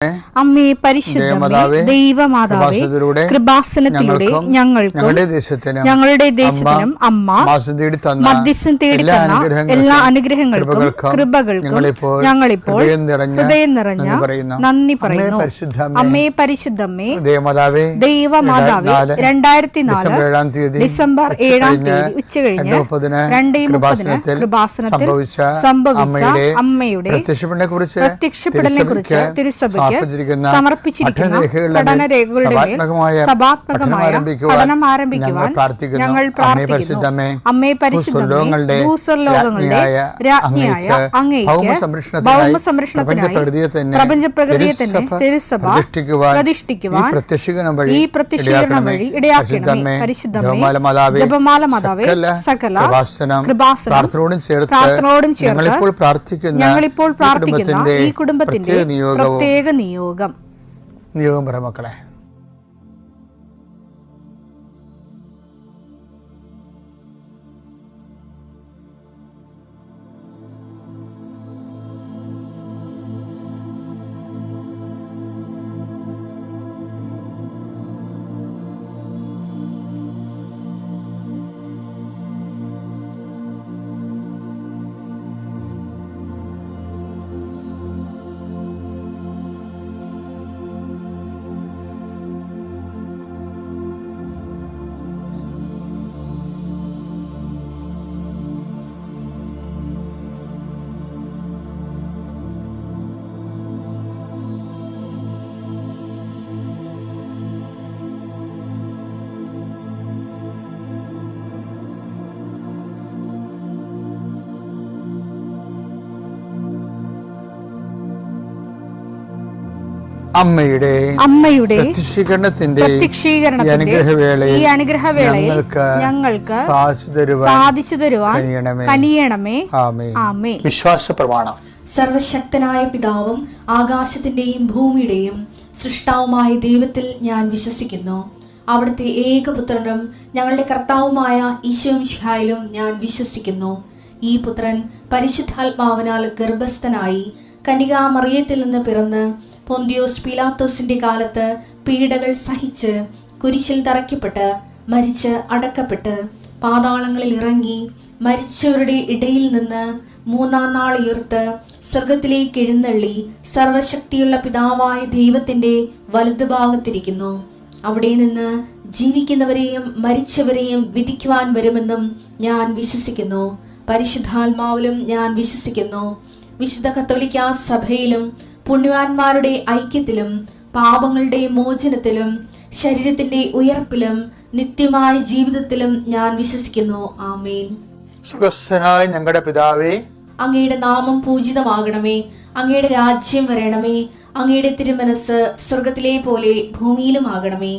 അമ്മേ പരിശുദ്ധമേ, ദൈവമാതാവേ, കൃപാസനത്തിലൂടെ ഞങ്ങൾക്കും ഞങ്ങളുടെ ദേശത്തിനും അമ്മ മധ്യസ്ഥം തേടിത്തന്ന എല്ലാ അനുഗ്രഹങ്ങൾക്കും കൃപകൾക്കും ഞങ്ങളിപ്പോൾ ഹൃദയം നിറഞ്ഞ നന്ദി പറയുന്നു. അമ്മേ പരിശുദ്ധമേ, ദൈവമാതാവേ, 2004 ഡിസംബർ 7 ഉച്ചകഴിഞ്ഞ് 2:30 കൃപാസനത്തിൽ സംഭവിച്ച അമ്മയുടെ പ്രത്യക്ഷപ്പെടലിനെ കുറിച്ച് തിരുസഭയ്ക്ക് സമർപ്പിച്ചിരിക്കുന്ന പഠനരേഖകളുടെ മേൽ സഭാത്മകമായ പഠനം ആരംഭിക്കുവാൻ ഞങ്ങൾ പ്രാർത്ഥിക്കുന്നു. അമ്മേ പരിശുദ്ധമേ, ഭൂസ്വർലോകങ്ങളുടെ രാജ്ഞിയായ അങ്ങേയ്ക്ക് ഭൗമസംരക്ഷണത്തിനായി പ്രപഞ്ചപ്രകൃതിയെ തന്നെ തിരുസഭ പ്രതിഷ്ഠിക്കുവാൻ ഈ പ്രത്യക്ഷീകരണം വഴി ഇടയാക്കണമേ. പരിശുദ്ധമേ, ജപമാല മാതാവേ, സകല കൃപാസനം പ്രാർത്ഥനയോടും ചേർത്ത് ഞങ്ങളിപ്പോൾ പ്രാർത്ഥിക്കുന്ന ഈ കുടുംബത്തിന്റെ പ്രത്യേക നിയോഗം പറ മക്കളെ. അമ്മയുടെ പ്രത്യക്ഷീകരണത്തിന്റെ ഈ അനുഗ്രഹവേളയിൽ ഞങ്ങൾക്ക് സാധിച്ചു തരുവാൻ കനിയണമേ. ആമേൻ. വിശ്വാസ പ്രമാണം. സർവശക്തനായ പിതാവും ആകാശത്തിന്റെയും ഭൂമിയുടെയും സൃഷ്ടാവുമായ ദൈവത്തിൽ ഞാൻ വിശ്വസിക്കുന്നു. അവിടുത്തെ ഏകപുത്രനും ഞങ്ങളുടെ കർത്താവുമായ ഈശോമിശിഹായിലും ഞാൻ വിശ്വസിക്കുന്നു. ഈ പുത്രൻ പരിശുദ്ധാത്മാവിനാൽ ഗർഭസ്ഥനായി കന്യകാമറിയത്തിൽ നിന്ന് പിറന്ന് പൊന്തിയോസ് പീലാത്തോസിന്റെ കാലത്ത് പീഡകൾ സഹിച്ച് കുരിശിൽ തറയ്ക്കപ്പെട്ട് മരിച്ച് അടക്കപ്പെട്ട് പാതാളങ്ങളിൽ ഇറങ്ങി മരിച്ചവരുടെ ഇടയിൽ നിന്ന് 3-ാം നാൾ ഉയർത്ത് സ്വർഗത്തിലേക്ക് എഴുന്നള്ളി സർവശക്തിയുള്ള പിതാവായ ദൈവത്തിന്റെ വലതുഭാഗത്തിരിക്കുന്നു. അവിടെ നിന്ന് ജീവിക്കുന്നവരെയും മരിച്ചവരെയും വിധിക്കുവാൻ വരുമെന്നും ഞാൻ വിശ്വസിക്കുന്നു. പരിശുദ്ധാത്മാവിലും ഞാൻ വിശ്വസിക്കുന്നു. വിശുദ്ധ കത്തോലിക്കാ സഭയിലും പുണ്യവാന്മാരുടെ ഐക്യത്തിലും പാപങ്ങളുടെ മോചനത്തിലും ശരീരത്തിന്റെ ഉയർപ്പിലും നിത്യമായ ജീവിതത്തിലും ഞാൻ വിശ്വസിക്കുന്നു. ആമേൻ. സ്വർഗ്ഗസ്ഥനായ ഞങ്ങളുടെ പിതാവേ, അങ്ങയുടെ നാമം പൂജിതമാകണമേ. അങ്ങയുടെ രാജ്യം വരണമേ. അങ്ങയുടെ തിരുമനസ് സ്വർഗത്തിലെ പോലെ ഭൂമിയിലും ആകണമേ.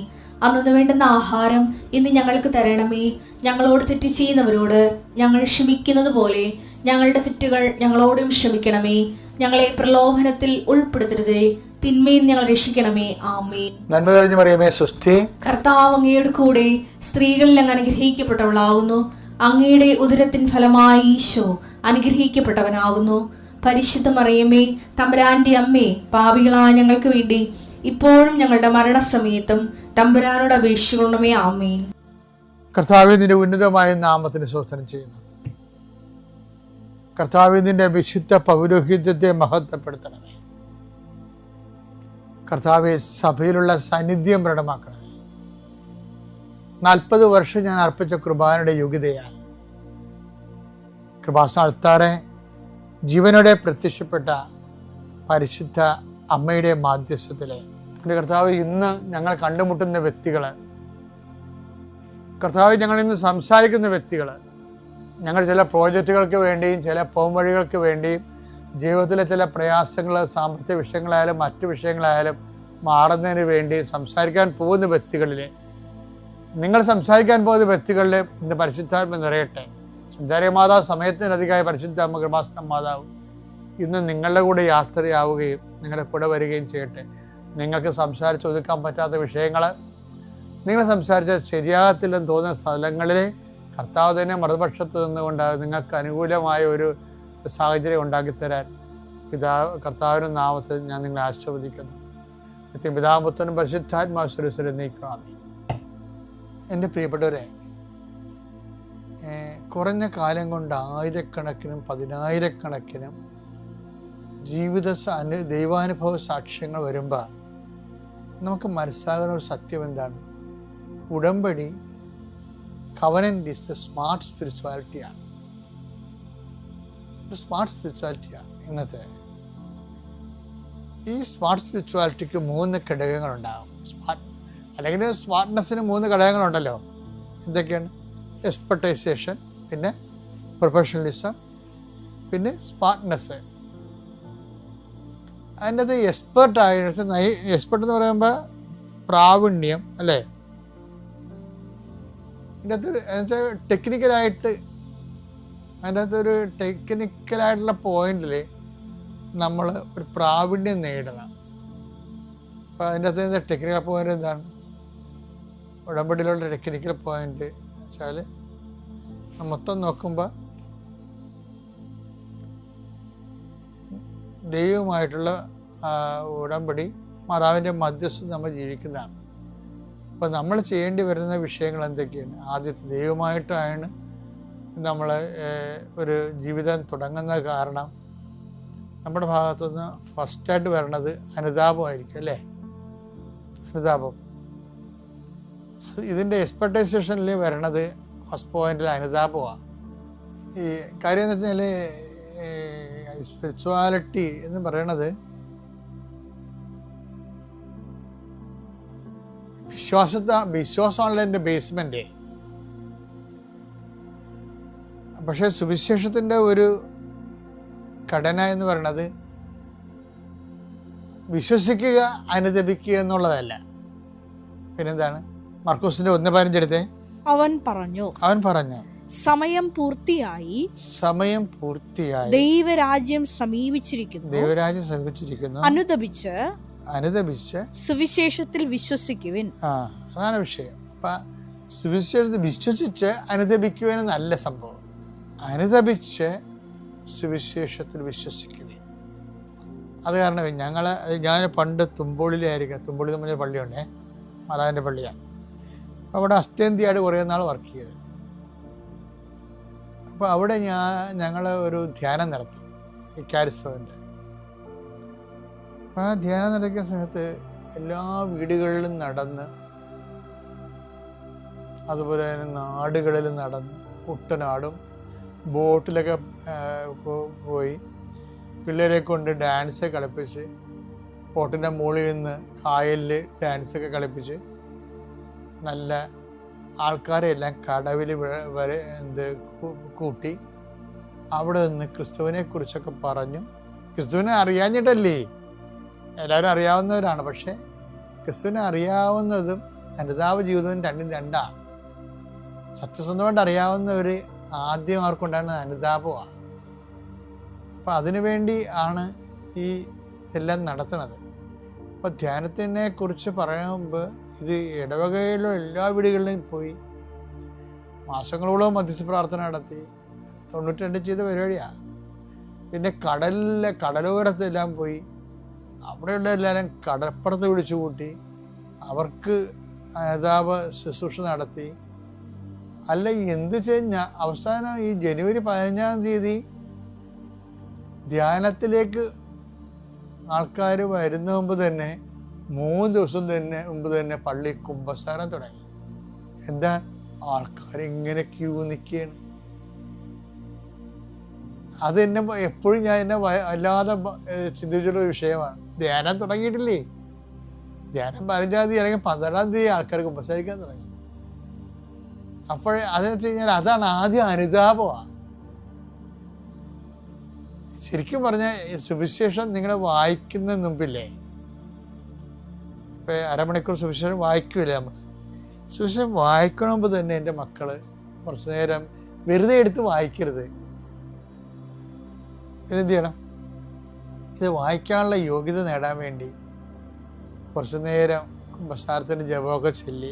അന്നു വേണ്ടുന്ന ആഹാരം ഇന്ന് ഞങ്ങൾക്ക് തരണമേ. ഞങ്ങളോട് തെറ്റ് ചെയ്യുന്നവരോട് ഞങ്ങൾ ക്ഷമിക്കുന്നത് പോലെ ഞങ്ങളുടെ തെറ്റുകൾ ഞങ്ങളോടും ക്ഷമിക്കണമേ. ഞങ്ങളെ പ്രലോഭനത്തിൽ ഉൾപ്പെടുത്തരുതേ, തിന്മയിൽ ഞങ്ങൾ രക്ഷിക്കണമേ. ആമേൻ. നന്മ നിറഞ്ഞ മറിയമേ, സ്വസ്തി. കർത്താവ് അങ്ങയുടെ കൂടെ സ്ത്രീകളിൽ അങ്ങ് അനുഗ്രഹിക്കപ്പെട്ടവളാകുന്നു. അങ്ങയുടെ ഉദരത്തിൻ ഫലമായി ഈശോ അനുഗ്രഹിക്കപ്പെട്ടവനാകുന്നു. പരിശുദ്ധ മറിയമേ, തമ്പുരാന്റെ അമ്മേ, പാപികളായ ഞങ്ങൾക്ക് വേണ്ടി ഇപ്പോഴും ഞങ്ങളുടെ മരണസമയത്തും തമ്പുരാനോട് അപേക്ഷിക്കണമേ. ആമേൻ. കർത്താവേ, നിന്റെ ഉന്നതമായ നാമത്തിന് സ്തോത്രം ചെയ്യുന്നു. കർത്താവേ, നിന്റെ വിശുദ്ധ പൗരോഹിത്യത്തെ മഹത്വപ്പെടുത്തണമേ. കർത്താവേ, സഭയിലുള്ള സാന്നിധ്യം പ്രകടമാക്കണമേ. 40 വർഷം ഞാൻ അർപ്പിച്ച കൃപാനയുടെ യോഗ്യതയാൽ കൃപാസ്ഥാനത്താറെ ജീവനോടെ പ്രത്യക്ഷപ്പെട്ട പരിശുദ്ധ അമ്മയുടെ മാധ്യസ്ഥത്തിലെ കർത്താവ്, ഇന്ന് ഞങ്ങൾ കണ്ടുമുട്ടുന്ന വ്യക്തികൾ, കർത്താവ്, ഞങ്ങൾ ഇന്ന് സംസാരിക്കുന്ന വ്യക്തികൾ, ഞങ്ങൾ ചില പ്രോജക്റ്റുകൾക്ക് വേണ്ടിയും ചില പോംവഴികൾക്ക് വേണ്ടിയും ജീവിതത്തിലെ ചില പ്രയാസങ്ങൾ, സാമ്പത്തിക വിഷയങ്ങളായാലും മറ്റു വിഷയങ്ങളായാലും മാറുന്നതിന് വേണ്ടി സംസാരിക്കാൻ പോകുന്ന വ്യക്തികളിലെ, നിങ്ങൾ സംസാരിക്കാൻ പോകുന്ന വ്യക്തികളിൽ ഇന്ന് പരിശുദ്ധാത്മ നിറയട്ടെ. സുന്ദരി മാതാവ് സമയത്തിനധികമായി പരിശുദ്ധാത്മ കൃപാസന മാതാവ് ഇന്ന് നിങ്ങളുടെ കൂടെ യാത്രയാവുകയും നിങ്ങളുടെ കൂടെ വരികയും ചെയ്യട്ടെ. നിങ്ങൾക്ക് സംസാരിച്ച് ഒതുക്കാൻ പറ്റാത്ത വിഷയങ്ങൾ, നിങ്ങൾ സംസാരിച്ച ശരിയാകത്തില്ലെന്ന് തോന്നുന്ന സ്ഥലങ്ങളിൽ കർത്താവ് തന്നെ മറുപക്ഷത്ത് നിന്നുകൊണ്ട് നിങ്ങൾക്ക് അനുകൂലമായ ഒരു സാഹചര്യം ഉണ്ടാക്കിത്തരാൻ കർത്താവിൻ്റെ നാമത്തിൽ ഞാൻ നിങ്ങളെ ആശീർവദിക്കുന്നു. നിത്യപിതാപുത്രനും പരിശുദ്ധാത്മാശ്വരസ്വരം നീക്കാം. എൻ്റെ പ്രിയപ്പെട്ടവരെ, കുറഞ്ഞ കാലം കൊണ്ട് ആയിരക്കണക്കിനും പതിനായിരക്കണക്കിനും ദൈവാനുഭവ സാക്ഷ്യങ്ങൾ വരുമ്പോൾ നമുക്ക് മനസ്സിലാകുന്ന ഒരു സത്യം എന്താണ്? ഉടമ്പടി കവനന്റ് ഈസ് എ സ്മാർട്ട് സ്പിരിച്വാലിറ്റിയാണ്. ഒരു സ്മാർട്ട് സ്പിരിച്വാലിറ്റിയാണ് ഇന്നത്തെ. ഈ സ്മാർട്ട് സ്പിരിച്വാലിറ്റിക്ക് 3 ഘടകങ്ങളുണ്ടാകും. അല്ലെങ്കിൽ സ്മാർട്ട്നെസ്സിന് 3 ഘടകങ്ങളുണ്ടല്ലോ. എന്തൊക്കെയാണ്? എക്സ്പെർട്ടൈസേഷൻ, പിന്നെ പ്രൊഫഷണലിസം, പിന്നെ സ്മാർട്ട്നെസ്. അതിൻ്റെ എക്സ്പെർട്ട് എന്ന് പറയുമ്പോൾ പ്രാവീണ്യം അല്ലേ? അതിൻ്റെ അകത്തൊരു ടെക്നിക്കലായിട്ട് ടെക്നിക്കലായിട്ടുള്ള പോയിന്റിൽ നമ്മൾ ഒരു പ്രാവീണ്യം നേടണം. അപ്പോൾ അതിൻ്റെ അകത്ത് ടെക്നിക്കൽ പോയിന്റ് എന്താണ്? ഉടമ്പടിയിലുള്ള ടെക്നിക്കൽ പോയിന്റ് വെച്ചാൽ മൊത്തം നോക്കുമ്പോൾ ദൈവമായിട്ടുള്ള ഉടമ്പടി, മാതാവിൻ്റെ മധ്യസ്ഥത നമ്മൾ ജീവിക്കുന്നതാണ്. അപ്പോൾ നമ്മൾ ചെയ്യേണ്ടി വരുന്ന വിഷയങ്ങൾ എന്തൊക്കെയാണ്? ആദ്യത്തെ, ദൈവമായിട്ടാണ് നമ്മൾ ഒരു ജീവിതം തുടങ്ങുന്ന കാരണം നമ്മുടെ ഭാഗത്തുനിന്ന് ഫസ്റ്റായിട്ട് വരണത് അനുതാപമായിരിക്കും അല്ലേ? അനുതാപം. ഇതിൻ്റെ എക്സ്പെർട്ടൈസേഷനിൽ വരണത് ഫസ്റ്റ് പോയിന്റിൽ അനുതാപമാണ്. ഈ കാര്യം എന്ന് വെച്ചാൽ സ്പിരിച്വാലിറ്റി എന്ന് പറയണത് വിശ്വാസമാണല്ലോ എൻ്റെ ബേസ്മെന്റ്. പക്ഷെ സുവിശേഷത്തിൻ്റെ ഒരു ഘടന എന്ന് പറയുന്നത് വിശ്വസിക്കുക, അനുദപിക്കുക എന്നുള്ളതല്ല. പിന്നെന്താണ്? മർക്കോസിന്റെ 1:15 എടുത്തേ. അവൻ പറഞ്ഞു സമയം പൂർത്തിയായി, ദൈവരാജ്യം സമീപിച്ചിരിക്കുന്നു, അനുദപിച്ച് സുവിശേഷത്തിൽ വിശ്വസിക്കുവിൻ. അതാണ് വിഷയം. അപ്പൊ സുവിശേഷത്തിൽ വിശ്വസിച്ച് അനുദപിക്കുവാൻ നല്ല സംഭവം. അനുദപിച്ച് സുവിശേഷത്തിൽ വിശ്വസിക്കുവിൻ. അത് കാരണം ഞാൻ പണ്ട് തുമ്പോളിലായിരിക്കണം. തുമ്പോളി നമ്മൾ പള്ളിയുണ്ടേ, മാതാവിൻ്റെ പള്ളിയാണ്. അവിടെ അസ്റ്റേന്തിയായിട്ട് കുറേ നാൾ വർക്ക് ചെയ്ത്. അപ്പോൾ അവിടെ ഞങ്ങൾ ഒരു ധ്യാനം നടത്തി, ഈ കാരിസ്മവിൻ്റെ. അപ്പോൾ ആ ധ്യാനം നടത്തിയ സമയത്ത് എല്ലാ വീടുകളിലും നടന്ന്, അതുപോലെ തന്നെ നാടുകളിലും നടന്ന്, കുട്ടനാടും ബോട്ടിലൊക്കെ പോയി പിള്ളേരെ കൊണ്ട് ഡാൻസ് കളിപ്പിച്ച്, ബോട്ടിൻ്റെ മുകളിൽ നിന്ന് കായലിൽ ഡാൻസൊക്കെ കളിപ്പിച്ച്, നല്ല ആൾക്കാരെ എല്ലാം കടവിൽ വരെ കൂട്ടി അവിടെ നിന്ന് ക്രിസ്തുവിനെ കുറിച്ചൊക്കെ പറഞ്ഞു. ക്രിസ്തുവിനെ അറിയാഞ്ഞിട്ടല്ലേ, എല്ലാവരും അറിയാവുന്നവരാണ്. പക്ഷെ ക്രിസ്തുവിനെ അറിയാവുന്നതും അനുതാപ ജീവിതവും രണ്ടാണ്. സത്യസന്ധമായിട്ട് അറിയാവുന്നവർ ആദ്യം അവർക്കുണ്ടാകുന്ന അനുതാപമാണ്. അപ്പം അതിനുവേണ്ടി ആണ് ഈ ഇതെല്ലാം നടത്തുന്നത്. അപ്പോൾ ധ്യാനത്തിനെ കുറിച്ച് പറയുമ്പോൾ ഇത് ഇടവകയിലോ എല്ലാ വീടുകളിലും പോയി മാസങ്ങളോളം മധ്യസ്ഥ പ്രാർത്ഥന നടത്തി 92 ചെയ്ത പരിപാടിയാണ്. പിന്നെ കടലോരത്തെല്ലാം പോയി അവിടെയുള്ള എല്ലാവരും കടപ്പുറത്ത് വിളിച്ചു കൂട്ടി അവർക്ക് അനുതാപ ശുശ്രൂഷ നടത്തി. അല്ല എന്ത് കഴിഞ്ഞാൽ അവസാനം ഈ ജനുവരി 15-ാം തീയതി ധ്യാനത്തിലേക്ക് ആൾക്കാർ വരുന്ന മുമ്പ് തന്നെ 3 ദിവസം മുമ്പ് തന്നെ പള്ളി കുമ്പസാരം തുടങ്ങി. എന്താ, ആൾക്കാർ ഇങ്ങനെ ക്യൂ നിൽക്കുകയാണ്. അത് എന്നെ എപ്പോഴും എന്നെ അല്ലാതെ ചിന്തിച്ചുള്ള വിഷയമാണ്. ധ്യാനം തുടങ്ങിയിട്ടില്ലേ? ധ്യാനം 15-ാം തീയതി അല്ലെങ്കിൽ 12-ാം തീയതി ആൾക്കാർ കുമ്പസാരിക്കാൻ തുടങ്ങി. അപ്പോൾ അതെന്ന് വെച്ച് കഴിഞ്ഞാൽ അതാണ് ആദ്യം അനുതാപമാണ്. ശരിക്കും പറഞ്ഞാൽ സുവിശേഷം നിങ്ങൾ വായിക്കുന്നതിന് മുമ്പില്ലേ, ഇപ്പം അരമണിക്കൂർ സുവിശേഷം വായിക്കൂലേ നമ്മൾ. സുവിശേഷം വായിക്കണ മുമ്പ് തന്നെ എൻ്റെ മക്കൾ കുറച്ച് നേരം വെറുതെ എടുത്ത് വായിക്കരുത്. ഇതെന്ത് ചെയ്യണം? ഇത് വായിക്കാനുള്ള യോഗ്യത നേടാൻ വേണ്ടി കുറച്ച് നേരം കുമ്പസാരത്തിൻ്റെ ജപമൊക്കെ ചൊല്ലി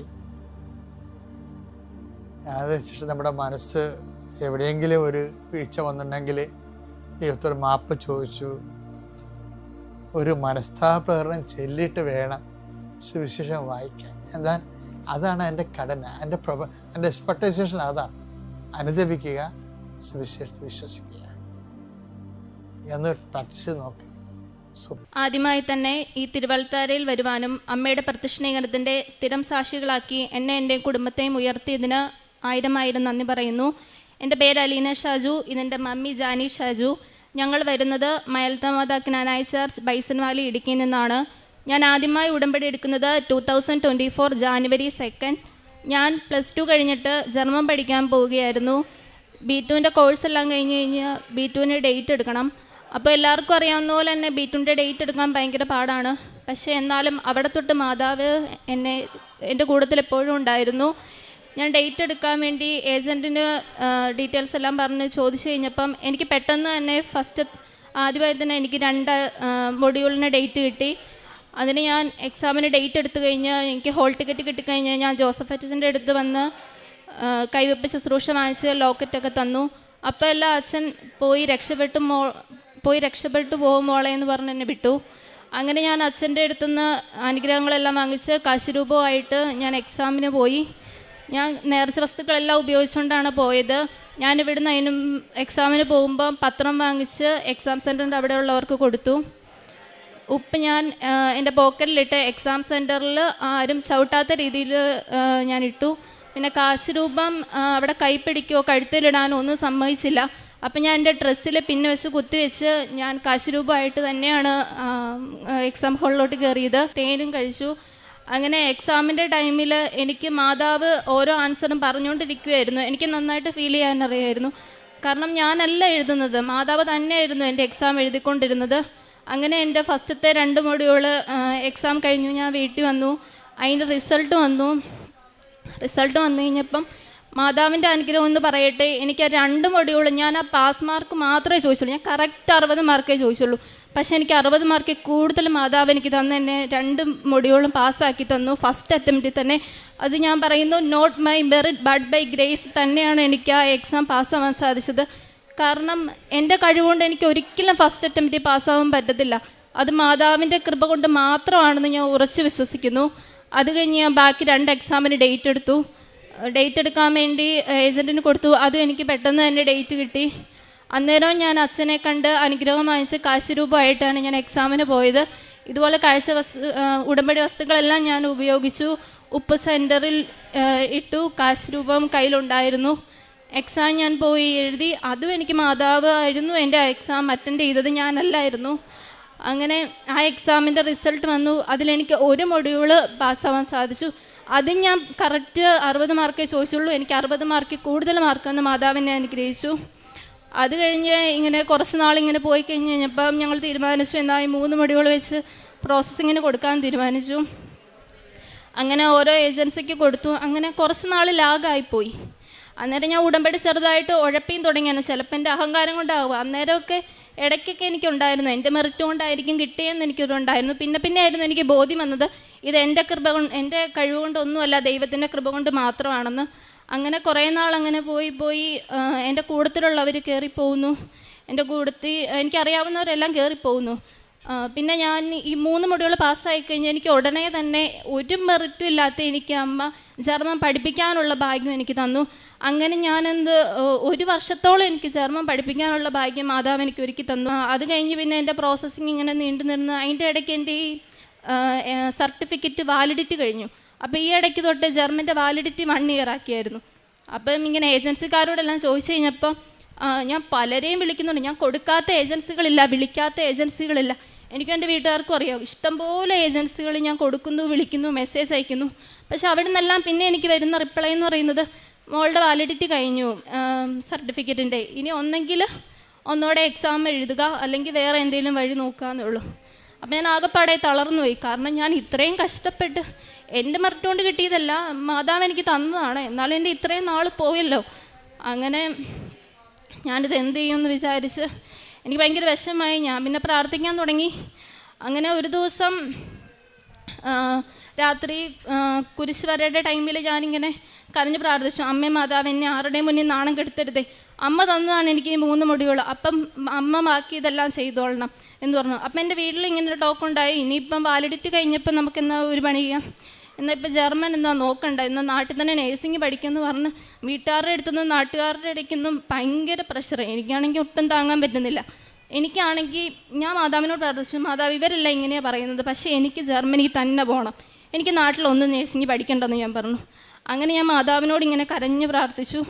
അതിനുശേഷം നമ്മുടെ മനസ്സ് എവിടെയെങ്കിലും ഒരു വീഴ്ച വന്നിട്ടുണ്ടെങ്കിൽ ദൈവത്തോട് മാപ്പ് ചോദിച്ചു ഒരു മനസ്താപകരണം ചൊല്ലിയിട്ട് വേണം സുവിശേഷം വായിക്കാൻ. എന്നാൽ അതാണ് എൻ്റെ കടന, എൻ്റെ എക്സ്പെക്ടേഷൻ അതാണ്. അനുദപിക്കുക, സുവിശേഷത്തിൽ വിശ്വസിക്കുക എന്ന് പഠിച്ച് നോക്കുക. ആദ്യമായി തന്നെ ഈ തിരുവൽത്താരയിൽ വരുവാനും അമ്മയുടെ പ്രത്യക്ഷീകരണത്തിൻ്റെ സ്ഥിരം സാക്ഷികളാക്കി എന്നെ എൻ്റെ കുടുംബത്തെയും ഉയർത്തിയതിന് 1000 നന്ദി പറയുന്നു. എൻ്റെ പേര് അലീന ഷാജു, ഇതെൻ്റെ മമ്മി ജാനി ഷാജു. ഞങ്ങൾ വരുന്നത് മയൽത്തമാത ക്നാനായ ചർച്ച്, ബൈസൺ വാലി, ഇടുക്കിയിൽ നിന്നാണ്. ഞാൻ ആദ്യമായി ഉടമ്പടി എടുക്കുന്നത് 2024 ജാനുവരി 2. ഞാൻ +2 കഴിഞ്ഞിട്ട് ജർമ്മൻ പഠിക്കാൻ പോവുകയായിരുന്നു. B2ൻ്റെ കോഴ്സെല്ലാം കഴിഞ്ഞ് B2ന് ഡേറ്റ് എടുക്കണം. അപ്പോൾ എല്ലാവർക്കും അറിയാവുന്ന പോലെ തന്നെ B2ൻ്റെ ഡേറ്റ് എടുക്കാൻ ഭയങ്കര പാടാണ്. പക്ഷേ എന്നാലും അവിടെ തൊട്ട് മാതാവ് എൻ്റെ കൂട്ടത്തിൽ എപ്പോഴും ഉണ്ടായിരുന്നു. ഞാൻ ഡേറ്റ് എടുക്കാൻ വേണ്ടി ഏജൻറ്റിന് ഡീറ്റെയിൽസ് എല്ലാം പറഞ്ഞ് ചോദിച്ചു കഴിഞ്ഞപ്പം എനിക്ക് പെട്ടെന്ന് തന്നെ ആദ്യമായി തന്നെ എനിക്ക് 2 മൊഡ്യൂളിന് ഡേറ്റ് കിട്ടി. അതിന് ഞാൻ എക്സാമിന് ഡേറ്റ് എടുത്തു കഴിഞ്ഞ് എനിക്ക് ഹോൾ ടിക്കറ്റ് കിട്ടിക്കഴിഞ്ഞ് ഞാൻ ജോസഫ് അച്ഛൻ്റെ അടുത്ത് വന്ന് കൈവെപ്പ് ശുശ്രൂഷ വാങ്ങിച്ച് ലോക്കറ്റൊക്കെ തന്നു. അപ്പോൾ എല്ലാം അച്ഛൻ പോയി രക്ഷപ്പെട്ടു പോകും മോളെ എന്ന് പറഞ്ഞ് എന്നെ വിട്ടു. അങ്ങനെ ഞാൻ അച്ഛൻ്റെ അടുത്തുനിന്ന് അനുഗ്രഹങ്ങളെല്ലാം വാങ്ങിച്ച് കാശുരൂപമായിട്ട് ഞാൻ എക്സാമിന് പോയി. ഞാൻ നേർച്ച വസ്തുക്കളെല്ലാം ഉപയോഗിച്ചുകൊണ്ടാണ് പോയത്. ഞാനിവിടുന്ന് എക്സാമിന് പോകുമ്പോൾ പത്രം വാങ്ങിച്ച് എക്സാം സെൻറ്ററിൻ്റെ അവിടെ ഉള്ളവർക്ക് കൊടുത്തു. ഉപ്പ് ഞാൻ എൻ്റെ പോക്കറ്റിലിട്ട് എക്സാം സെൻറ്ററിൽ ആരും ചവിട്ടാത്ത രീതിയിൽ ഞാൻ ഇട്ടു. പിന്നെ കാശുരൂപം അവിടെ കൈപ്പിടിക്കുകയോ കഴുത്തിലിടാനോ ഒന്നും സമ്മതിച്ചില്ല. അപ്പം ഞാൻ എൻ്റെ ഡ്രസ്സിൽ പിന്നെ വെച്ച് കുത്തിവെച്ച് ഞാൻ കാശുരൂപമായിട്ട് തന്നെയാണ് എക്സാം ഹാളിലോട്ട് കയറിയത്. തേനും കഴിച്ചു. അങ്ങനെ എക്സാമിൻ്റെ ടൈമിൽ എനിക്ക് മാതാവ് ഓരോ ആൻസറും പറഞ്ഞുകൊണ്ടിരിക്കുമായിരുന്നു. എനിക്ക് നന്നായിട്ട് ഫീൽ ചെയ്യാനറിയായിരുന്നു. കാരണം ഞാനല്ല എഴുതുന്നത്, മാതാവ് തന്നെയായിരുന്നു എൻ്റെ എക്സാം എഴുതിക്കൊണ്ടിരുന്നത്. അങ്ങനെ എൻ്റെ ഫസ്റ്റത്തെ 2 മൊഡ്യൂള് എക്സാം കഴിഞ്ഞു. ഞാൻ വീട്ടിൽ വന്നു. അതിൻ്റെ റിസൾട്ട് വന്നു കഴിഞ്ഞപ്പം മാതാവിൻ്റെ അനുഗ്രഹം എന്ന് പറയട്ടെ, എനിക്ക് 2 മൊഡ്യൂൾ ഞാൻ ആ പാസ് മാർക്ക് മാത്രമേ ചോദിച്ചുള്ളൂ. ഞാൻ കറക്റ്റ് 60 മാർക്കേ ചോദിച്ചുള്ളൂ. പക്ഷേ എനിക്ക് 60 മാർക്കിൽ കൂടുതൽ മാതാവ് എനിക്ക് തന്നു. എന്നെ 2 മൊഡ്യൂളും പാസ്സാക്കി തന്നു ഫസ്റ്റ് അറ്റംപ്റ്റിൽ തന്നെ. അത് ഞാൻ പറയുന്നു, not my merit but by grace തന്നെയാണ് എനിക്ക് ആ എക്സാം പാസ്സാവാൻ സാധിച്ചത്. കാരണം എൻ്റെ കഴിവുകൊണ്ട് എനിക്ക് ഒരിക്കലും ഫസ്റ്റ് അറ്റംപ്റ്റിൽ പാസ്സാവാൻ പറ്റത്തില്ല. അത് മാതാവിൻ്റെ കൃപ കൊണ്ട് മാത്രമാണെന്ന് ഞാൻ ഉറച്ചു വിശ്വസിക്കുന്നു. അത് കഴിഞ്ഞ് ഞാൻ ബാക്കി 2 എക്സാമിന് ഡേറ്റ് എടുത്തു. ഡേറ്റ് എടുക്കാൻ വേണ്ടി ഏജൻറ്റിന് കൊടുത്തു. അതും എനിക്ക് പെട്ടെന്ന് തന്നെ ഡേറ്റ് കിട്ടി. അന്നേരം ഞാൻ അച്ഛനെ കണ്ട് അനുഗ്രഹം വാങ്ങിച്ച് കാശുരൂപമായിട്ടാണ് ഞാൻ എക്സാമിന് പോയത്. ഇതുപോലെ ഉടമ്പടി വസ്തുക്കളെല്ലാം ഞാൻ ഉപയോഗിച്ചു. ഉപ്പ് സെൻറ്ററിൽ ഇട്ടു. കാശുരൂപം കയ്യിലുണ്ടായിരുന്നു. എക്സാം ഞാൻ പോയി എഴുതി. അതും എനിക്ക് മാതാവ് ആയിരുന്നു എൻ്റെ എക്സാം അറ്റൻഡ് ചെയ്തത്, ഞാനല്ലായിരുന്നു. അങ്ങനെ ആ എക്സാമിൻ്റെ റിസൾട്ട് വന്നു. അതിലെനിക്ക് 1 മൊഡ്യൂള് പാസ്സാവാൻ സാധിച്ചു. അതും ഞാൻ കറക്റ്റ് 60 മാർക്കേ ചോദിച്ചുള്ളൂ. എനിക്ക് 60 മാർക്കിൽ കൂടുതൽ മാർക്കെന്ന് മാതാവിനെ അനുഗ്രഹിച്ചു. അത് കഴിഞ്ഞ് ഇങ്ങനെ കുറച്ച് നാളിങ്ങനെ പോയി കഴിഞ്ഞപ്പം ഞങ്ങൾ തീരുമാനിച്ചു, എന്തായി 3 മൊഡ്യൂൾ വെച്ച് പ്രോസസ്സിങ്ങിന് കൊടുക്കാൻ തീരുമാനിച്ചു. അങ്ങനെ ഓരോ ഏജൻസിക്ക് കൊടുത്തു. അങ്ങനെ കുറച്ച് നാൾ ലാഗായിപ്പോയി. അന്നേരം ഞാൻ ഉടമ്പടി ചെറുതായിട്ട് ഉഴപ്പിയും തുടങ്ങിയാണ്. ചിലപ്പോൾ എൻ്റെ അഹങ്കാരം കൊണ്ടാവുക. അന്നേരമൊക്കെ ഇടയ്ക്കൊക്കെ എനിക്കുണ്ടായിരുന്നു, എൻ്റെ മെറിറ്റ് കൊണ്ടായിരിക്കും കിട്ടിയെന്ന് എനിക്കൊരുണ്ടായിരുന്നു. പിന്നെ ആയിരുന്നു എനിക്ക് ബോധ്യം വന്നത്, ഇത് എൻ്റെ എൻ്റെ കഴിവ് കൊണ്ടൊന്നുമല്ല, ദൈവത്തിൻ്റെ കൃപ കൊണ്ട് മാത്രമാണെന്ന്. അങ്ങനെ കുറേ നാൾ അങ്ങനെ പോയി എൻ്റെ കൂട്ടത്തിലുള്ളവർ കയറിപ്പോകുന്നു. എൻ്റെ കൂട്ടത്തിൽ എനിക്കറിയാവുന്നവരെല്ലാം കയറിപ്പോകുന്നു. പിന്നെ ഞാൻ ഈ 3 മൊഡ്യൂൾ പാസ്സായി കഴിഞ്ഞാൽ എനിക്ക് ഉടനെ തന്നെ ഒരു മെറിറ്റും ഇല്ലാത്ത എനിക്ക് അമ്മ ജർമ്മൻ പഠിപ്പിക്കാനുള്ള ഭാഗ്യം എനിക്ക് തന്നു. അങ്ങനെ ഞാനെന്ത് 1 വർഷത്തോളം എനിക്ക് ജർമ്മൻ പഠിപ്പിക്കാനുള്ള ഭാഗ്യം മാതാവ് എനിക്ക് ഒരുക്കി തന്നു. അത് കഴിഞ്ഞ് പിന്നെ എൻ്റെ പ്രോസസ്സിങ് ഇങ്ങനെ നീണ്ടു നിന്ന് അതിൻ്റെ ഇടയ്ക്ക് എൻ്റെ ഈ സർട്ടിഫിക്കറ്റ് വാലിഡിറ്റി കഴിഞ്ഞു. അപ്പോൾ ഈ ഇടയ്ക്ക് തൊട്ട് ജർമ്മൻ്റെ വാലിഡിറ്റി 1 ഇയർ ആക്കിയായിരുന്നു. അപ്പം ഇങ്ങനെ ഏജൻസിക്കാരോടെല്ലാം ചോദിച്ചു കഴിഞ്ഞപ്പം ഞാൻ പലരെയും വിളിക്കുന്നുണ്ട്. ഞാൻ കൊടുക്കാത്ത ഏജൻസികളില്ല, വിളിക്കാത്ത ഏജൻസികളില്ല. എനിക്കും എൻ്റെ വീട്ടുകാർക്കും അറിയാം, ഇഷ്ടംപോലെ ഏജൻസികൾ ഞാൻ കൊടുക്കുന്നു, വിളിക്കുന്നു, മെസ്സേജ് അയക്കുന്നു. പക്ഷെ അവിടെ നിന്നെല്ലാം പിന്നെ എനിക്ക് വരുന്ന റിപ്ലൈ എന്ന് പറയുന്നത്, മോളുടെ വാലിഡിറ്റി കഴിഞ്ഞു സർട്ടിഫിക്കറ്റിൻ്റെ, ഇനി ഒന്നെങ്കിൽ ഒന്നുകൂടെ എക്സാം എഴുതുക, അല്ലെങ്കിൽ വേറെ എന്തെങ്കിലും വഴി നോക്കാമെന്നേ ഉള്ളൂ. അപ്പം ഞാൻ ആകെപ്പാടെ തളർന്നു പോയി. കാരണം ഞാൻ ഇത്രയും കഷ്ടപ്പെട്ട് എൻ്റെ മെറിറ്റ് കൊണ്ട് കിട്ടിയതല്ല, മാതാവ് എനിക്ക് തന്നതാണ്. എന്നാലും എൻ്റെ ഇത്രയും നാൾ പോയല്ലോ. അങ്ങനെ ഞാനിത് എന്ത് ചെയ്യുമെന്ന് വിചാരിച്ച് എനിക്ക് ഭയങ്കര വിഷമമായി. ഞാൻ പിന്നെ പ്രാർത്ഥിക്കാൻ തുടങ്ങി. അങ്ങനെ ഒരു ദിവസം രാത്രി കുരിശ് വരയുടെ ടൈമിൽ ഞാനിങ്ങനെ കരഞ്ഞ് പ്രാർത്ഥിച്ചു, അമ്മേ മാതാവ് എന്നെ ആരുടെയും മുന്നിൽ നാണം കെടുത്തരുതേ. അമ്മ തന്നതാണ് എനിക്ക് ഈ 3 മുടികൾ, അപ്പം അമ്മ ബാക്കി ഇതെല്ലാം ചെയ്തോളണം എന്ന് പറഞ്ഞു. അപ്പം എൻ്റെ വീട്ടിൽ ഇങ്ങനെ ഒരു ടോക്ക് ഉണ്ടായി, ഇനിയിപ്പം വാലിഡിറ്റി കഴിഞ്ഞപ്പോൾ നമുക്ക് എന്നാ ഒരു പണി ചെയ്യാം, എന്നാൽ ഇപ്പോൾ ജർമ്മൻ എന്നാ നോക്കണ്ട, എന്നാൽ നാട്ടിൽ തന്നെ നേഴ്സിംഗ് പഠിക്കുമെന്ന് പറഞ്ഞ് വീട്ടുകാരുടെ അടുത്തുനിന്നും നാട്ടുകാരുടെ ഇടയ്ക്കൊന്നും ഭയങ്കര പ്രഷർ. എനിക്കാണെങ്കിൽ ഒട്ടും താങ്ങാൻ പറ്റുന്നില്ല. എനിക്കാണെങ്കിൽ ഞാൻ മാതാവിനോട് പ്രാർത്ഥിച്ചു, മാതാവ് ഇവരെല്ലാം ഇങ്ങനെയാണ് പറയുന്നത്, പക്ഷേ എനിക്ക് ജർമ്മനിക്ക് തന്നെ പോകണം, എനിക്ക് നാട്ടിലൊന്നും നേഴ്സിംഗ് പഠിക്കണ്ടെന്ന് ഞാൻ പറഞ്ഞു. അങ്ങനെ ഞാൻ മാതാവിനോട് ഇങ്ങനെ കരഞ്ഞ് പ്രാർത്ഥിച്ചു.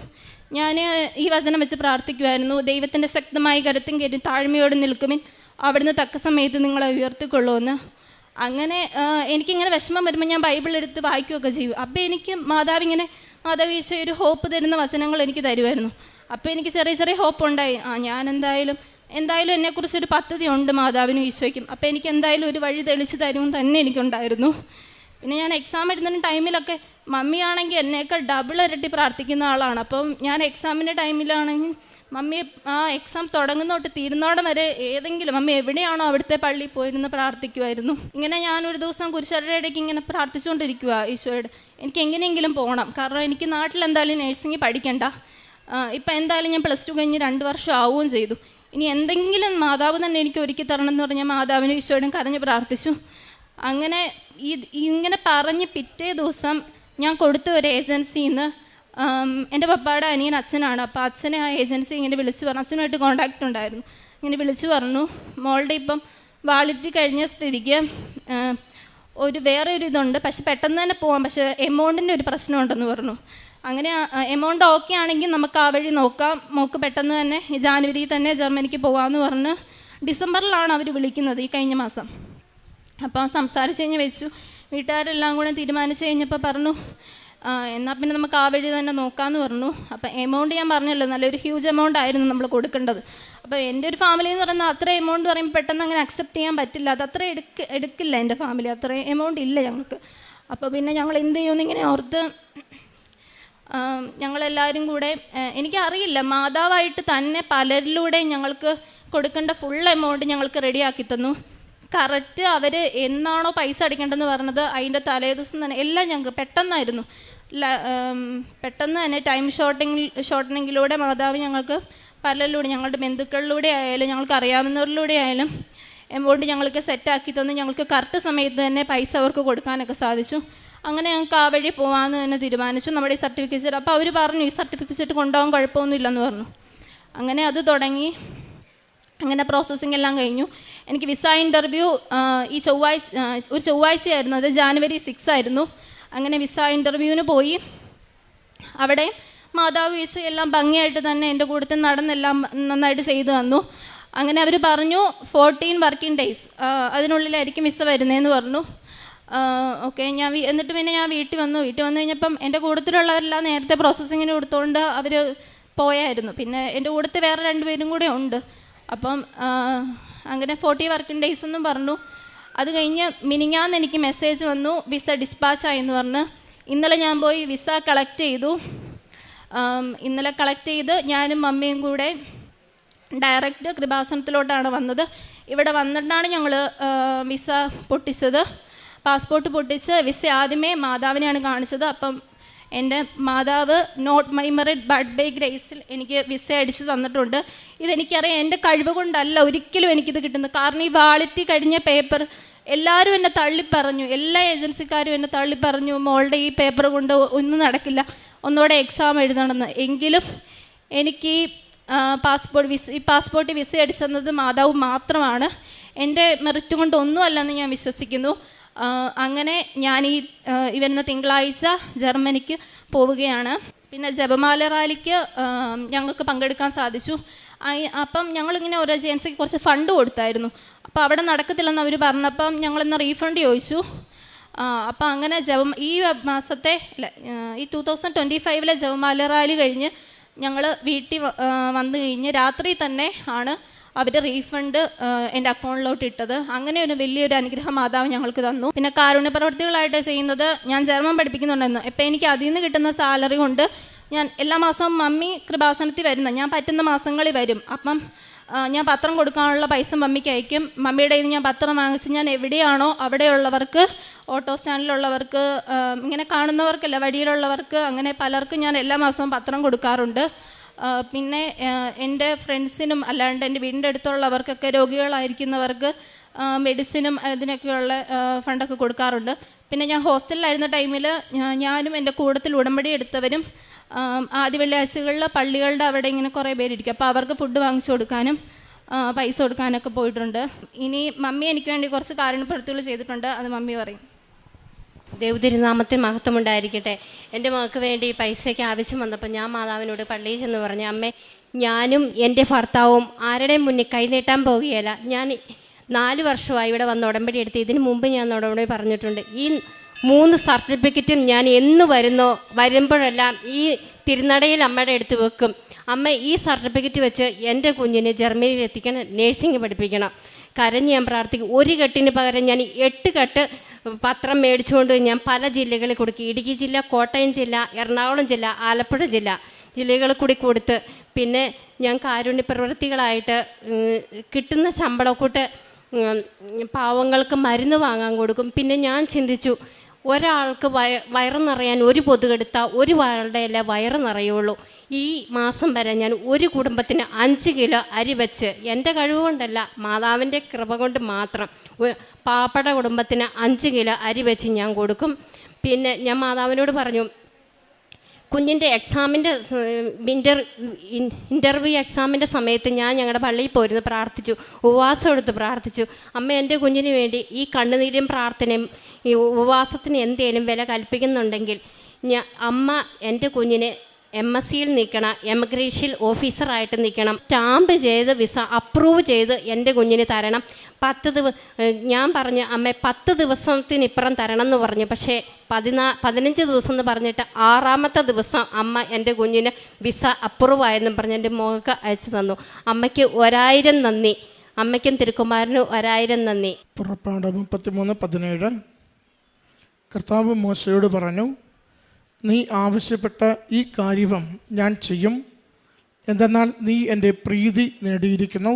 ഞാൻ ഈ വചനം വെച്ച് പ്രാർത്ഥിക്കുമായിരുന്നു, ദൈവത്തിൻ്റെ ശക്തമായ കരുത്തും കയറി താഴ്മയോട് നിൽക്കുമെൻ, അവിടുന്ന് തക്ക സമയത്ത് നിങ്ങളെ ഉയർത്തിക്കൊള്ളുമെന്ന്. അങ്ങനെ എനിക്കിങ്ങനെ വിഷമം വരുമ്പോൾ ഞാൻ ബൈബിൾ എടുത്ത് വായിക്കുകയൊക്കെ ചെയ്യും. അപ്പോൾ എനിക്ക് മാതാവ് ഈശോ ഒരു ഹോപ്പ് തരുന്ന വചനങ്ങൾ എനിക്ക് തരുമായിരുന്നു. അപ്പോൾ എനിക്ക് ചെറിയ ചെറിയ ഹോപ്പ് ഉണ്ടായി, ഞാൻ എന്തായാലും എന്നെക്കുറിച്ചൊരു പദ്ധതി ഉണ്ട് മാതാവിനും ഈശോയ്ക്കും, അപ്പോൾ എനിക്ക് എന്തായാലും ഒരു വഴി തെളിച്ച് തരുമെന്ന് തന്നെ എനിക്കുണ്ടായിരുന്നു. പിന്നെ ഞാൻ എക്സാം എഴുതുന്ന ടൈമിലൊക്കെ മമ്മിയാണെങ്കിൽ എന്നേക്കാൾ ഡബിൾ ഇരട്ടി പ്രാർത്ഥിക്കുന്ന ആളാണ്. അപ്പം ഞാൻ എക്സാമിൻ്റെ ടൈമിലാണെങ്കിൽ മമ്മി ആ എക്സാം തുടങ്ങുന്ന തൊട്ട് തീരുന്നോടം വരെ ഏതെങ്കിലും മമ്മി എവിടെയാണോ അവിടുത്തെ പള്ളിയിൽ പോയിരുന്ന് പ്രാർത്ഥിക്കുമായിരുന്നു. ഇങ്ങനെ ഞാനൊരു ദിവസം കുരിശരുടെ ഇടയ്ക്ക് ഇങ്ങനെ പ്രാർത്ഥിച്ചുകൊണ്ടിരിക്കുക, ഈശോയോട് എനിക്ക് എങ്ങനെയെങ്കിലും പോകണം, കാരണം എനിക്ക് നാട്ടിൽ എന്തായാലും നേഴ്സിംഗ് പഠിക്കണ്ട, ഇപ്പം എന്തായാലും ഞാൻ +2 കഴിഞ്ഞ് 2 വർഷം ആവുകയും ചെയ്തു, ഇനി എന്തെങ്കിലും മാതാവ് തന്നെ എനിക്ക് ഒരുക്കി തരണം എന്ന് പറഞ്ഞാൽ മാതാവിനും ഈശോയോടും കരഞ്ഞ് പ്രാർത്ഥിച്ചു. അങ്ങനെ ഇങ്ങനെ പറഞ്ഞ് പിറ്റേ ദിവസം ഞാൻ കൊടുത്ത ഒരു ഏജൻസിയിൽ നിന്ന് എൻ്റെ പപ്പായുടെ അനിയൻ അച്ഛനാണ്, അപ്പോൾ അച്ഛനെ ആ ഏജൻസി ഇങ്ങനെ വിളിച്ച് പറഞ്ഞു, അച്ഛനുമായിട്ട് കോൺടാക്റ്റ് ഉണ്ടായിരുന്നു, ഇങ്ങനെ വിളിച്ച് പറഞ്ഞു മോളുടെ ഇപ്പം വാലിഡിറ്റി കഴിഞ്ഞ സ്ഥിതിക്ക് വേറെ ഒരു ഇതുണ്ട്, പക്ഷെ പെട്ടെന്ന് തന്നെ പോകാം, പക്ഷേ എമൗണ്ടിൻ്റെ ഒരു പ്രശ്നമുണ്ടെന്ന് പറഞ്ഞു. അങ്ങനെ എമൗണ്ട് ഓക്കെ ആണെങ്കിൽ നമുക്ക് ആ വഴി നോക്കാം, മോക്ക് പെട്ടെന്ന് തന്നെ ജാനുവരിയിൽ തന്നെ ജർമ്മനിക്ക് പോകാമെന്ന് പറഞ്ഞ് ഡിസംബറിലാണ് അവർ വിളിക്കുന്നത്, ഈ കഴിഞ്ഞ മാസം. അപ്പോൾ സംസാരിച്ച് കഴിഞ്ഞ് വെച്ചു, വീട്ടുകാരെല്ലാം കൂടെ തീരുമാനിച്ച് കഴിഞ്ഞപ്പോൾ പറഞ്ഞു എന്നാൽ പിന്നെ നമുക്ക് ആ വഴി തന്നെ നോക്കാമെന്ന് പറഞ്ഞു. അപ്പം എമൗണ്ട് ഞാൻ പറഞ്ഞല്ലോ നല്ലൊരു ഹ്യൂജ് എമൗണ്ട് ആയിരുന്നു നമ്മൾ കൊടുക്കേണ്ടത്. അപ്പോൾ എൻ്റെ ഒരു ഫാമിലി എന്ന് പറയുന്നത് അത്ര എമൗണ്ട് പറയുമ്പോൾ പെട്ടെന്ന് അങ്ങനെ അക്സെപ്റ്റ് ചെയ്യാൻ പറ്റില്ല, അത് അത്ര എടുക്കില്ല എൻ്റെ ഫാമിലി, അത്ര എമൗണ്ട് ഇല്ല ഞങ്ങൾക്ക്. അപ്പോൾ പിന്നെ ഞങ്ങൾ എന്ത് ചെയ്യുമെന്ന് ഇങ്ങനെ ഓർത്ത് ഞങ്ങളെല്ലാവരും കൂടെ, എനിക്കറിയില്ല മാതാവായിട്ട് തന്നെ പലരിലൂടെ ഞങ്ങൾക്ക് കൊടുക്കേണ്ട ഫുൾ എമൗണ്ട് ഞങ്ങൾക്ക് റെഡിയാക്കി തന്നു. കറക്റ്റ് അവർ എന്നാണോ പൈസ അടിക്കേണ്ടതെന്ന് പറഞ്ഞത് അതിൻ്റെ തലേ ദിവസം തന്നെ എല്ലാം ഞങ്ങൾക്ക് പെട്ടെന്നായിരുന്നു. പെട്ടെന്ന് തന്നെ ടൈം ഷോർട്ടനിങ്ങിലൂടെ മാതാവ് ഞങ്ങൾക്ക് പലരിലൂടെ, ഞങ്ങളുടെ ബന്ധുക്കളിലൂടെ ആയാലും ഞങ്ങൾക്ക് അറിയാവുന്നവരിലൂടെ ആയാലും എമൗണ്ട് ഞങ്ങൾക്ക് സെറ്റാക്കി തന്നു. ഞങ്ങൾക്ക് കറക്റ്റ് സമയത്ത് തന്നെ പൈസ അവർക്ക് കൊടുക്കാനൊക്കെ സാധിച്ചു. അങ്ങനെ ഞങ്ങൾക്ക് ആ വഴി പോകാമെന്ന് തന്നെ തീരുമാനിച്ചു. നമ്മുടെ ഈ സർട്ടിഫിക്കറ്റ്, അപ്പോൾ അവർ പറഞ്ഞു ഈ സർട്ടിഫിക്കറ്റ് കൊണ്ടുപോകാൻ കുഴപ്പമൊന്നുമില്ലെന്ന് പറഞ്ഞു. അങ്ങനെ അത് തുടങ്ങി, അങ്ങനെ പ്രോസസ്സിങ് എല്ലാം കഴിഞ്ഞു. എനിക്ക് വിസ ഇൻ്റർവ്യൂ ഒരു ചൊവ്വാഴ്ചയായിരുന്നു, അത് ജാനുവരി 6 ആയിരുന്നു. അങ്ങനെ വിസ ഇൻ്റർവ്യൂവിന് പോയി. അവിടെ മാതാവ് ഈശോ എല്ലാം ഭംഗിയായിട്ട് തന്നെ എൻ്റെ കൂട്ടത്തിൽ നടന്നെല്ലാം നന്നായിട്ട് ചെയ്തു തന്നു. അങ്ങനെ അവർ പറഞ്ഞു 14 വർക്കിംഗ് ഡേയ്സ് അതിനുള്ളിലായിരിക്കും വിസ വരുന്നതെന്ന് പറഞ്ഞു. ഓക്കെ, എന്നിട്ട് പിന്നെ ഞാൻ വീട്ടിൽ വന്നു കഴിഞ്ഞപ്പം എൻ്റെ കൂട്ടത്തിലുള്ളവരെല്ലാം നേരത്തെ പ്രോസസ്സിങ്ങിന് കൊടുത്തുകൊണ്ട് അവർ പോയായിരുന്നു. പിന്നെ എൻ്റെ കൂട്ടത്തിൽ വേറെ 2 പേരും കൂടെ ഉണ്ട്. അപ്പം അങ്ങനെ 40 വർക്കിംഗ് ഡേയ്സ് എന്നും പറഞ്ഞു. അത് കഴിഞ്ഞ് മിനിഞ്ഞാന്ന് എനിക്ക് മെസ്സേജ് വന്നു വിസ ഡിസ്പാച്ചായെന്ന് പറഞ്ഞ്. ഇന്നലെ ഞാൻ പോയി വിസ കളക്ട് ചെയ്തു. ഇന്നലെ കളക്ട് ചെയ്ത് ഞാനും മമ്മിയും കൂടെ ഡയറക്റ്റ് കൃപാസനത്തിലോട്ടാണ് വന്നത്. ഇവിടെ വന്നിട്ടാണ് ഞങ്ങൾ വിസ പൊട്ടിച്ചത്. പാസ്പോർട്ട് പൊട്ടിച്ച് വിസ ആദ്യമേ മാതാവിനെയാണ് കാണിച്ചത്. അപ്പം എൻ്റെ മാതാവ് not my merit but by ഗ്രേസിൽ എനിക്ക് വിസ അടിച്ച് തന്നിട്ടുണ്ട്. ഇതെനിക്കറിയാം, എൻ്റെ കഴിവ് കൊണ്ടല്ല ഒരിക്കലും എനിക്കിത് കിട്ടുന്നത്. കാരണം ഈ വാലിഡിറ്റി കഴിഞ്ഞ പേപ്പർ എല്ലാവരും എന്നെ തള്ളിപ്പറഞ്ഞു, എല്ലാ ഏജൻസിക്കാരും എന്നെ തള്ളിപ്പറഞ്ഞു, മോളുടെ ഈ പേപ്പർ കൊണ്ട് ഒന്നും നടക്കില്ല, ഒന്നുകൂടെ എക്സാം എഴുതണമെന്ന്. എങ്കിലും എനിക്ക് പാസ്പോർട്ട് വിസ അടിച്ചു തന്നത് മാതാവ് മാത്രമാണ്. എൻ്റെ മെറിറ്റ് കൊണ്ട് ഒന്നുമല്ലെന്ന് ഞാൻ വിശ്വസിക്കുന്നു. അങ്ങനെ ഞാൻ ഈ വരുന്ന തിങ്കളാഴ്ച ജർമ്മനിക്ക് പോവുകയാണ്. പിന്നെ ജപമാല റാലിക്ക് ഞങ്ങൾക്ക് പങ്കെടുക്കാൻ സാധിച്ചു. അപ്പം ഞങ്ങളിങ്ങനെ ഒരു ഏജൻസിക്ക് കുറച്ച് ഫണ്ട് കൊടുത്തായിരുന്നു. അപ്പോൾ അവിടെ നടക്കത്തില്ലെന്ന് അവർ പറഞ്ഞപ്പം ഞങ്ങളിന്ന് റീഫണ്ട് ചോദിച്ചു. അപ്പം അങ്ങനെ ഈ മാസത്തെ ഈ 2025 ജപമാല റാലി കഴിഞ്ഞ് ഞങ്ങൾ വീട്ടിൽ വന്നു കഴിഞ്ഞ് രാത്രി തന്നെ ആണ് അവർ റീഫണ്ട് എൻ്റെ അക്കൗണ്ടിലോട്ട് ഇട്ടത്. അങ്ങനെ ഒരു വലിയൊരു അനുഗ്രഹം മാതാവ് ഞങ്ങൾക്ക് തന്നു. പിന്നെ കാരുണ്യ പ്രവർത്തികളായിട്ട് ചെയ്യുന്നത്, ഞാൻ ജർമ്മൻ പഠിപ്പിക്കുന്നുണ്ടായിരുന്നു. ഇപ്പം എനിക്ക് അതിൽ നിന്ന് കിട്ടുന്ന സാലറി കൊണ്ട് ഞാൻ എല്ലാ മാസവും മമ്മി കൃപാസനത്തിൽ ഞാൻ പറ്റുന്ന മാസങ്ങളിൽ വരും. അപ്പം ഞാൻ പത്രം കൊടുക്കാനുള്ള പൈസ മമ്മിക്ക് അയക്കും. മമ്മിയുടെ കയ്യിൽ നിന്ന് ഞാൻ പത്രം വാങ്ങിച്ച് ഞാൻ എവിടെയാണോ അവിടെയുള്ളവർക്ക്, ഓട്ടോ സ്റ്റാൻഡിലുള്ളവർക്ക്, ഇങ്ങനെ കാണുന്നവർക്കല്ല വഴിയിലുള്ളവർക്ക്, അങ്ങനെ പലർക്കും ഞാൻ എല്ലാ മാസവും പത്രം കൊടുക്കാറുണ്ട്. പിന്നെ എൻ്റെ ഫ്രണ്ട്സിനും അല്ലാണ്ട് എൻ്റെ വീടിൻ്റെ അടുത്തുള്ളവർക്കൊക്കെ രോഗികളായിരിക്കുന്നവർക്ക് മെഡിസിനും അതിനൊക്കെയുള്ള ഫണ്ടൊക്കെ കൊടുക്കാറുണ്ട്. പിന്നെ ഞാൻ ഹോസ്റ്റലിലായിരുന്ന ടൈമിൽ ഞാനും എൻ്റെ കൂട്ടത്തിൽ ഉടമ്പടി എടുത്തവരും ആദ്യ വെള്ളിയാഴ്ചകളിൽ പള്ളികളുടെ അവിടെ ഇങ്ങനെ കുറേ പേരിരിക്കും. അപ്പോൾ അവർക്ക് ഫുഡ് വാങ്ങിച്ചു കൊടുക്കാനും പൈസ കൊടുക്കാനൊക്കെ പോയിട്ടുണ്ട്. ഇനി മമ്മി എനിക്ക് വേണ്ടി കുറച്ച് കാരുണ്യപ്രവൃത്തികൾ ചെയ്തിട്ടുണ്ട്, അത് മമ്മി പറയും. ദൈവതിരുനാമത്തിൽ മഹത്വമുണ്ടായിരിക്കട്ടെ. എൻ്റെ മകൾക്ക് വേണ്ടി പൈസയ്ക്ക് ആവശ്യം വന്നപ്പോൾ ഞാൻ മാതാവിനോട് പള്ളിയിൽ ചെന്ന് പറഞ്ഞു, അമ്മേ, ഞാനും എൻ്റെ ഭർത്താവും ആരുടെയും മുന്നിൽ കൈനീട്ടാൻ പോകുകയല്ല. ഞാൻ 4 വർഷമായി ഇവിടെ വന്ന് ഉടമ്പടി എടുത്ത്. ഇതിന് മുമ്പ് ഞാൻ ഉടമ്പടി പറഞ്ഞിട്ടുണ്ട്. ഈ 3 സർട്ടിഫിക്കറ്റും ഞാൻ എന്ന് വരുമ്പോഴെല്ലാം ഈ തിരുനടയിൽ അമ്മയുടെ അടുത്ത് വെക്കും. അമ്മ, ഈ സർട്ടിഫിക്കറ്റ് വെച്ച് എൻ്റെ കുഞ്ഞിനെ ജർമ്മനിയിൽ എത്തിക്കണം, നേഴ്സിംഗ് പഠിപ്പിക്കണം. കരഞ്ഞ് ഞാൻ പ്രാർത്ഥിക്കും. 1 കെട്ടിന് പകരം ഞാൻ 8 കെട്ട് പത്രം മേടിച്ചുകൊണ്ട് ഞാൻ പല ജില്ലകളിൽ കൊടുക്കും. ഇടുക്കി ജില്ല, കോട്ടയം ജില്ല, എറണാകുളം ജില്ല, ആലപ്പുഴ ജില്ലകളിൽ കൂടി കൊടുത്ത്, പിന്നെ ഞാൻ കാരുണ്യ പ്രവൃത്തികളായിട്ട് കിട്ടുന്ന ശമ്പളക്കൂട്ട് പാവങ്ങൾക്ക് മരുന്ന് വാങ്ങാൻ കൊടുക്കും. പിന്നെ ഞാൻ ചിന്തിച്ചു, ഒരാൾക്ക് വയറ് നിറയാൻ 1 പൊതുകെടുത്താൽ 1 വാളുടെ അല്ല വയറ് നിറയുള്ളൂ. ഈ മാസം വരെ ഞാൻ 1 കുടുംബത്തിന് 5 കിലോ അരി വെച്ച്, എൻ്റെ കഴിവ് കൊണ്ടല്ല, മാതാവിൻ്റെ കൃപ കൊണ്ട് മാത്രം, പാവപ്പെട്ട കുടുംബത്തിന് 5 കിലോ അരി വെച്ച് ഞാൻ കൊടുക്കും. പിന്നെ ഞാൻ മാതാവിനോട് പറഞ്ഞു, കുഞ്ഞിൻ്റെ എക്സാമിൻ്റെ ഇൻ്റർവ്യൂ എക്സാമിൻ്റെ സമയത്ത് ഞാൻ ഞങ്ങളുടെ പള്ളിയിൽ പോയിരുന്നു, പ്രാർത്ഥിച്ചു, ഉപവാസം എടുത്ത് പ്രാർത്ഥിച്ചു. അമ്മ, എൻ്റെ കുഞ്ഞിന് വേണ്ടി ഈ കണ്ണുനീരും പ്രാർത്ഥനയും ഈ ഉപവാസത്തിന് എന്തേലും വില കൽപ്പിക്കുന്നുണ്ടെങ്കിൽ അമ്മ എൻ്റെ കുഞ്ഞിനെ MSCയിൽ നിൽക്കണം, എമിഗ്രേഷൻ ഓഫീസറായിട്ട് നിൽക്കണം, സ്റ്റാമ്പ് ചെയ്ത് വിസ അപ്രൂവ് ചെയ്ത് എൻ്റെ കുഞ്ഞിന് തരണം. 10 ഞാൻ പറഞ്ഞു, അമ്മ 10 ദിവസത്തിനിപ്പുറം തരണം എന്ന് പറഞ്ഞു. പക്ഷേ 15 ദിവസം എന്ന് പറഞ്ഞിട്ട് 6ാമത്തെ ദിവസം അമ്മ എൻ്റെ കുഞ്ഞിന് വിസ അപ്രൂവ് ആയെന്നും പറഞ്ഞ് എൻ്റെ മോൾക്ക് അയച്ചു തന്നു. അമ്മയ്ക്ക് 1000 നന്ദി. അമ്മയ്ക്കും തിരുക്കുമാരനും 1000 നന്ദി. പുറപ്പാട് 33:17 കർത്താവ് മോശയോട് പറഞ്ഞു, നീ ആവശ്യപ്പെട്ട ഈ കാര്യം ഞാൻ ചെയ്യും. എന്തെന്നാൽ നീ എൻ്റെ പ്രീതി നേടിയിരിക്കുന്നു,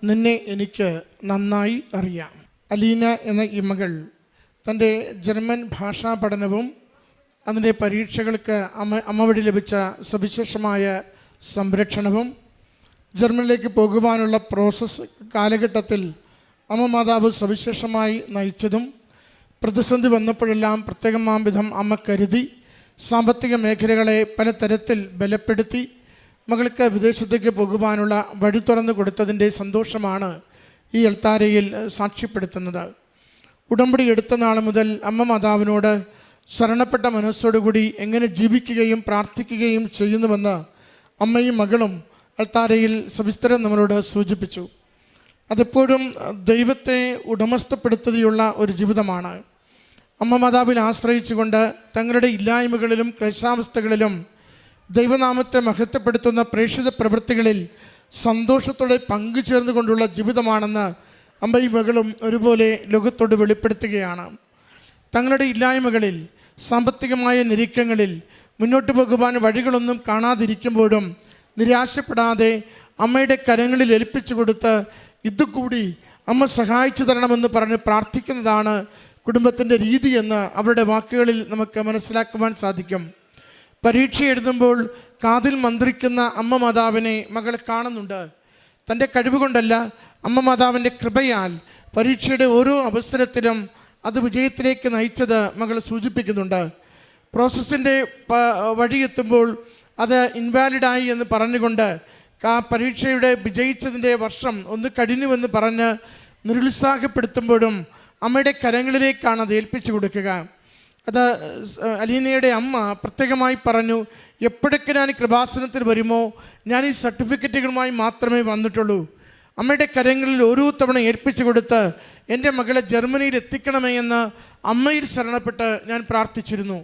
നിന്നെ എനിക്ക് നന്നായി അറിയാം. അലീന എന്ന ഈ മകൾ തൻ്റെ ജർമ്മൻ ഭാഷാ പഠനവും അതിൻ്റെ പരീക്ഷകൾക്ക് അമ്മ വഴി ലഭിച്ച സവിശേഷമായ സംരക്ഷണവും ജർമ്മനിലേക്ക് പോകുവാനുള്ള പ്രോസസ്സ് കാലഘട്ടത്തിൽ അമ്മ മാതാവ് സവിശേഷമായി നയിച്ചതും പ്രതിസന്ധി വന്നപ്പോഴെല്ലാം പ്രത്യേകമാം വിധം അമ്മ കരുതി സാമ്പത്തിക മേഖലകളെ പലതരത്തിൽ ബലപ്പെടുത്തി മകൾക്ക് വിദേശത്തേക്ക് പോകുവാനുള്ള വഴി തുറന്നു കൊടുത്തതിൻ്റെ സന്തോഷമാണ് ഈ അൾത്താരയിൽ സാക്ഷ്യപ്പെടുത്തുന്നത്. ഉടമ്പടി എടുത്ത നാൾ മുതൽ അമ്മ മാതാവിനോട് ശരണപ്പെട്ട മനസ്സോടുകൂടി എങ്ങനെ ജീവിക്കുകയും പ്രാർത്ഥിക്കുകയും ചെയ്യുന്നുവെന്ന് അമ്മയും മകളും അൾത്താരയിൽ സവിസ്തരം നമ്മളോട് സൂചിപ്പിച്ചു. അതെപ്പോഴും ദൈവത്തെ ഉടമസ്ഥപ്പെടുത്തുകയുള്ള ഒരു ജീവിതമാണ്. അമ്മ മാതാവിൽ ആശ്രയിച്ചുകൊണ്ട് തങ്ങളുടെ ഇല്ലായ്മകളിലും ക്ലേശാവസ്ഥകളിലും ദൈവനാമത്തെ മഹത്വപ്പെടുത്തുന്ന പ്രേക്ഷിത പ്രവൃത്തികളിൽ സന്തോഷത്തോടെ പങ്കുചേർന്നുകൊണ്ടുള്ള ജീവിതമാണെന്ന് അമ്മയും മകളും ഒരുപോലെ ലോകത്തോട് വെളിപ്പെടുത്തുകയാണ്. തങ്ങളുടെ ഇല്ലായ്മകളിൽ, സാമ്പത്തികമായ ഞെരുക്കങ്ങളിൽ മുന്നോട്ട് പോകുവാൻ വഴികളൊന്നും കാണാതിരിക്കുമ്പോഴും നിരാശപ്പെടാതെ അമ്മയുടെ കരങ്ങളിൽ ഏൽപ്പിച്ചു കൊടുത്ത് ഇതുകൂടി അമ്മ സഹായിച്ചു തരണമെന്ന് പറഞ്ഞ് പ്രാർത്ഥിക്കുന്നതാണ് കുടുംബത്തിൻ്റെ രീതി എന്ന് അവരുടെ വാക്കുകളിൽ നമുക്ക് മനസ്സിലാക്കുവാൻ സാധിക്കും. പരീക്ഷ എഴുതുമ്പോൾ കാതിൽ മന്ത്രിക്കുന്ന അമ്മ മാതാവിനെ മകൾ കാണുന്നുണ്ട്. തൻ്റെ കഴിവുകൊണ്ടല്ല, അമ്മ മാതാവിൻ്റെ കൃപയാൽ പരീക്ഷയുടെ ഓരോ അവസരത്തിലും അത് വിജയത്തിലേക്ക് നയിച്ചത് മകൾ സൂചിപ്പിക്കുന്നുണ്ട്. പ്രോസസ്സിൻ്റെ വഴിയെത്തുമ്പോൾ അത് ഇൻവാലിഡായി എന്ന് പറഞ്ഞുകൊണ്ട് ആ പരീക്ഷയുടെ വിജയിച്ചതിൻ്റെ വർഷം ഒന്ന് കഴിഞ്ഞുവെന്ന് പറഞ്ഞ് നിരുത്സാഹപ്പെടുത്തുമ്പോഴും അമ്മയുടെ കരങ്ങളിലേക്കാണ് അത് ഏൽപ്പിച്ചു കൊടുക്കുക. അത് അലീനയുടെ അമ്മ പ്രത്യേകമായി പറഞ്ഞു, എപ്പോഴൊക്കെ ഞാൻ കൃപാസനത്തിൽ വരുമോ ഞാൻ ഈ സർട്ടിഫിക്കറ്റുകളുമായി മാത്രമേ വന്നിട്ടുള്ളൂ. അമ്മയുടെ കരങ്ങളിൽ ഓരോ തവണ ഏൽപ്പിച്ചു കൊടുത്ത് എൻ്റെ മകളെ ജർമ്മനിയിൽ എത്തിക്കണമേ എന്ന് അമ്മയിൽ ശരണപ്പെട്ട് ഞാൻ പ്രാർത്ഥിച്ചിരുന്നു.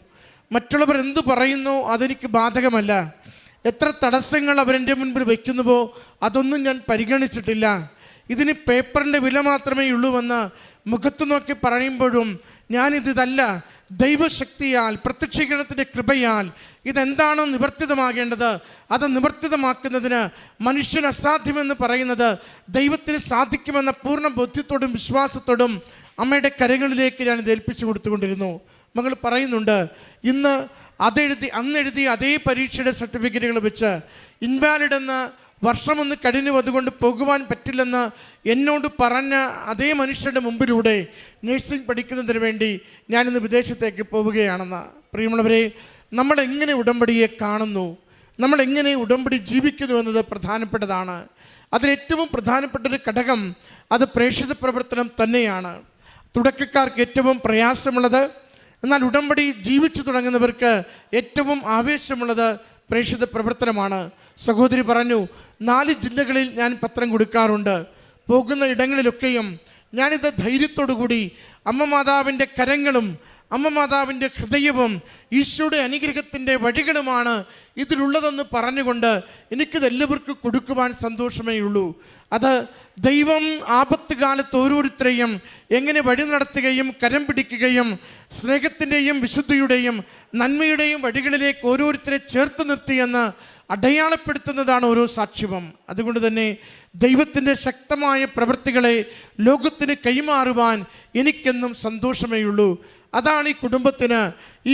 മറ്റുള്ളവർ എന്തു പറയുന്നോ അതെനിക്ക് ബാധകമല്ല. എത്ര തടസ്സങ്ങൾ അവരെൻ്റെ മുൻപിൽ വയ്ക്കുന്നുവോ അതൊന്നും ഞാൻ പരിഗണിച്ചിട്ടില്ല. ഇതിന് പേപ്പറിൻ്റെ വില മാത്രമേ ഉള്ളൂവെന്ന് മുഖത്ത് നോക്കി പറയുമ്പോഴും ഞാനിതല്ല, ദൈവശക്തിയാൽ പ്രത്യക്ഷീകരണത്തിൻ്റെ കൃപയാൽ ഇതെന്താണോ നിവർത്തിതമാകേണ്ടത് അത് നിവർത്തിതമാക്കുന്നതിന് മനുഷ്യന് അസാധ്യമെന്ന് പറയുന്നത് ദൈവത്തിന് സാധിക്കുമെന്ന പൂർണ്ണ ബോധ്യത്തോടും വിശ്വാസത്തോടും അമ്മയുടെ കരങ്ങളിലേക്ക് ഞാനിത് ഏൽപ്പിച്ചു കൊടുത്തുകൊണ്ടിരുന്നു. മകൾ പറയുന്നുണ്ട്, ഇന്ന് അന്നെഴുതിയ അതേ പരീക്ഷയുടെ സർട്ടിഫിക്കറ്റുകൾ വെച്ച് ഇൻവാലിഡ് എന്ന വർഷമൊന്ന് കഴിഞ്ഞു, അതുകൊണ്ട് പോകുവാൻ പറ്റില്ലെന്ന് എന്നോട് പറഞ്ഞ അതേ മനുഷ്യരുടെ മുമ്പിലൂടെ നഴ്സിംഗ് പഠിക്കുന്നതിന് വേണ്ടി ഞാനിന്ന് വിദേശത്തേക്ക് പോവുകയാണെന്ന്. പ്രിയമുള്ളവരെ, നമ്മളെങ്ങനെ ഉടമ്പടിയെ കാണുന്നു, നമ്മളെങ്ങനെ ഉടമ്പടി ജീവിക്കുന്നു എന്നത് പ്രധാനപ്പെട്ടതാണ്. അതിലേറ്റവും പ്രധാനപ്പെട്ടൊരു ഘടകം അത് പ്രേക്ഷിത പ്രവർത്തനം തന്നെയാണ്. തുടക്കക്കാർക്ക് ഏറ്റവും പ്രയാസമുള്ളത്, എന്നാൽ ഉടമ്പടി ജീവിച്ചു തുടങ്ങുന്നവർക്ക് ഏറ്റവും ആവേശമുള്ളത് പ്രേക്ഷിത പ്രവർത്തനമാണ്. സഹോദരി പറഞ്ഞു, 4 ജില്ലകളിൽ ഞാൻ പത്രം കൊടുക്കാറുണ്ട്. പോകുന്ന ഇടങ്ങളിലൊക്കെയും ഞാനിത് ധൈര്യത്തോടു കൂടി അമ്മ മാതാവിൻ്റെ കരങ്ങളും അമ്മ മാതാവിൻ്റെ ഹൃദയവും ഈശോയുടെ അനുഗ്രഹത്തിൻ്റെ വഴികളുമാണ് ഇതിലുള്ളതെന്ന് പറഞ്ഞുകൊണ്ട് എനിക്കിത് എല്ലാവർക്കും കൊടുക്കുവാൻ സന്തോഷമേ ഉള്ളൂ. അത് ദൈവം ആപത്ത് കാലത്ത് ഓരോരുത്തരെയും എങ്ങനെ വഴി നടത്തുകയും കരം പിടിക്കുകയും സ്നേഹത്തിൻ്റെയും വിശുദ്ധിയുടെയും നന്മയുടെയും വഴികളിലേക്ക് ഓരോരുത്തരെ ചേർത്ത് നിർത്തിയെന്ന് അടയാളപ്പെടുത്തുന്നതാണ് ഓരോ സാക്ഷ്യവും. അതുകൊണ്ട് തന്നെ ദൈവത്തിൻ്റെ ശക്തമായ പ്രവൃത്തികളെ ലോകത്തിന് കൈമാറുവാൻ എനിക്കെന്നും സന്തോഷമേ ഉള്ളൂ. അതാണ് ഈ കുടുംബത്തിന്,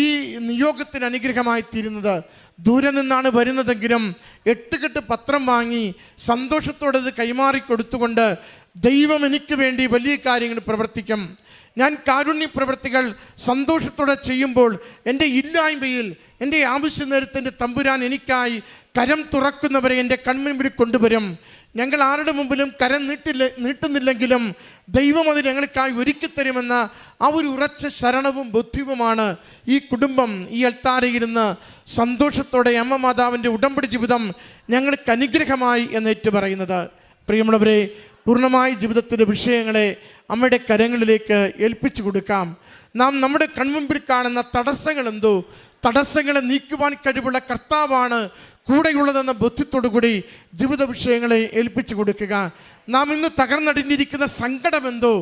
ഈ നിയോഗത്തിന് അനുഗ്രഹമായി തീരുന്നത്. ദൂരെ നിന്നാണ് വരുന്നതെങ്കിലും 8 കെട്ട് പത്രം വാങ്ങി സന്തോഷത്തോടെ അത് കൈമാറിക്കൊടുത്തുകൊണ്ട് ദൈവം എനിക്ക് വേണ്ടി വലിയ കാര്യങ്ങൾ പ്രവർത്തിക്കും. ഞാൻ കാരുണ്യ പ്രവൃത്തികൾ സന്തോഷത്തോടെ ചെയ്യുമ്പോൾ എൻ്റെ ഇല്ലായ്മയിൽ എൻ്റെ ആവശ്യ നേരത്തിൻ്റെ തമ്പുരാൻ എനിക്കായി കരം തുറക്കുന്നവരെ എൻ്റെ കൺമുൻപിൽ കൊണ്ടുവരും. ഞങ്ങൾ ആരുടെ മുമ്പിലും കരം നീട്ടുന്നില്ലെങ്കിലും ദൈവം അത് ഞങ്ങൾക്കായി ഒരുക്കിത്തരുമെന്ന ആ ഒരു ഉറച്ച ശരണവും ബുദ്ധിയുമാണ് ഈ കുടുംബം ഈ അൾത്താരയിരുന്ന് സന്തോഷത്തോടെ അമ്മ മാതാവിൻ്റെ ഉടമ്പടി ജീവിതം ഞങ്ങൾക്ക് അനുഗ്രഹമായി എന്നേറ്റു പറയുന്നത്. പ്രിയമുള്ളവരെ, പൂർണ്ണമായി ജീവിതത്തിൻ്റെ വിഷയങ്ങളെ അമ്മയുടെ കരങ്ങളിലേക്ക് ഏൽപ്പിച്ചു കൊടുക്കാം. നാം നമ്മുടെ കൺമുമ്പിൽ കാണുന്ന തടസ്സങ്ങൾ എന്തോ, തടസ്സങ്ങളെ നീക്കുവാൻ കഴിവുള്ള കർത്താവാണ് കൂടെയുള്ളതെന്ന ബോധ്യത്തോടു കൂടി ജീവിത വിഷയങ്ങളെ ഏൽപ്പിച്ചു കൊടുക്കുക. നാം ഇന്ന് തകർന്നടിഞ്ഞിരിക്കുന്ന സങ്കടമെന്തോ,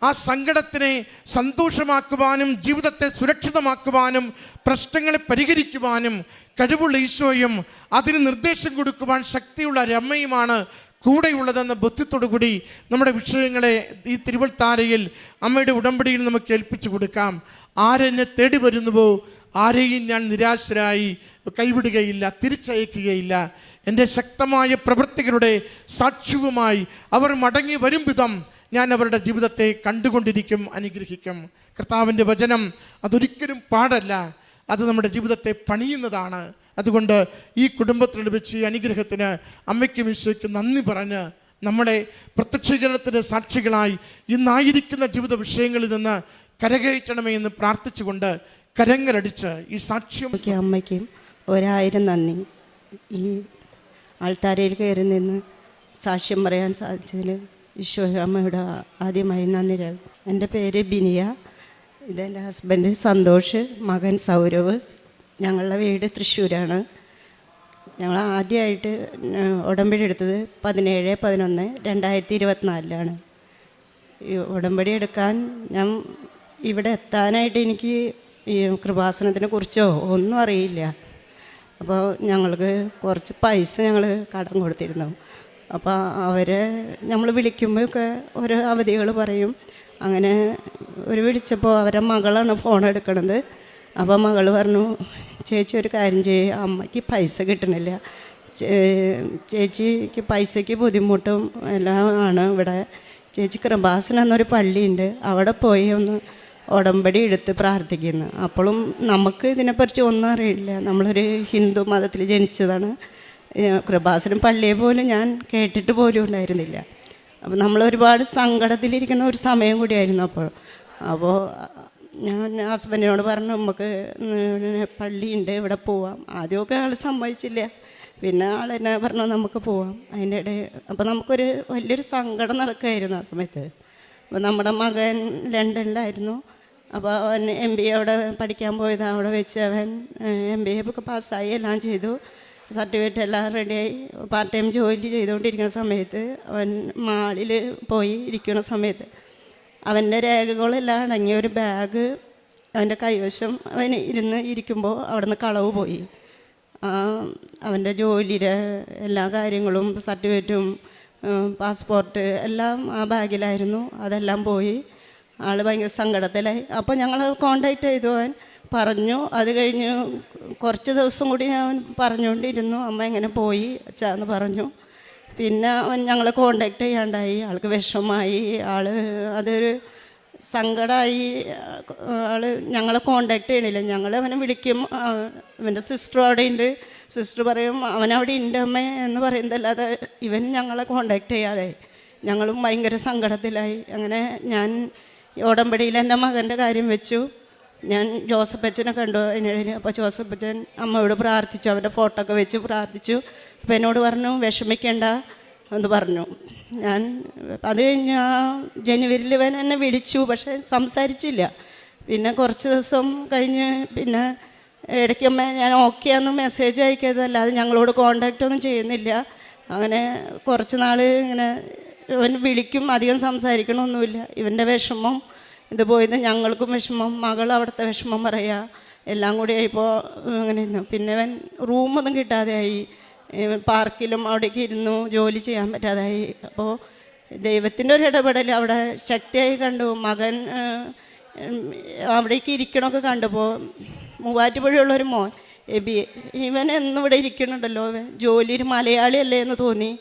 ആ സങ്കടത്തിനെ സന്തോഷമാക്കുവാനും ജീവിതത്തെ സുരക്ഷിതമാക്കുവാനും പ്രശ്നങ്ങളെ പരിഹരിക്കുവാനും കഴിവുള്ള ഈശോയും അതിന് നിർദ്ദേശം കൊടുക്കുവാൻ ശക്തിയുള്ള ഒരമ്മയുമാണ് കൂടെയുള്ളതെന്ന ബോധ്യത്തോടു കൂടി നമ്മുടെ വിഷയങ്ങളെ ഈ തിരുവൾത്താരയിൽ അമ്മയുടെ ഉടമ്പടിയിൽ നമുക്ക് ഏൽപ്പിച്ചു കൊടുക്കാം. ആരെന്നെ തേടി വരുന്നുവോ ആരെയും ഞാൻ നിരാശരായി കൈവിടുകയില്ല, തിരിച്ചയക്കുകയില്ല. എൻ്റെ ശക്തമായ പ്രവൃത്തികളുടെ സാക്ഷ്യവുമായി അവർ മടങ്ങി വരും വിധം ഞാൻ അവരുടെ ജീവിതത്തെ കണ്ടുകൊണ്ടിരിക്കും, അനുഗ്രഹിക്കും. കർത്താവിൻ്റെ വചനം അതൊരിക്കലും പാടല്ല, അത് നമ്മുടെ ജീവിതത്തെ പണിയുന്നതാണ്. അതുകൊണ്ട് ഈ കുടുംബത്തിൽ ലഭിച്ച ഈ അനുഗ്രഹത്തിന് അമ്മയ്ക്കും ഈശോയ്ക്കും നന്ദി പറഞ്ഞ് നമ്മളെ പ്രത്യക്ഷീകരണത്തിൻ്റെ സാക്ഷികളായി ഇന്നായിരിക്കുന്ന ജീവിത വിഷയങ്ങളിൽ നിന്ന് കരകയറ്റണമേ എന്ന് പ്രാർത്ഥിച്ചുകൊണ്ട് കരങ്ങളടിച്ച് ഈ സാക്ഷ്യം അമ്മയ്ക്കും 1000 നന്ദി. ഈ ആൾത്താരയിൽ കയറി നിന്ന് സാക്ഷ്യം പറയാൻ സാധിച്ചതിൽ ഈശോ അമ്മയുടെ ആദ്യമായി നന്ദി രേഖ. എൻ്റെ പേര് ബിനിയ, ഇതെൻ്റെ ഹസ്ബൻഡ് സന്തോഷ്, മകൻ സൗരവ്. ഞങ്ങളുടെ വീട് തൃശ്ശൂരാണ്. ഞങ്ങൾ ആദ്യമായിട്ട് ഉടമ്പടി എടുത്തത് 17/11/2024 ഈ ഉടമ്പടി എടുക്കാൻ ഞാൻ ഇവിടെ എത്താനായിട്ട് എനിക്ക് ഈ കൃപാസനത്തിനെ കുറിച്ചോ ഒന്നും അറിയില്ല. അപ്പോൾ ഞങ്ങൾക്ക് കുറച്ച് പൈസ ഞങ്ങൾ കടം കൊടുത്തിരുന്നു. അപ്പോൾ അവരെ നമ്മൾ വിളിക്കുമ്പോഴൊക്കെ ഓരോ അവധികൾ പറയും. അങ്ങനെ വിളിച്ചപ്പോൾ അവരെ മകളാണ് ഫോൺ എടുക്കണത്. അപ്പോൾ മകൾ പറഞ്ഞു, ചേച്ചി ഒരു കാര്യം ചെയ്യുക, അമ്മയ്ക്ക് പൈസ കിട്ടണില്ല, ചേച്ചിക്ക് പൈസയ്ക്ക് ബുദ്ധിമുട്ടും എല്ലാം ആണ് ഇവിടെ. ചേച്ചി കൃപാസനം എന്നൊരു പള്ളിയുണ്ട്, അവിടെ പോയി ഒന്ന് ഉടമ്പടി എടുത്ത് പ്രാർത്ഥിക്കുന്നു. അപ്പോഴും നമുക്ക് ഇതിനെക്കുറിച്ച് ഒന്നും അറിയില്ല. നമ്മളൊരു ഹിന്ദു മതത്തിൽ ജനിച്ചതാണ്. കൃപാസനം പള്ളിയെ പോലും ഞാൻ കേട്ടിട്ട് പോലും ഉണ്ടായിരുന്നില്ല. അപ്പോൾ നമ്മളൊരുപാട് സങ്കടത്തിലിരിക്കുന്ന ഒരു സമയം കൂടിയായിരുന്നു അപ്പോൾ ഞാൻ ഹസ്ബൻഡിനോട് പറഞ്ഞു, നമുക്ക് പള്ളിയുണ്ട്, ഇവിടെ പോവാം. ആദ്യമൊക്കെ ആൾ സമ്മതിച്ചില്ല, പിന്നെ ആൾ എന്നെ പറഞ്ഞു നമുക്ക് പോവാം. അതിൻ്റെ ഇടയിൽ അപ്പോൾ നമുക്കൊരു വലിയൊരു സങ്കടം നടക്കുമായിരുന്നു ആ സമയത്ത്. അപ്പോൾ നമ്മുടെ മകൻ ലണ്ടനിലായിരുന്നു. അപ്പോൾ അവൻ MBA അവിടെ പഠിക്കാൻ പോയത്. അവിടെ വെച്ച് അവൻ MBA ഒക്കെ പാസ്സായി, എല്ലാം ചെയ്തു, സർട്ടിഫിക്കറ്റ് എല്ലാം റെഡിയായി. പാർട്ട് ടൈം ജോലി ചെയ്തുകൊണ്ടിരിക്കുന്ന സമയത്ത് അവൻ മാളിൽ പോയി ഇരിക്കുന്ന സമയത്ത് അവൻ്റെ രേഖകളെല്ലാം അടങ്ങിയ ഒരു ബാഗ് അവൻ്റെ കൈവശം അവൻ ഇരിക്കുമ്പോൾ അവിടെ നിന്ന് കളവ് പോയി. അവൻ്റെ ജോലിയുടെ എല്ലാ കാര്യങ്ങളും സർട്ടിഫിക്കറ്റും പാസ്പോർട്ട് എല്ലാം ആ ബാഗിലായിരുന്നു. അതെല്ലാം പോയി. ആൾ ഭയങ്കര സങ്കടത്തിലായി. അപ്പോൾ ഞങ്ങൾ കോണ്ടാക്ട് ചെയ്തു. അവൻ പറഞ്ഞു. അത് കഴിഞ്ഞ് കുറച്ച് ദിവസം കൂടി ഞാൻ പറഞ്ഞുകൊണ്ടിരുന്നു, അമ്മ എങ്ങനെ പോയി അച്ഛാന്ന് പറഞ്ഞു. പിന്നെ അവൻ ഞങ്ങളെ കോണ്ടാക്ട് ചെയ്യാണ്ടായി. ആൾക്ക് വിഷമമായി, അതൊരു സങ്കടമായി. ഞങ്ങളെ കോണ്ടാക്ട് ചെയ്യണില്ല. ഞങ്ങൾ അവനെ വിളിക്കും. അവൻ്റെ സിസ്റ്റർ അവിടെ ഉണ്ട്. സിസ്റ്റർ പറയും അവനവിടെ ഉണ്ട് അമ്മ എന്ന് പറയുന്നതല്ലാതെ ഇവൻ ഞങ്ങളെ കോണ്ടാക്ട് ചെയ്യാതെ ഞങ്ങളും ഭയങ്കര സങ്കടത്തിലായി. അങ്ങനെ ഞാൻ ഉടമ്പടിയിൽ എൻ്റെ മകൻ്റെ കാര്യം വെച്ചു. ഞാൻ ജോസഫ് അച്ഛനെ കണ്ടു അതിനിടയിൽ. അപ്പോൾ ജോസഫ് അച്ഛൻ അമ്മയോട് പ്രാർത്ഥിച്ചു, അവൻ്റെ ഫോട്ടോ ഒക്കെ വെച്ച് പ്രാർത്ഥിച്ചു. അപ്പോൾ എന്നോട് പറഞ്ഞു വിഷമിക്കേണ്ട എന്ന് പറഞ്ഞു. ഞാൻ അത് കഴിഞ്ഞ് ജനുവരിയിൽ ഇവൻ എന്നെ വിളിച്ചു, പക്ഷേ സംസാരിച്ചില്ല. പിന്നെ കുറച്ച് ദിവസം കഴിഞ്ഞ് പിന്നെ ഇടയ്ക്കമ്മ ഞാൻ ഓക്കെ ആണെന്ന് മെസ്സേജ് അയക്കിയതല്ലാതെ ഞങ്ങളോട് കോണ്ടാക്റ്റ് ഒന്നും ചെയ്യുന്നില്ല. അങ്ങനെ കുറച്ച് നാൾ ഇങ്ങനെ ഇവൻ വിളിക്കും, അധികം സംസാരിക്കണമൊന്നുമില്ല. ഇവൻ്റെ വിഷമം ഇത് പോയത് ഞങ്ങൾക്കും വിഷമം, മകൾ അവിടുത്തെ വിഷമം പറയുക, എല്ലാം കൂടി ആയിപ്പോൾ അങ്ങനെ ഇരുന്നു. പിന്നെ ഇവൻ റൂമൊന്നും കിട്ടാതെയായി. പാർക്കിലും അവിടേക്ക് ഇരുന്നു, ജോലി ചെയ്യാൻ പറ്റാതായി. അപ്പോൾ ദൈവത്തിൻ്റെ ഒരു ഇടപെടൽ അവിടെ ശക്തിയായി കണ്ടു. മകൻ അവിടേക്ക് ഇരിക്കണമൊക്കെ കണ്ടപ്പോൾ മൂവാറ്റുപുഴയുള്ളൊരു മോൻ എബി, ഇവൻ എന്നും ഇവിടെ ഇരിക്കണുണ്ടല്ലോ, ജോലി ഒരു മലയാളിയല്ലേ എന്ന് തോന്നി.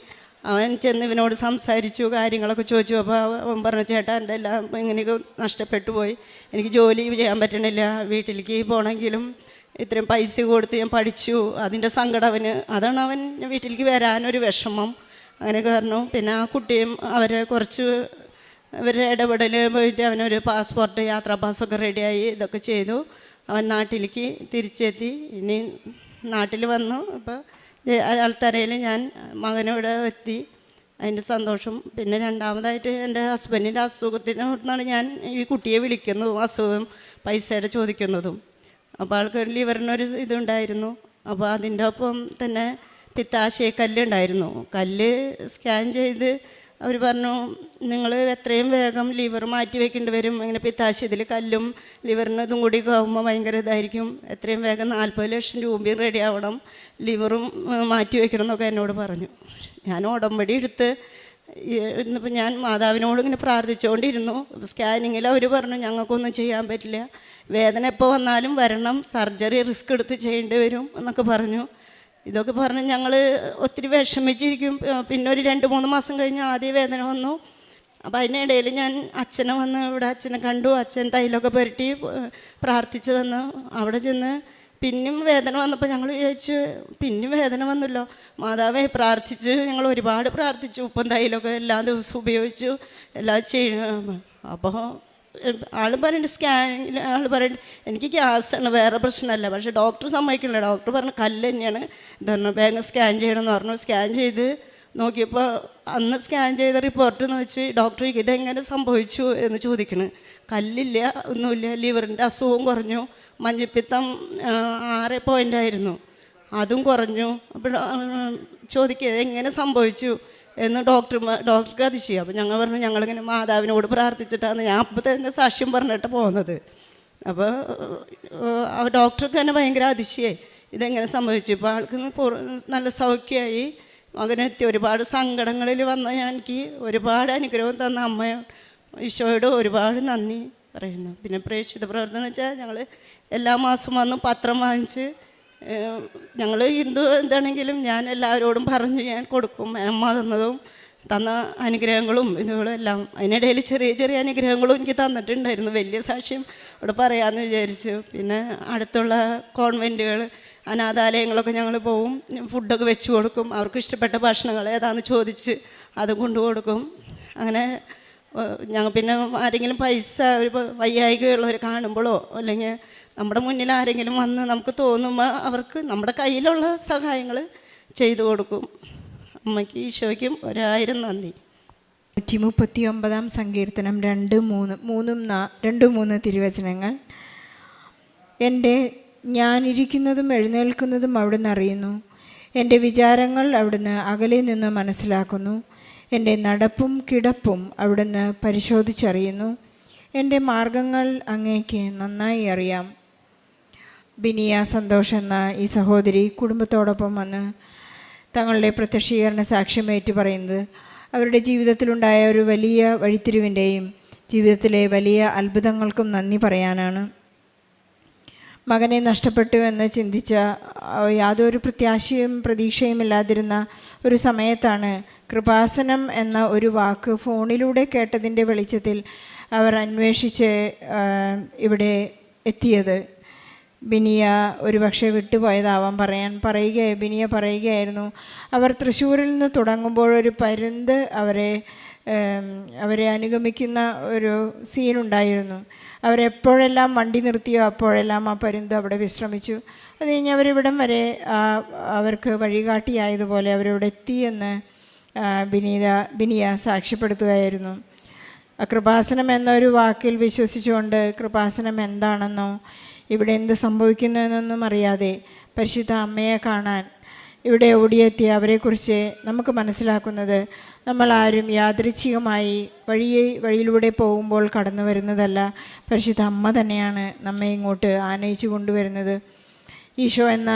അവൻ ചെന്ന് ഇവനോട് സംസാരിച്ചു, കാര്യങ്ങളൊക്കെ ചോദിച്ചു. അപ്പോൾ അവൻ പറഞ്ഞു ചേട്ടാ എൻ്റെ എല്ലാം ഇങ്ങനെയൊക്കെ നഷ്ടപ്പെട്ടു പോയി, എനിക്ക് ജോലി ചെയ്യാൻ പറ്റണില്ല, വീട്ടിലേക്ക് പോകണമെങ്കിലും ഇത്രയും പൈസ കൊടുത്ത് ഞാൻ പഠിച്ചു, അതിൻ്റെ സങ്കടം അവന്. അതാണ് അവൻ വീട്ടിലേക്ക് വരാനൊരു വിഷമം. അങ്ങനെ കാരണം പിന്നെ ആ കുട്ടിയും അവരെ കുറച്ച് ഇവരുടെ ഇടപെടൽ പോയിട്ട് അവനൊരു പാസ്പോർട്ട്, യാത്രാ പാസ്സൊക്കെ റെഡിയായി, ഇതൊക്കെ ചെയ്തു. അവൻ നാട്ടിലേക്ക് തിരിച്ചെത്തി. ഇനി നാട്ടിൽ വന്നു. അപ്പോൾ ആൾത്തറയിൽ ഞാൻ മകനോട് എത്തി, അതിൻ്റെ സന്തോഷം. പിന്നെ രണ്ടാമതായിട്ട് എൻ്റെ ഹസ്ബൻഡിൻ്റെ അസുഖത്തിനോടാണ് ഞാൻ ഈ കുട്ടിയെ വിളിക്കുന്നതും അസുഖം പൈസയുടെ ചോദിക്കുന്നതും. അപ്പോൾ ആൾക്കൊരു ലിവറിനൊരു ഇതുണ്ടായിരുന്നു. അപ്പോൾ അതിൻ്റെ ഒപ്പം തന്നെ പിത്താശയ കല്ലുണ്ടായിരുന്നു. കല്ല് സ്കാൻ ചെയ്ത് അവർ പറഞ്ഞു നിങ്ങൾ എത്രയും വേഗം ലിവർ മാറ്റി വയ്ക്കേണ്ടി വരും, ഇങ്ങനെ പിത്താശയത്തിൽ കല്ലും ലിവറിന് ഇതും കൂടി ആകുമ്പോൾ ഭയങ്കര ഇതായിരിക്കും, എത്രയും വേഗം 40 ലക്ഷം രൂപയും റെഡി ആവണം, ലിവറും മാറ്റി വയ്ക്കണം എന്നൊക്കെ എന്നോട് പറഞ്ഞു. ഞാൻ ഉടമ്പടി എടുത്ത് ഇന്നിപ്പോൾ ഞാൻ മാതാവിനോട് ഇങ്ങനെ പ്രാർത്ഥിച്ചുകൊണ്ടിരുന്നു. സ്കാനിങ്ങിൽ അവർ പറഞ്ഞു ഞങ്ങൾക്കൊന്നും ചെയ്യാൻ പറ്റില്ല, വേദന എപ്പോൾ വന്നാലും വരണം, സർജറി റിസ്ക് എടുത്ത് ചെയ്യേണ്ടി വരും എന്നൊക്കെ പറഞ്ഞു. ഇതൊക്കെ പറഞ്ഞ് ഞങ്ങൾ ഒത്തിരി വിഷമിച്ചിരിക്കും. പിന്നെ ഒരു 2-3 മാസം കഴിഞ്ഞ് ആദ്യ വേദന വന്നു. അപ്പോൾ അതിനിടയിൽ ഞാൻ അച്ഛനെ വന്ന് ഇവിടെ അച്ഛനെ കണ്ടു. അച്ഛൻ തൈലൊക്കെ പുരട്ടി പ്രാർത്ഥിച്ചു തന്നു. അവിടെ ചെന്ന് പിന്നെയും വേദന വന്നപ്പോൾ ഞങ്ങൾ വിചാരിച്ചു പിന്നെയും വേദന വന്നല്ലോ, മാതാവെ പ്രാർത്ഥിച്ച് ഞങ്ങൾ ഒരുപാട് പ്രാർത്ഥിച്ചു. ഉപ്പും തൈലൊക്കെ എല്ലാ ദിവസവും ഉപയോഗിച്ചു, എല്ലാം ചെയ്യണം. അപ്പോൾ ആൾ പറയുന്നുണ്ട് സ്കാനിങ്ങിൽ ആൾ പറയുന്നുണ്ട് എനിക്ക് ഗ്യാസാണ്, വേറെ പ്രശ്നമല്ല. പക്ഷേ ഡോക്ടർ സമ്മതിക്കണില്ല. ഡോക്ടർ പറഞ്ഞു കല്ല് തന്നെയാണ്, ഇതാണ് വേഗം സ്കാൻ ചെയ്യണമെന്ന് പറഞ്ഞു. സ്കാൻ ചെയ്ത് നോക്കിയപ്പോൾ അന്ന് സ്കാൻ ചെയ്ത റിപ്പോർട്ട് എന്ന് വെച്ച് ഡോക്ടർ ഇതെങ്ങനെ സംഭവിച്ചു എന്ന് ചോദിക്കണ്. കല്ലില്ല, ഒന്നുമില്ല, ലിവറിൻ്റെ അസുഖവും കുറഞ്ഞു, മഞ്ഞപ്പിത്തം 6 പോയിൻ്റ് ആയിരുന്നു, അതും കുറഞ്ഞു. അപ്പോൾ ചോദിക്കുക എങ്ങനെ സംഭവിച്ചു എന്ന് ഡോക്ടർക്ക് അതിശയം. അപ്പോൾ ഞങ്ങൾ പറഞ്ഞു ഞങ്ങളിങ്ങനെ മാതാവിനോട് പ്രാർത്ഥിച്ചിട്ടാണ് ഞാൻ അപ്പോൾ തന്നെ സാക്ഷ്യം പറഞ്ഞിട്ട് പോകുന്നത്. അപ്പോൾ ഡോക്ടർക്ക് തന്നെ ഭയങ്കര അതിശയായി ഇതെങ്ങനെ സംഭവിച്ചു. ഇപ്പോൾ ആൾക്ക് നല്ല സൗഖ്യമായി, മകനെത്തി. ഒരുപാട് സങ്കടങ്ങളിൽ വന്ന എനിക്ക് ഒരുപാട് അനുഗ്രഹം തന്ന അമ്മയോ ഈശോയോട് ഒരുപാട് നന്ദി പറയുന്നു. പിന്നെ പ്രേക്ഷിത പ്രവർത്തനം എന്ന് വെച്ചാൽ ഞങ്ങൾ എല്ലാ മാസവും വന്ന് പത്രം വാങ്ങിച്ച്, ഞങ്ങൾ ഹിന്ദു എന്താണെങ്കിലും ഞാൻ എല്ലാവരോടും പറഞ്ഞ് ഞാൻ കൊടുക്കും. അമ്മ തന്ന അനുഗ്രഹങ്ങളും ഇതുകളും എല്ലാം. അതിനിടയിൽ ചെറിയ ചെറിയ അനുഗ്രഹങ്ങളും എനിക്ക് തന്നിട്ടുണ്ടായിരുന്നു. വലിയ സാക്ഷ്യം ഇവിടെ പറയാമെന്ന് വിചാരിച്ചു. പിന്നെ അടുത്തുള്ള കോൺവെൻറ്റുകൾ, അനാഥാലയങ്ങളൊക്കെ ഞങ്ങൾ പോവും, ഫുഡൊക്കെ വെച്ച് കൊടുക്കും. അവർക്ക് ഇഷ്ടപ്പെട്ട ഭക്ഷണങ്ങൾ ഏതാണെന്ന് ചോദിച്ച് അത് കൊണ്ടു കൊടുക്കും. അങ്ങനെ ഞങ്ങൾ പിന്നെ ആരെങ്കിലും പൈസ ഒരു വയ്യായികയുള്ളവർ കാണുമ്പോഴോ അല്ലെങ്കിൽ നമ്മുടെ മുന്നിൽ ആരെങ്കിലും വന്ന് നമുക്ക് തോന്നുമ്പോൾ അവർക്ക് നമ്മുടെ കയ്യിലുള്ള സഹായങ്ങൾ ചെയ്തു കൊടുക്കും. അമ്മയ്ക്ക് ഈശോയ്ക്കും 1000 നന്ദി. 139 സങ്കീർത്തനം 2-3 തിരുവചനങ്ങൾ. ഞാനിരിക്കുന്നതും എഴുന്നേൽക്കുന്നതും അവിടുന്ന് അറിയുന്നു, എൻ്റെ വിചാരങ്ങൾ അവിടുന്ന് അകലെ നിന്ന് മനസ്സിലാക്കുന്നു, എൻ്റെ നടപ്പും കിടപ്പും അവിടുന്ന് പരിശോധിച്ചറിയുന്നു, എൻ്റെ മാർഗങ്ങൾ അങ്ങേക്ക് നന്നായി അറിയാം. ബിനിയ സന്തോഷ് എന്ന ഈ സഹോദരി കുടുംബത്തോടൊപ്പം വന്ന് തങ്ങളുടെ പ്രത്യക്ഷീകരണ സാക്ഷ്യമേറ്റു പറയുന്നത് അവരുടെ ജീവിതത്തിലുണ്ടായ ഒരു വലിയ വഴിത്തിരിവിൻ്റെയും ജീവിതത്തിലെ വലിയ അത്ഭുതങ്ങൾക്കും നന്ദി പറയാനാണ്. മകനെ നഷ്ടപ്പെട്ടു എന്ന് ചിന്തിച്ച, യാതൊരു പ്രതീക്ഷയും ഇല്ലാതിരുന്ന ഒരു സമയത്താണ് കൃപാസനം എന്ന ഒരു വാക്ക് ഫോണിലൂടെ കേട്ടതിൻ്റെ വെളിച്ചത്തിൽ അവർ അന്വേഷിച്ച് ഇവിടെ എത്തിയത്. ബിനിയ ഒരുപക്ഷെ വിട്ടുപോയതാവാം ബിനിയ പറയുകയായിരുന്നു, അവർ തൃശ്ശൂരിൽ നിന്ന് തുടങ്ങുമ്പോൾ ഒരു പരുന്ത് അവരെ അനുഗമിക്കുന്ന ഒരു സീനുണ്ടായിരുന്നു. അവരെപ്പോഴെല്ലാം വണ്ടി നിർത്തിയോ അപ്പോഴെല്ലാം ആ പരുന്ത് അവിടെ വിശ്രമിച്ചു. അത് കഴിഞ്ഞ് അവരിവിടം വരെ അവർക്ക് വഴികാട്ടിയായതുപോലെ അവരിവിടെ എത്തിയെന്ന് ബിനിയ സാക്ഷ്യപ്പെടുത്തുകയായിരുന്നു. കൃപാസനം എന്നൊരു വാക്കിൽ വിശ്വസിച്ചുകൊണ്ട് കൃപാസനം എന്താണെന്നോ ഇവിടെ എന്ത് സംഭവിക്കുന്നു എന്നൊന്നും അറിയാതെ പരിശുദ്ധ അമ്മയെ കാണാൻ ഇവിടെ ഓടിയെത്തിയ അവരെക്കുറിച്ച് നമുക്ക് മനസ്സിലാക്കുന്നത്, നമ്മളാരും യാദൃച്ഛികമായി വഴിയിലൂടെ പോകുമ്പോൾ കടന്നു വരുന്നതല്ല, പരിശുദ്ധ അമ്മ തന്നെയാണ് നമ്മെ ഇങ്ങോട്ട് ആനയിച്ചു കൊണ്ടുവരുന്നത്. ഈശോ എന്ന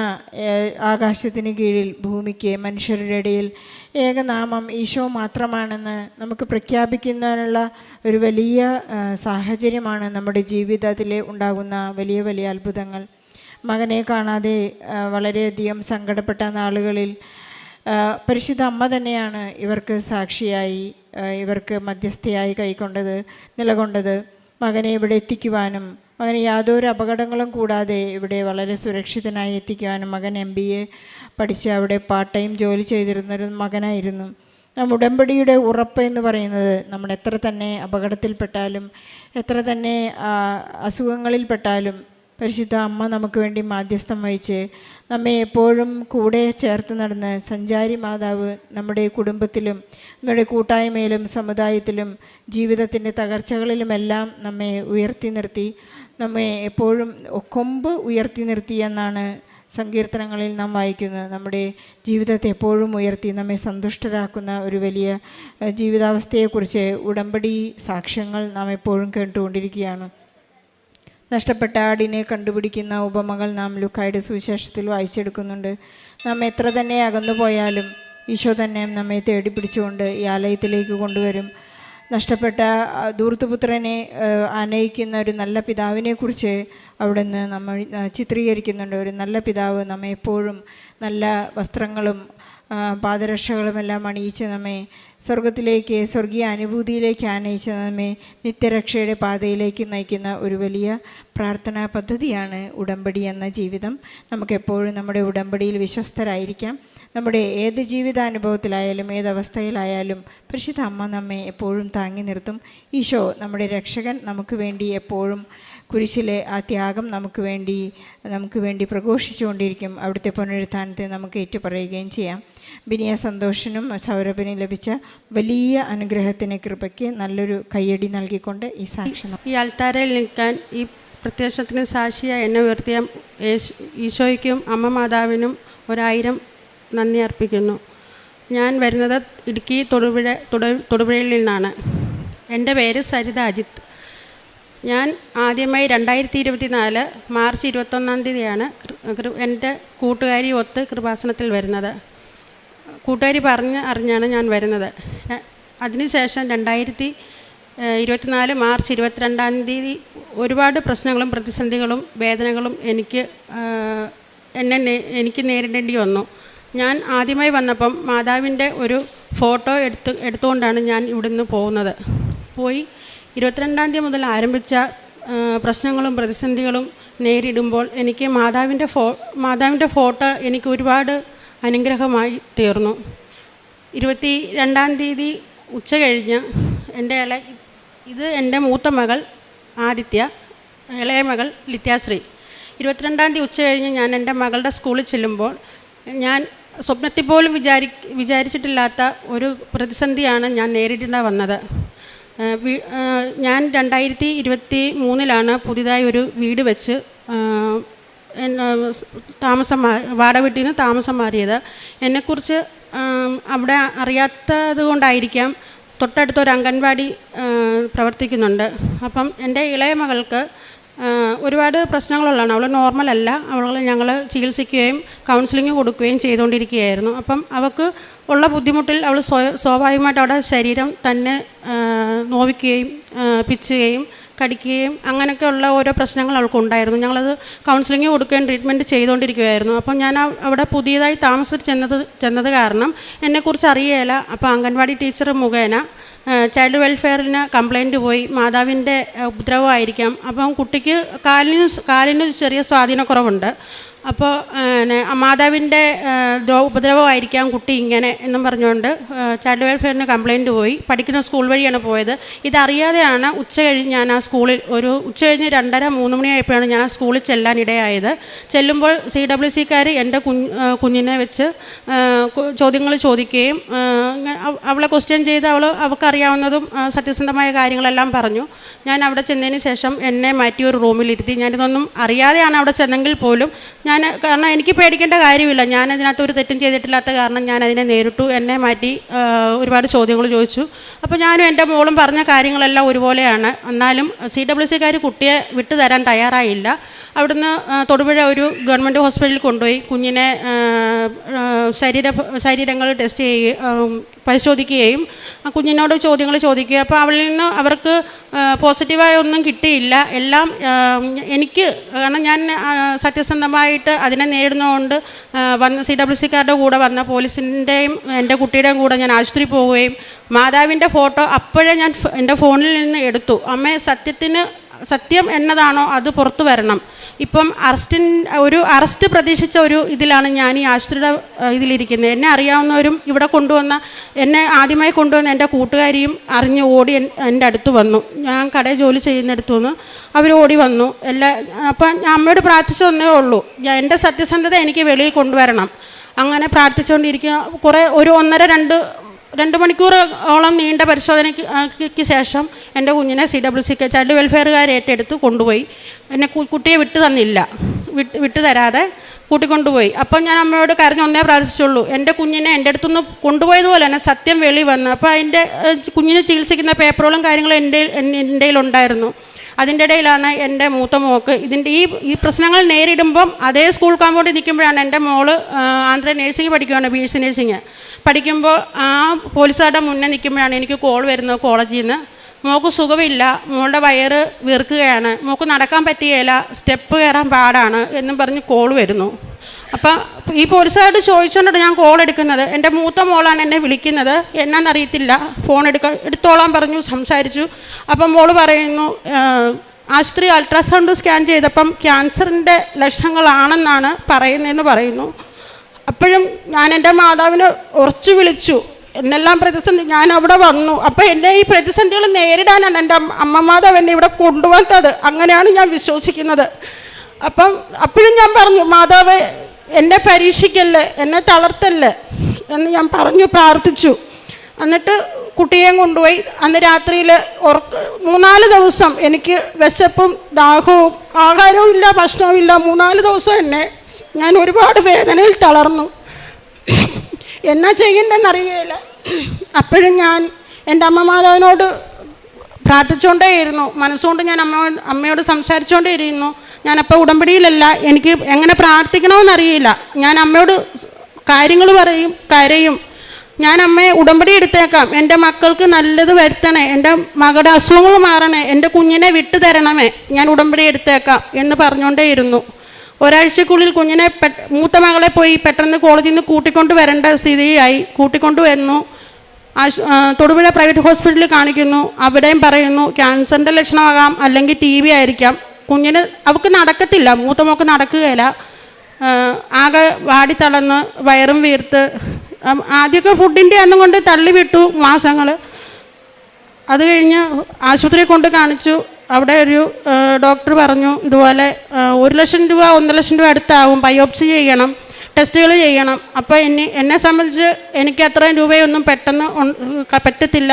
ആകാശത്തിന് കീഴിൽ ഭൂമിക്ക് മനുഷ്യരുടെ ഇടയിൽ ഏകനാമം ഈശോ മാത്രമാണെന്ന് നമുക്ക് പ്രഖ്യാപിക്കുന്നതിനുള്ള ഒരു വലിയ സാഹചര്യമാണ് നമ്മുടെ ജീവിതത്തിൽ ഉണ്ടാകുന്ന വലിയ വലിയ അത്ഭുതങ്ങൾ. മകനെ കാണാതെ വളരെയധികം സങ്കടപ്പെട്ട നാളുകളിൽ പരിശുദ്ധ അമ്മ തന്നെയാണ് ഇവർക്ക് സാക്ഷിയായി, ഇവർക്ക് മധ്യസ്ഥയായി നിലകൊണ്ടത്. മകനെ ഇവിടെ എത്തിക്കുവാനും മകന് യാതൊരു അപകടങ്ങളും കൂടാതെ ഇവിടെ വളരെ സുരക്ഷിതനായി എത്തിക്കുവാനും, മകൻ MBA പഠിച്ച് അവിടെ പാർട്ട് ടൈം ജോലി ചെയ്തിരുന്നൊരു മകനായിരുന്നു. ഉടമ്പടിയുടെ ഉറപ്പ് എന്ന് പറയുന്നത്, നമ്മൾ എത്ര തന്നെ അപകടത്തിൽപ്പെട്ടാലും എത്ര തന്നെ അസുഖങ്ങളിൽപ്പെട്ടാലും പരിശുദ്ധ അമ്മ നമുക്ക് വേണ്ടി മാധ്യസ്ഥം വഹിച്ച് നമ്മെ എപ്പോഴും കൂടെ ചേർത്ത് നടന്ന് സഞ്ചാരി മാതാവ് നമ്മുടെ കുടുംബത്തിലും നമ്മുടെ കൂട്ടായ്മയിലും സമുദായത്തിലും ജീവിതത്തിൻ്റെ തകർച്ചകളിലുമെല്ലാം നമ്മെ ഉയർത്തി നിർത്തി, നമ്മെ എപ്പോഴും കൊമ്പ് ഉയർത്തി നിർത്തി എന്നാണ് സങ്കീർത്തനങ്ങളിൽ നാം വായിക്കുന്നത്. നമ്മുടെ ജീവിതത്തെ എപ്പോഴും ഉയർത്തി നമ്മെ സന്തുഷ്ടരാക്കുന്ന ഒരു വലിയ ജീവിതാവസ്ഥയെക്കുറിച്ച് ഉടമ്പടി സാക്ഷ്യങ്ങൾ നാം എപ്പോഴും കേട്ടുകൊണ്ടിരിക്കുകയാണ്. നഷ്ടപ്പെട്ട ആടിനെ കണ്ടുപിടിക്കുന്ന ഉപമകൾ നാം ലൂക്കായുടെ സുവിശേഷത്തിൽ വായിച്ചെടുക്കുന്നുണ്ട്. നാം എത്ര തന്നെ അകന്നു പോയാലും ഈശോ തന്നെ നമ്മെ തേടി പിടിച്ചുകൊണ്ട് ഈ ആലയത്തിലേക്ക് കൊണ്ടുവരും. നഷ്ടപ്പെട്ട ധൂർത്തുപുത്രനെ ആനയിക്കുന്ന ഒരു നല്ല പിതാവിനെക്കുറിച്ച് അവിടുന്ന് നമ്മൾ ചിത്രീകരിക്കുന്നുണ്ട്. ഒരു നല്ല പിതാവ് നമ്മെ എപ്പോഴും നല്ല വസ്ത്രങ്ങളും പാദരക്ഷകളുമെല്ലാം അണിയിച്ച് നമ്മെ സ്വർഗത്തിലേക്ക്, സ്വർഗീയ അനുഭൂതിയിലേക്ക് ആനയിച്ച് നമ്മെ നിത്യരക്ഷയുടെ പാതയിലേക്ക് നയിക്കുന്ന ഒരു വലിയ പ്രാർത്ഥനാ പദ്ധതിയാണ് ഉടമ്പടി എന്ന ജീവിതം. നമുക്കെപ്പോഴും നമ്മുടെ ഉടമ്പടിയിൽ വിശ്വസ്തരായിരിക്കാം. നമ്മുടെ ഏത് ജീവിതാനുഭവത്തിലായാലും ഏതവസ്ഥയിലായാലും പരിശുദ്ധ അമ്മ നമ്മെ എപ്പോഴും താങ്ങി നിർത്തും. ഈശോ നമ്മുടെ രക്ഷകൻ നമുക്ക് വേണ്ടി എപ്പോഴും കുരിശിലെ ആ ത്യാഗം നമുക്ക് വേണ്ടി പ്രഘോഷിച്ചുകൊണ്ടിരിക്കും. അവിടുത്തെ പുനരുത്ഥാനത്തെ നമുക്ക് ഏറ്റുപറയുകയും ചെയ്യാം. ബിനിയ സന്തോഷനും സൗരഭിനും ലഭിച്ച വലിയ അനുഗ്രഹത്തിന് കൃപയ്ക്ക് നല്ലൊരു കയ്യടി നൽകിക്കൊണ്ട് ഈ സാക്ഷ്യം, ഈ അൾത്താരയിൽ നിൽക്കാൻ ഈ പ്രത്യക്ഷത്തിന് സാക്ഷിയായി എന്നെ ഉയർത്തിയ ഈശോയ്ക്കും അമ്മ മാതാവിനും 1000 നന്ദി അർപ്പിക്കുന്നു. ഞാൻ വരുന്നത് ഇടുക്കി തൊടുപുഴയിൽ നിന്നാണ്. എൻ്റെ പേര് സരിത അജിത്ത്. ഞാൻ ആദ്യമായി 2024 മാർച്ച് 21 തീയതിയാണ് എൻ്റെ കൂട്ടുകാരി ഒത്ത് കൃപാസനത്തിൽ വരുന്നത്. കൂട്ടുകാരി അറിഞ്ഞാണ് ഞാൻ വരുന്നത്. അതിനുശേഷം 2024 മാർച്ച് 22 തീയതി ഒരുപാട് പ്രശ്നങ്ങളും പ്രതിസന്ധികളും വേദനകളും എനിക്ക് നേരിടേണ്ടി വന്നു. ഞാൻ ആദ്യമായി വന്നപ്പം മാതാവിൻ്റെ ഒരു ഫോട്ടോ എടുത്തുകൊണ്ടാണ് ഞാൻ ഇവിടുന്ന് പോകുന്നത്. 22 തീയതി മുതൽ ആരംഭിച്ച പ്രശ്നങ്ങളും പ്രതിസന്ധികളും നേരിടുമ്പോൾ എനിക്ക് മാതാവിൻ്റെ ഫോട്ടോ എനിക്ക് ഒരുപാട് അനുഗ്രഹമായി തീർന്നു. 22 തീയതി ഉച്ച കഴിഞ്ഞ് ഇത് എൻ്റെ മൂത്ത മകൾ ആദിത്യ, ഇളയ മകൾ ലിത്യാശ്രീ. 22 തീയതി ഉച്ച കഴിഞ്ഞ് ഞാൻ എൻ്റെ മകളുടെ സ്കൂളിൽ ചെല്ലുമ്പോൾ ഞാൻ സ്വപ്നത്തിൽ പോലും വിചാരിച്ചിട്ടില്ലാത്ത ഒരു പ്രതിസന്ധിയാണ് ഞാൻ നേരിടേണ്ടി വന്നത്. ഞാൻ 2023 പുതിയതായി ഒരു വീട് വെച്ച് വാടക വീട്ടിൽ നിന്ന് താമസം മാറിയത്. എന്നെക്കുറിച്ച് അവിടെ അറിയാത്തത് കൊണ്ടായിരിക്കാം തൊട്ടടുത്തൊരു അംഗൻവാടി പ്രവർത്തിക്കുന്നുണ്ട്. അപ്പം എൻ്റെ ഇളയ മകൾക്ക് ഒരുപാട് പ്രശ്നങ്ങളുള്ളതാണ്. അവൾ നോർമലല്ല. അവളെ ഞങ്ങൾ ചികിത്സിക്കുകയും കൗൺസിലിംഗ് കൊടുക്കുകയും ചെയ്തുകൊണ്ടിരിക്കുകയായിരുന്നു. അപ്പം അവൾക്ക് ഉള്ള ബുദ്ധിമുട്ടിൽ അവൾ സ്വാഭാവികമായിട്ട് അവിടെ ശരീരം തന്നെ നോവിക്കുകയും പിച്ചുകയും കടിക്കുകയും അങ്ങനെയൊക്കെയുള്ള ഓരോ പ്രശ്നങ്ങൾ അവൾക്കുണ്ടായിരുന്നു. ഞങ്ങളത് കൗൺസിലിംഗ് കൊടുക്കുകയും ട്രീറ്റ്മെൻറ്റ് ചെയ്തുകൊണ്ടിരിക്കുകയായിരുന്നു. അപ്പം ഞാൻ അവിടെ പുതിയതായി താമസിച്ച് ചെന്നത് കാരണം എന്നെക്കുറിച്ച് അറിയേല. അപ്പോൾ അംഗൻവാടി ടീച്ചർ മുഖേന ചൈൽഡ് വെൽഫെയറിന് കംപ്ലയിൻറ്റ് പോയി, മാതാവിൻ്റെ ഉപദ്രവമായിരിക്കാം, അപ്പം കുട്ടിക്ക് കാലിന് ചെറിയ സ്വാധീനക്കുറവുണ്ട്, അപ്പോൾ മാതാവിൻ്റെ ഉപദ്രവമായിരിക്കാം കുട്ടി ഇങ്ങനെ എന്നും പറഞ്ഞുകൊണ്ട് ചൈൽഡ് വെൽഫെയറിന് കംപ്ലയിൻറ്റ് പോയി. പഠിക്കുന്ന സ്കൂൾ വഴിയാണ് പോയത്. ഇതറിയാതെയാണ് ഉച്ച കഴിഞ്ഞ് ഞാൻ ആ സ്കൂളിൽ ഉച്ച കഴിഞ്ഞ് 2:30-3 മണിയായപ്പോഴാണ് ഞാൻ ആ സ്കൂളിൽ ചെല്ലാനിടയായത്. ചെല്ലുമ്പോൾ CWCക്കാർ എൻ്റെ കുഞ്ഞിനെ വെച്ച് ചോദ്യങ്ങൾ ചോദിക്കുകയും അവളെ ക്വസ്റ്റ്യൻ ചെയ്ത് അവൾക്കറിയാവുന്നതും സത്യസന്ധമായ കാര്യങ്ങളെല്ലാം പറഞ്ഞു. ഞാൻ അവിടെ ചെന്നതിന് ശേഷം എന്നെ മാറ്റി ഒരു റൂമിലിരുത്തി. ഞാനിതൊന്നും അറിയാതെയാണ് അവിടെ ചെന്നെങ്കിൽ പോലും കാരണം എനിക്ക് പേടിക്കേണ്ട കാര്യമില്ല. ഞാൻ അതിനകത്ത് ഒരു തെറ്റും ചെയ്തിട്ടില്ലാത്ത കാരണം ഞാൻ അതിനെ നേരിട്ടു. എന്നെ മാറ്റി ഒരുപാട് ചോദ്യങ്ങൾ ചോദിച്ചു. അപ്പോൾ ഞാനും എൻ്റെ മോളും പറഞ്ഞ കാര്യങ്ങളെല്ലാം ഒരുപോലെയാണ്. എന്നാലും CWCക്കാർ കുട്ടിയെ വിട്ടുതരാൻ തയ്യാറായില്ല. അവിടുന്ന് തൊടുപുഴ ഒരു ഗവൺമെൻറ് ഹോസ്പിറ്റലിൽ കൊണ്ടുപോയി കുഞ്ഞിനെ ശരീരങ്ങൾ ടെസ്റ്റ് ചെയ്യുകയും പരിശോധിക്കുകയും കുഞ്ഞിനോട് ചോദ്യങ്ങൾ ചോദിക്കുകയും അപ്പോൾ അവളിൽ നിന്ന് അവർക്ക് പോസിറ്റീവായ ഒന്നും കിട്ടിയില്ല. എല്ലാം എനിക്ക് കാരണം ഞാൻ സത്യസന്ധമായിട്ട് അതിനെ നേരിടുന്നതുകൊണ്ട് CWCക്കാരുടെ കൂടെ വന്ന പോലീസിൻ്റെയും എൻ്റെ കുട്ടിയുടെയും കൂടെ ഞാൻ ആശുപത്രിയിൽ പോവുകയും മാതാവിൻ്റെ ഫോട്ടോ അപ്പോഴേ ഞാൻ എൻ്റെ ഫോണിൽ നിന്ന് എടുത്തു. അമ്മേ സത്യം എന്നതാണോ അത് പുറത്തു വരണം. ഇപ്പം അറസ്റ്റ് പ്രതീക്ഷിച്ച ഒരു ഇതിലാണ് ഞാൻ ഈ ആശുപത്രിയുടെ ഇതിലിരിക്കുന്നത്. എന്നെ അറിയാവുന്നവരും ഇവിടെ എന്നെ ആദ്യമായി കൊണ്ടുവന്ന എൻ്റെ കൂട്ടുകാരിയും അറിഞ്ഞ് ഓടി എൻ്റെ അടുത്ത് വന്നു. ഞാൻ കടയിൽ ജോലി ചെയ്യുന്നിടത്തു നിന്ന് അവർ ഓടി വന്നു. അപ്പം ഞാൻ അമ്മയോട് പ്രാർത്ഥിച്ചതന്നേ ഉള്ളൂ, എൻ്റെ സത്യസന്ധത എനിക്ക് വെളിയിൽ കൊണ്ടുവരണം. അങ്ങനെ പ്രാർത്ഥിച്ചുകൊണ്ടിരിക്കുക. ഒരു 1.5-2 മണിക്കൂറോളം നീണ്ട പരിശോധനയ്ക്ക് ശേഷം എൻ്റെ കുഞ്ഞിനെ CWCക്ക് ചൈൽഡ് വെൽഫെയറുകാർ ഏറ്റെടുത്ത് കൊണ്ടുപോയി. കുട്ടിയെ വിട്ടു തരാതെ കൂട്ടിക്കൊണ്ടുപോയി. അപ്പം ഞാൻ അമ്മയോട് കരഞ്ഞൊന്നേ പ്രാർത്ഥിച്ചുള്ളൂ, എൻ്റെ കുഞ്ഞിനെ എൻ്റെ അടുത്തുനിന്ന് കൊണ്ടുപോയതുപോലെ തന്നെ സത്യം വെളി വന്നു. അപ്പോൾ അതിൻ്റെ കുഞ്ഞിനെ ചികിത്സിക്കുന്ന പേപ്പറുകളും കാര്യങ്ങളും എൻ്റെ ഉണ്ടായിരുന്നു. അതിൻ്റെ ഇടയിലാണ് എൻ്റെ മൂത്ത മോൾക്ക് ഈ പ്രശ്നങ്ങൾ നേരിടുമ്പം അതേ സ്കൂൾ കോമ്പൗണ്ടിൽ നിൽക്കുമ്പോഴാണ് എൻ്റെ മോള് ആന്ധ്ര നേഴ്സിംഗ് പഠിക്കുകയാണ്, BSc നേഴ്സിംഗ് പഠിക്കുമ്പോൾ ആ പോലീസുകാരുടെ മുന്നേ നിൽക്കുമ്പോഴാണ് എനിക്ക് കോൾ വരുന്നത് കോളേജിൽ നിന്ന്. മോൾക്ക് സുഖമില്ല, മോളുടെ വയറ് വീർക്കുകയാണ്, മോൾക്ക് നടക്കാൻ പറ്റുകയില്ല, സ്റ്റെപ്പ് കയറാൻ പാടാണ് എന്നും പറഞ്ഞ് കോൾ വരുന്നു. അപ്പം ഈ പോലീസുകാരോട് ചോദിച്ചുകൊണ്ടാണ് ഞാൻ കോൾ എടുക്കുന്നത്. എൻ്റെ മൂത്ത മോളാണ് എന്നെ വിളിക്കുന്നത്. എന്നാന്നറിയത്തില്ല, ഫോൺ എടുത്തോളാൻ പറഞ്ഞു, സംസാരിച്ചു. അപ്പം മോള് പറയുന്നു ആശുപത്രി അൾട്രാസൗണ്ട് സ്കാൻ ചെയ്തപ്പം ക്യാൻസറിൻ്റെ ലക്ഷണങ്ങളാണെന്നാണ് പറയുന്നതെന്ന് പറയുന്നു. അപ്പോഴും ഞാൻ എൻ്റെ മാതാവിനെ ഉറച്ചു വിളിച്ചു. എന്നെല്ലാം പ്രതിസന്ധി ഞാൻ അവിടെ വന്നു. അപ്പം എന്നെ ഈ പ്രതിസന്ധികൾ നേരിടാനാണ് എൻ്റെ അമ്മ മാതാവ് എന്നെ ഇവിടെ കൊണ്ടുവന്നത്. അങ്ങനെയാണ് ഞാൻ വിശ്വസിക്കുന്നത്. അപ്പം അപ്പോഴും ഞാൻ പറഞ്ഞു, മാതാവ് എന്നെ പരീക്ഷിക്കല്ലേ, എന്നെ തളർത്തല്ലേ എന്ന് ഞാൻ പ്രാർത്ഥിച്ചു. എന്നിട്ട് കുട്ടിയെയും കൊണ്ടുപോയി. അന്ന് രാത്രിയിൽ 3-4 ദിവസം എനിക്ക് വിശപ്പും ദാഹവും ആഹാരവും ഇല്ല, ഭക്ഷണവും ഇല്ല. 3-4 ദിവസം ഞാൻ ഒരുപാട് വേദനയിൽ തളർന്നു. എന്നാ ചെയ്യണ്ടെന്നറിയില്ല. അപ്പോഴും ഞാൻ എൻ്റെ അമ്മ മാതാവിനോട് പ്രാർത്ഥിച്ചുകൊണ്ടേയിരുന്നു. മനസ്സുകൊണ്ട് ഞാൻ അമ്മയോട് സംസാരിച്ചുകൊണ്ടേയിരുന്നു. ഞാനപ്പോൾ ഉടമ്പടിയിലല്ല, എനിക്ക് എങ്ങനെ പ്രാർത്ഥിക്കണമെന്നറിയില്ല. ഞാൻ അമ്മയോട് കാര്യങ്ങൾ പറയും, കരയും. ഞാൻ അമ്മയെ ഉടമ്പടി എടുത്തേക്കാം, എൻ്റെ മക്കൾക്ക് നല്ലത് വരുത്തണേ, എൻ്റെ മകളുടെ അസുഖങ്ങൾ മാറണേ, എൻ്റെ കുഞ്ഞിനെ വിട്ടു തരണമേ, ഞാൻ ഉടമ്പടി എടുത്തേക്കാം എന്ന് പറഞ്ഞുകൊണ്ടേയിരുന്നു. ഒരാഴ്ചക്കുള്ളിൽ കുഞ്ഞിനെ മൂത്ത മകളെ പോയി പെട്ടെന്ന് കോളേജിൽ നിന്ന് കൂട്ടിക്കൊണ്ട് വരേണ്ട സ്ഥിതിയായി. കൂട്ടിക്കൊണ്ട് വരുന്നു. തൊടുപുഴ പ്രൈവറ്റ് ഹോസ്പിറ്റലിൽ കാണിക്കുന്നു. അവിടെയും പറയുന്നു ക്യാൻസറിൻ്റെ ലക്ഷണമാകാം, അല്ലെങ്കിൽ TB ആയിരിക്കാം. അവൾക്ക് നടക്കത്തില്ല, മൂത്ത മോൾക്ക് നടക്കുകയില്ല. ആകെ വാടിത്തളർന്ന് വയറും വീർത്ത് ആദ്യമൊക്കെ ഫുഡിൻ്റെ അന്നും കൊണ്ട് തള്ളിവിട്ടു മാസങ്ങൾ. അത് കഴിഞ്ഞ് ആശുപത്രിയിൽ കൊണ്ട് കാണിച്ചു. അവിടെ ഒരു ഡോക്ടർ പറഞ്ഞു ഇതുപോലെ 1 ലക്ഷം രൂപ 1.5 ലക്ഷം രൂപ അടുത്താവും, ബയോപ്സി ചെയ്യണം, ടെസ്റ്റുകൾ ചെയ്യണം. അപ്പോൾ എന്നെ സംബന്ധിച്ച് എനിക്ക് അത്രയും രൂപയൊന്നും പെട്ടെന്ന് പറ്റത്തില്ല.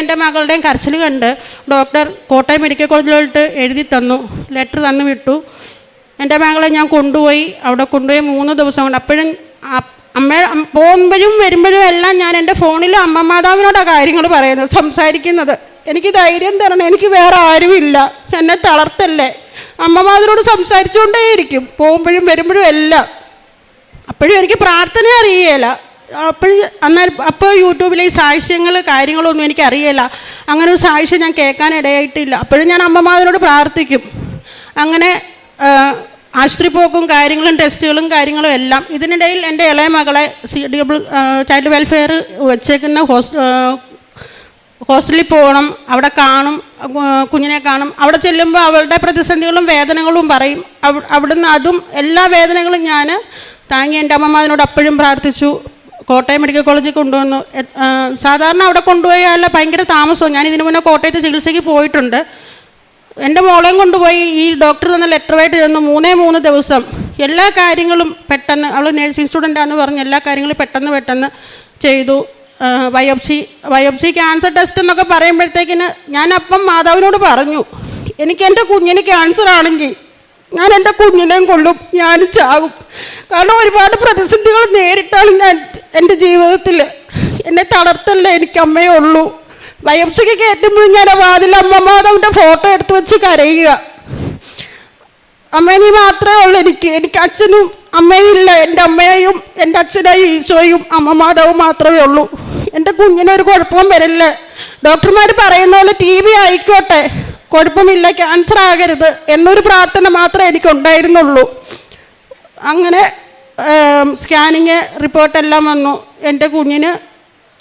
എൻ്റെ മകളുടെയും കരച്ചിൽ കണ്ട് ഡോക്ടർ കോട്ടയം മെഡിക്കൽ കോളേജിലോട്ട് എഴുതി തന്നു, ലെറ്റർ തന്നു വിട്ടു. എൻ്റെ മകളെ ഞാൻ കൊണ്ടുപോയി. അവിടെ കൊണ്ടുപോയി 3 ദിവസം കൊണ്ട്. അപ്പോഴും പോകുമ്പോഴും വരുമ്പോഴും എല്ലാം ഞാൻ എൻ്റെ ഫോണിൽ അമ്മ മാതാവിനോടാണ് കാര്യങ്ങൾ പറയുന്നത്, സംസാരിക്കുന്നത്. എനിക്ക് ധൈര്യം തരണം, എനിക്ക് വേറെ ആരുമില്ല, എന്നെ തളർത്തല്ലേ. അമ്മമാരോട് സംസാരിച്ചുകൊണ്ടേയിരിക്കും, പോകുമ്പോഴും വരുമ്പോഴും എല്ലാം. അപ്പോഴും എനിക്ക് പ്രാർത്ഥന അറിയുകയില്ല. അപ്പോൾ യൂട്യൂബിലെ ഈ സാക്ഷ്യങ്ങൾ കാര്യങ്ങളൊന്നും എനിക്കറിയില്ല. അങ്ങനെ ഒരു സാക്ഷ്യം ഞാൻ കേൾക്കാനിടയായിട്ടില്ല. അപ്പോഴും ഞാൻ അമ്മമാരോട് പ്രാർത്ഥിക്കും. അങ്ങനെ ആശുപത്രി പോക്കും കാര്യങ്ങളും ടെസ്റ്റുകളും കാര്യങ്ങളും എല്ലാം. ഇതിനിടയിൽ എൻ്റെ ഇളയ മകളെ ചൈൽഡ് വെൽഫെയർ വെച്ചേക്കുന്ന ഹോസ്റ്റലിൽ പോകണം, അവിടെ കാണും, കുഞ്ഞിനെ കാണും. അവിടെ ചെല്ലുമ്പോൾ അവളുടെ പ്രതിസന്ധികളും വേദനകളും പറയും. അവിടുന്ന് അതും എല്ലാ വേദനകളും ഞാൻ താങ്ങി എൻ്റെ അമ്മമാരോട് അപ്പോഴും പ്രാർത്ഥിച്ചു. കോട്ടയം മെഡിക്കൽ കോളേജിൽ കൊണ്ടുവന്നു. സാധാരണ അവിടെ കൊണ്ടുപോയാൽ ഭയങ്കര താമസവും. ഞാൻ ഇതിനു മുന്നേ കോട്ടയത്ത് ചികിത്സയ്ക്ക് പോയിട്ടുണ്ട്. എൻ്റെ മോളെയും കൊണ്ടുപോയി ഈ ഡോക്ടർ തന്ന ലെറ്ററുമായിട്ട് ചെന്ന് 3 ദിവസം എല്ലാ കാര്യങ്ങളും പെട്ടെന്ന്, അവൾ നേഴ്സിംഗ് സ്റ്റുഡൻ്റാണെന്ന് പറഞ്ഞ് എല്ലാ കാര്യങ്ങളും പെട്ടെന്ന് ചെയ്തു. ബയോപ്സി ക്യാൻസർ ടെസ്റ്റ് എന്നൊക്കെ പറയുമ്പോഴത്തേക്കിന് ഞാൻ അപ്പം മാതാവിനോട് പറഞ്ഞു, എനിക്ക് എൻ്റെ കുഞ്ഞിന് ക്യാൻസർ ആണെങ്കിൽ ഞാൻ എൻ്റെ കുഞ്ഞിനെയും കൊള്ളും, ഞാൻ ചാകും. കാരണം ഒരുപാട് പ്രതിസന്ധികൾ നേരിട്ടാണ് ഞാൻ എൻ്റെ ജീവിതത്തിൽ. എന്നെ തളർത്തല്ല, എനിക്ക് അമ്മയേ ഉള്ളൂ. ബയോപ്സിക്ക് കയറ്റുമ്പോഴും ഞാൻ വാതിൽ അമ്മമാതാവിൻ്റെ ഫോട്ടോ എടുത്ത് വെച്ച് കരയുക. അമ്മ നീ മാത്രമേ ഉള്ളൂ എനിക്ക് അച്ഛനും അമ്മയും ഇല്ല. എൻ്റെ അമ്മയെയും എൻ്റെ അച്ഛനെയും ഈശോയും അമ്മമാതാവും മാത്രമേ ഉള്ളൂ. എൻ്റെ കുഞ്ഞിനൊരു കുഴപ്പവും വരില്ല. ഡോക്ടർമാർ പറയുന്ന പോലെ TB ആയിക്കോട്ടെ, കുഴപ്പമില്ല, ക്യാൻസർ ആകരുത് എന്നൊരു പ്രാർത്ഥന മാത്രമേ എനിക്കുണ്ടായിരുന്നുള്ളൂ. അങ്ങനെ സ്കാനിങ് റിപ്പോർട്ടെല്ലാം വന്നു. എൻ്റെ കുഞ്ഞിന്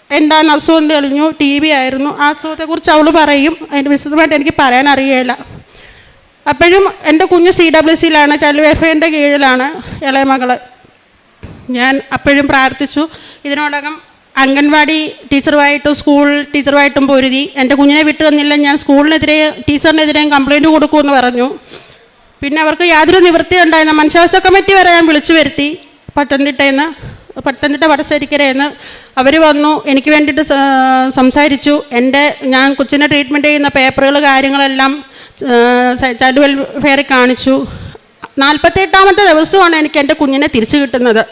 എന്താണ് അസുഖം തെളിഞ്ഞു, TB ആയിരുന്നു. ആ അസുഖത്തെക്കുറിച്ച് അവൾ പറയും, അതിൻ്റെ വിശദമായിട്ട് എനിക്ക് പറയാൻ അറിയില്ല. അപ്പോഴും എൻ്റെ കുഞ്ഞ് CWCയിലാണ്, ചൈൽഡ് വെൽഫെയറിൻ്റെ കീഴിലാണ് ഇളയ മകൾ. ഞാൻ അപ്പോഴും പ്രാർത്ഥിച്ചു. ഇതിനോടകം അംഗൻവാടി ടീച്ചറുമായിട്ടും സ്കൂൾ ടീച്ചറുമായിട്ടും പൊരുതി. എൻ്റെ കുഞ്ഞിനെ വിട്ടു തന്നില്ല, ഞാൻ ടീച്ചറിനെതിരെയും കംപ്ലയിൻറ്റ് കൊടുക്കുമെന്ന് പറഞ്ഞു. പിന്നെ അവർക്ക് യാതൊരു നിവൃത്തി ഉണ്ടായിരുന്ന മനുഷ്യാവകാശ കമ്മിറ്റി വരെ ഞാൻ വിളിച്ചു വരുത്തി. പത്തനംതിട്ട വടശ്ശേരിക്കരയെന്ന് അവർ വന്നു, എനിക്ക് വേണ്ടിയിട്ട് സംസാരിച്ചു. ഞാൻ കൊച്ചിനെ ട്രീറ്റ്മെൻറ്റ് ചെയ്യുന്ന പേപ്പറുകൾ കാര്യങ്ങളെല്ലാം ചൈൽഡ് വെൽഫെയറിൽ കാണിച്ചു. 48ാമത്തെ ദിവസമാണ് എനിക്ക് എൻ്റെ കുഞ്ഞിനെ തിരിച്ചു കിട്ടുന്നത്.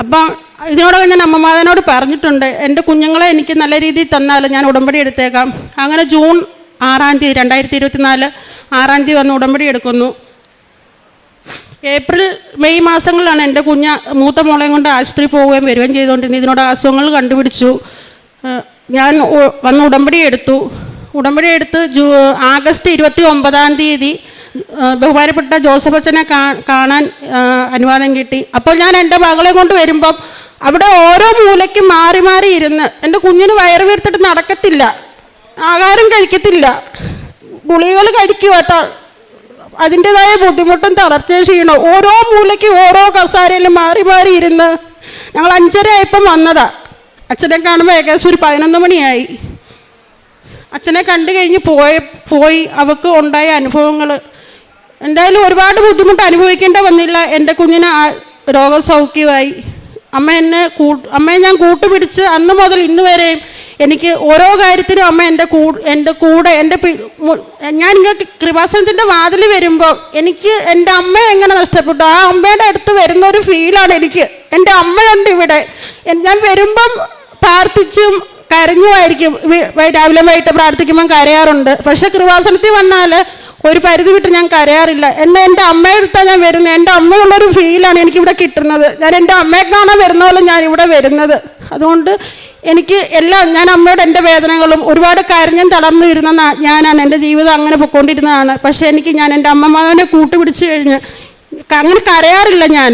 അപ്പം ഇതിനോടൊക്കെ ഞാൻ അമ്മമാരനോട് പറഞ്ഞിട്ടുണ്ട്, എൻ്റെ കുഞ്ഞുങ്ങളെ എനിക്ക് നല്ല രീതിയിൽ തന്നാൽ ഞാൻ ഉടമ്പടി എടുത്തേക്കാം. അങ്ങനെ ജൂൺ 6 2024 6 വന്ന് ഉടമ്പടി എടുക്കുന്നു. ഏപ്രിൽ മെയ് മാസങ്ങളിലാണ് എൻ്റെ മൂത്ത മോളെയും കൊണ്ട് ആശുപത്രി പോവുകയും വരികയും ചെയ്തുകൊണ്ടിരുന്നത്. ഇതിനോട് അസുഖങ്ങൾ കണ്ടുപിടിച്ചു. ഞാൻ വന്ന് ഉടമ്പടി എടുത്തു. ആഗസ്റ്റ് 29 ബഹുമാനപ്പെട്ട ജോസഫ് അച്ഛനെ കാണാൻ അനുവാദം കിട്ടി. അപ്പോൾ ഞാൻ എൻ്റെ മകളെ കൊണ്ട് വരുമ്പം അവിടെ ഓരോ മൂലയ്ക്കും മാറി മാറി ഇരുന്ന്, എൻ്റെ കുഞ്ഞിന് വയറ് വീർത്തിട്ട് നടക്കത്തില്ല, ആഹാരം കഴിക്കത്തില്ല, ഗുളികകൾ കഴിക്കുവാട്ടോ, അതിൻ്റെതായ ബുദ്ധിമുട്ടും തളർച്ചയും ക്ഷീണോ, ഓരോ മൂലയ്ക്ക് ഓരോ കസാരയിലും മാറി മാറി ഇരുന്ന് ഞങ്ങൾ 5:30 ആയപ്പം വന്നതാ. അച്ഛനെ കാണുമ്പോൾ ഏകദേശം ഒരു 11 മണിയായി. അച്ഛനെ കണ്ടു കഴിഞ്ഞ് പോയി അവൾക്ക് ഉണ്ടായ അനുഭവങ്ങൾ എന്തായാലും ഒരുപാട് ബുദ്ധിമുട്ട് അനുഭവിക്കേണ്ട വന്നില്ല. എൻ്റെ കുഞ്ഞിന് രോഗസൗഖ്യമായി. അമ്മയെ ഞാൻ കൂട്ടുപിടിച്ച് അന്ന് മുതൽ ഇന്ന് വരെയും എനിക്ക് ഓരോ കാര്യത്തിനും അമ്മ എൻ്റെ കൂടെ ഞാൻ ഇങ്ങനെ കൃപാസനത്തിൻ്റെ വാതിൽ വരുമ്പോൾ എനിക്ക് എൻ്റെ അമ്മയെ എങ്ങനെ നഷ്ടപ്പെട്ടു, ആ അമ്മയുടെ അടുത്ത് വരുന്ന ഒരു ഫീലാണ് എനിക്ക്. എൻ്റെ അമ്മയുണ്ട് ഇവിടെ. ഞാൻ വരുമ്പം പ്രാർത്ഥിച്ചും കരഞ്ഞുമായിരിക്കും. രാവിലെ വൈകിട്ട് പ്രാർത്ഥിക്കുമ്പം കരയാറുണ്ട്. പക്ഷെ കൃപാസനത്തിൽ വന്നാൽ ഒരു പരിധി വിട്ട് ഞാൻ കരയാറില്ല. എൻ്റെ അമ്മയുടെ അടുത്താണ് ഞാൻ വരുന്നത്. എൻ്റെ അമ്മയുള്ളൊരു ഫീലാണ് എനിക്കിവിടെ കിട്ടുന്നത്. ഞാൻ എൻ്റെ അമ്മയെ കാണാൻ വരുന്ന പോലെ ഞാൻ ഇവിടെ വരുന്നത്. അതുകൊണ്ട് എനിക്ക് ഞാൻ അമ്മയുടെ എൻ്റെ വേദനകളും ഒരുപാട് കരഞ്ഞും തളർന്നു വരുന്ന ഞാനാണ്. എൻ്റെ ജീവിതം അങ്ങനെ പൊയ്ക്കൊണ്ടിരുന്നതാണ്. പക്ഷേ ഞാൻ എൻ്റെ അമ്മമാരെ കൂട്ടുപിടിച്ച് കഴിഞ്ഞ് അങ്ങനെ കരയാറില്ല. ഞാൻ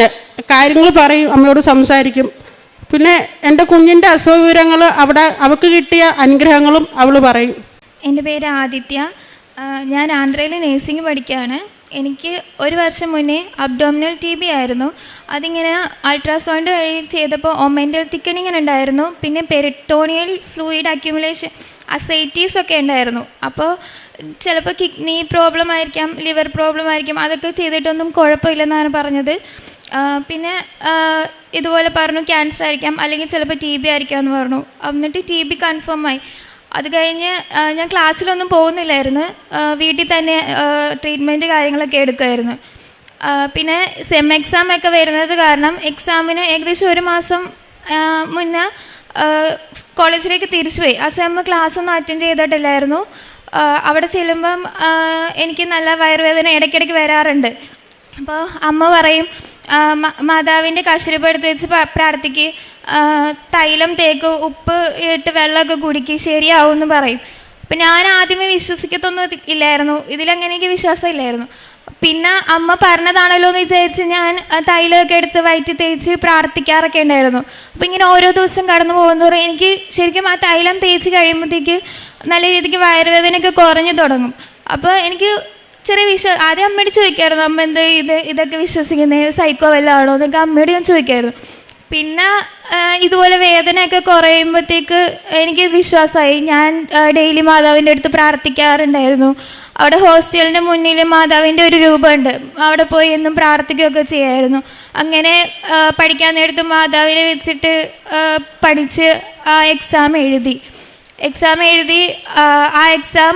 കാര്യങ്ങൾ പറയും, അമ്മയോട് സംസാരിക്കും. പിന്നെ എൻ്റെ കുഞ്ഞിൻ്റെ അസുഖവിവരങ്ങൾ അവൾക്ക് കിട്ടിയ അനുഗ്രഹങ്ങളും അവൾ പറയും. എൻ്റെ പേര് ആദിത്യ. ഞാൻ ആന്ധ്രയിൽ നേഴ്സിംഗ് പഠിക്കുകയാണ്. എനിക്ക് 1 വർഷം മുന്നേ അബ്ഡോമിനൽ TB ആയിരുന്നു. അതിങ്ങനെ അൾട്രാസൗണ്ട് വഴി ചെയ്തപ്പോൾ ഒമെൻ്റൽ തിക്കനിങ് ഉണ്ടായിരുന്നു. പിന്നെ പെരിട്ടോണിയൽ ഫ്ലൂയിഡ് അക്യുമുലേഷൻ അസൈറ്റീസ് ഒക്കെ ഉണ്ടായിരുന്നു. അപ്പോൾ ചിലപ്പോൾ കിഡ്നി പ്രോബ്ലം ആയിരിക്കാം, ലിവർ പ്രോബ്ലം ആയിരിക്കും. അതൊക്കെ ചെയ്തിട്ടൊന്നും കുഴപ്പമില്ലെന്നാണ് പറഞ്ഞത്. പിന്നെ ഇതുപോലെ പറഞ്ഞു ക്യാൻസർ ആയിരിക്കാം, അല്ലെങ്കിൽ ചിലപ്പോൾ TB ആയിരിക്കാം എന്ന് പറഞ്ഞു. എന്നിട്ട് TB കൺഫേം ആയി. അത് കഴിഞ്ഞ് ഞാൻ ക്ലാസ്സിലൊന്നും പോകുന്നില്ലായിരുന്നു. വീട്ടിൽ തന്നെ ട്രീറ്റ്മെൻറ്റ് കാര്യങ്ങളൊക്കെ എടുക്കുമായിരുന്നു. പിന്നെ സെം എക്സാം ഒക്കെ വരുന്നത് കാരണം എക്സാമിന് ഏകദേശം 1 മാസം മുന്നേ കോളേജിലേക്ക് തിരിച്ചു പോയി. ആ സെം ക്ലാസ്സൊന്നും അറ്റൻഡ് ചെയ്തിട്ടില്ലായിരുന്നു. അവിടെ ചെല്ലുമ്പം എനിക്ക് നല്ല വയറുവേദന ഇടയ്ക്കിടയ്ക്ക് വരാറുണ്ട്. അപ്പോൾ അമ്മ പറയും മാതാവിൻ്റെ കശുരൂപം എടുത്ത് വെച്ച് പ്രാർത്ഥിക്ക്, തൈലം തേക്ക്, ഉപ്പ് ഇട്ട് വെള്ളമൊക്കെ കുടിക്ക്, ശരിയാവും എന്ന് പറയും. അപ്പം ഞാൻ ആദ്യമേ വിശ്വസിക്കത്തൊന്നും ഇല്ലായിരുന്നു, ഇതിലങ്ങനെ എനിക്ക് വിശ്വാസം ഇല്ലായിരുന്നു. പിന്നെ അമ്മ പറഞ്ഞതാണല്ലോ എന്ന് വിചാരിച്ച് ഞാൻ തൈലമൊക്കെ എടുത്ത് വയറ്റി തേച്ച് പ്രാർത്ഥിക്കാറൊക്കെ ഉണ്ടായിരുന്നു. അപ്പം ഇങ്ങനെ ഓരോ ദിവസം കടന്നു പോകുന്നതോറും എനിക്ക് ശരിക്കും ആ തൈലം തേച്ച് കഴിയുമ്പോഴത്തേക്ക് നല്ല രീതിക്ക് വയറുവേദനയൊക്കെ കുറഞ്ഞു തുടങ്ങും. അപ്പോൾ എനിക്ക് ചെറിയ ആദ്യം അമ്മയോട് ചോദിക്കായിരുന്നു, അമ്മ എന്ത് ഇതൊക്കെ വിശ്വസിക്കുന്നത്, സൈക്കോ വല്ലതും ആണോ എന്നൊക്കെ അമ്മയോട് ഞാൻ ചോദിക്കായിരുന്നു. പിന്നെ ഇതുപോലെ വേദനയൊക്കെ കുറയുമ്പോഴത്തേക്ക് എനിക്ക് വിശ്വാസമായി. ഞാൻ ഡെയിലി മാതാവിൻ്റെ അടുത്ത് പ്രാർത്ഥിക്കാറുണ്ടായിരുന്നു. അവിടെ ഹോസ്റ്റലിൻ്റെ മുന്നിൽ മാതാവിൻ്റെ ഒരു രൂപമുണ്ട്, അവിടെ പോയി എന്നും പ്രാർത്ഥിക്കുകയൊക്കെ ചെയ്യായിരുന്നു. അങ്ങനെ പഠിക്കാൻ നേരത്ത് മാതാവിനെ വെച്ചിട്ട് പഠിച്ച് ആ എക്സാം എഴുതി. ആ എക്സാം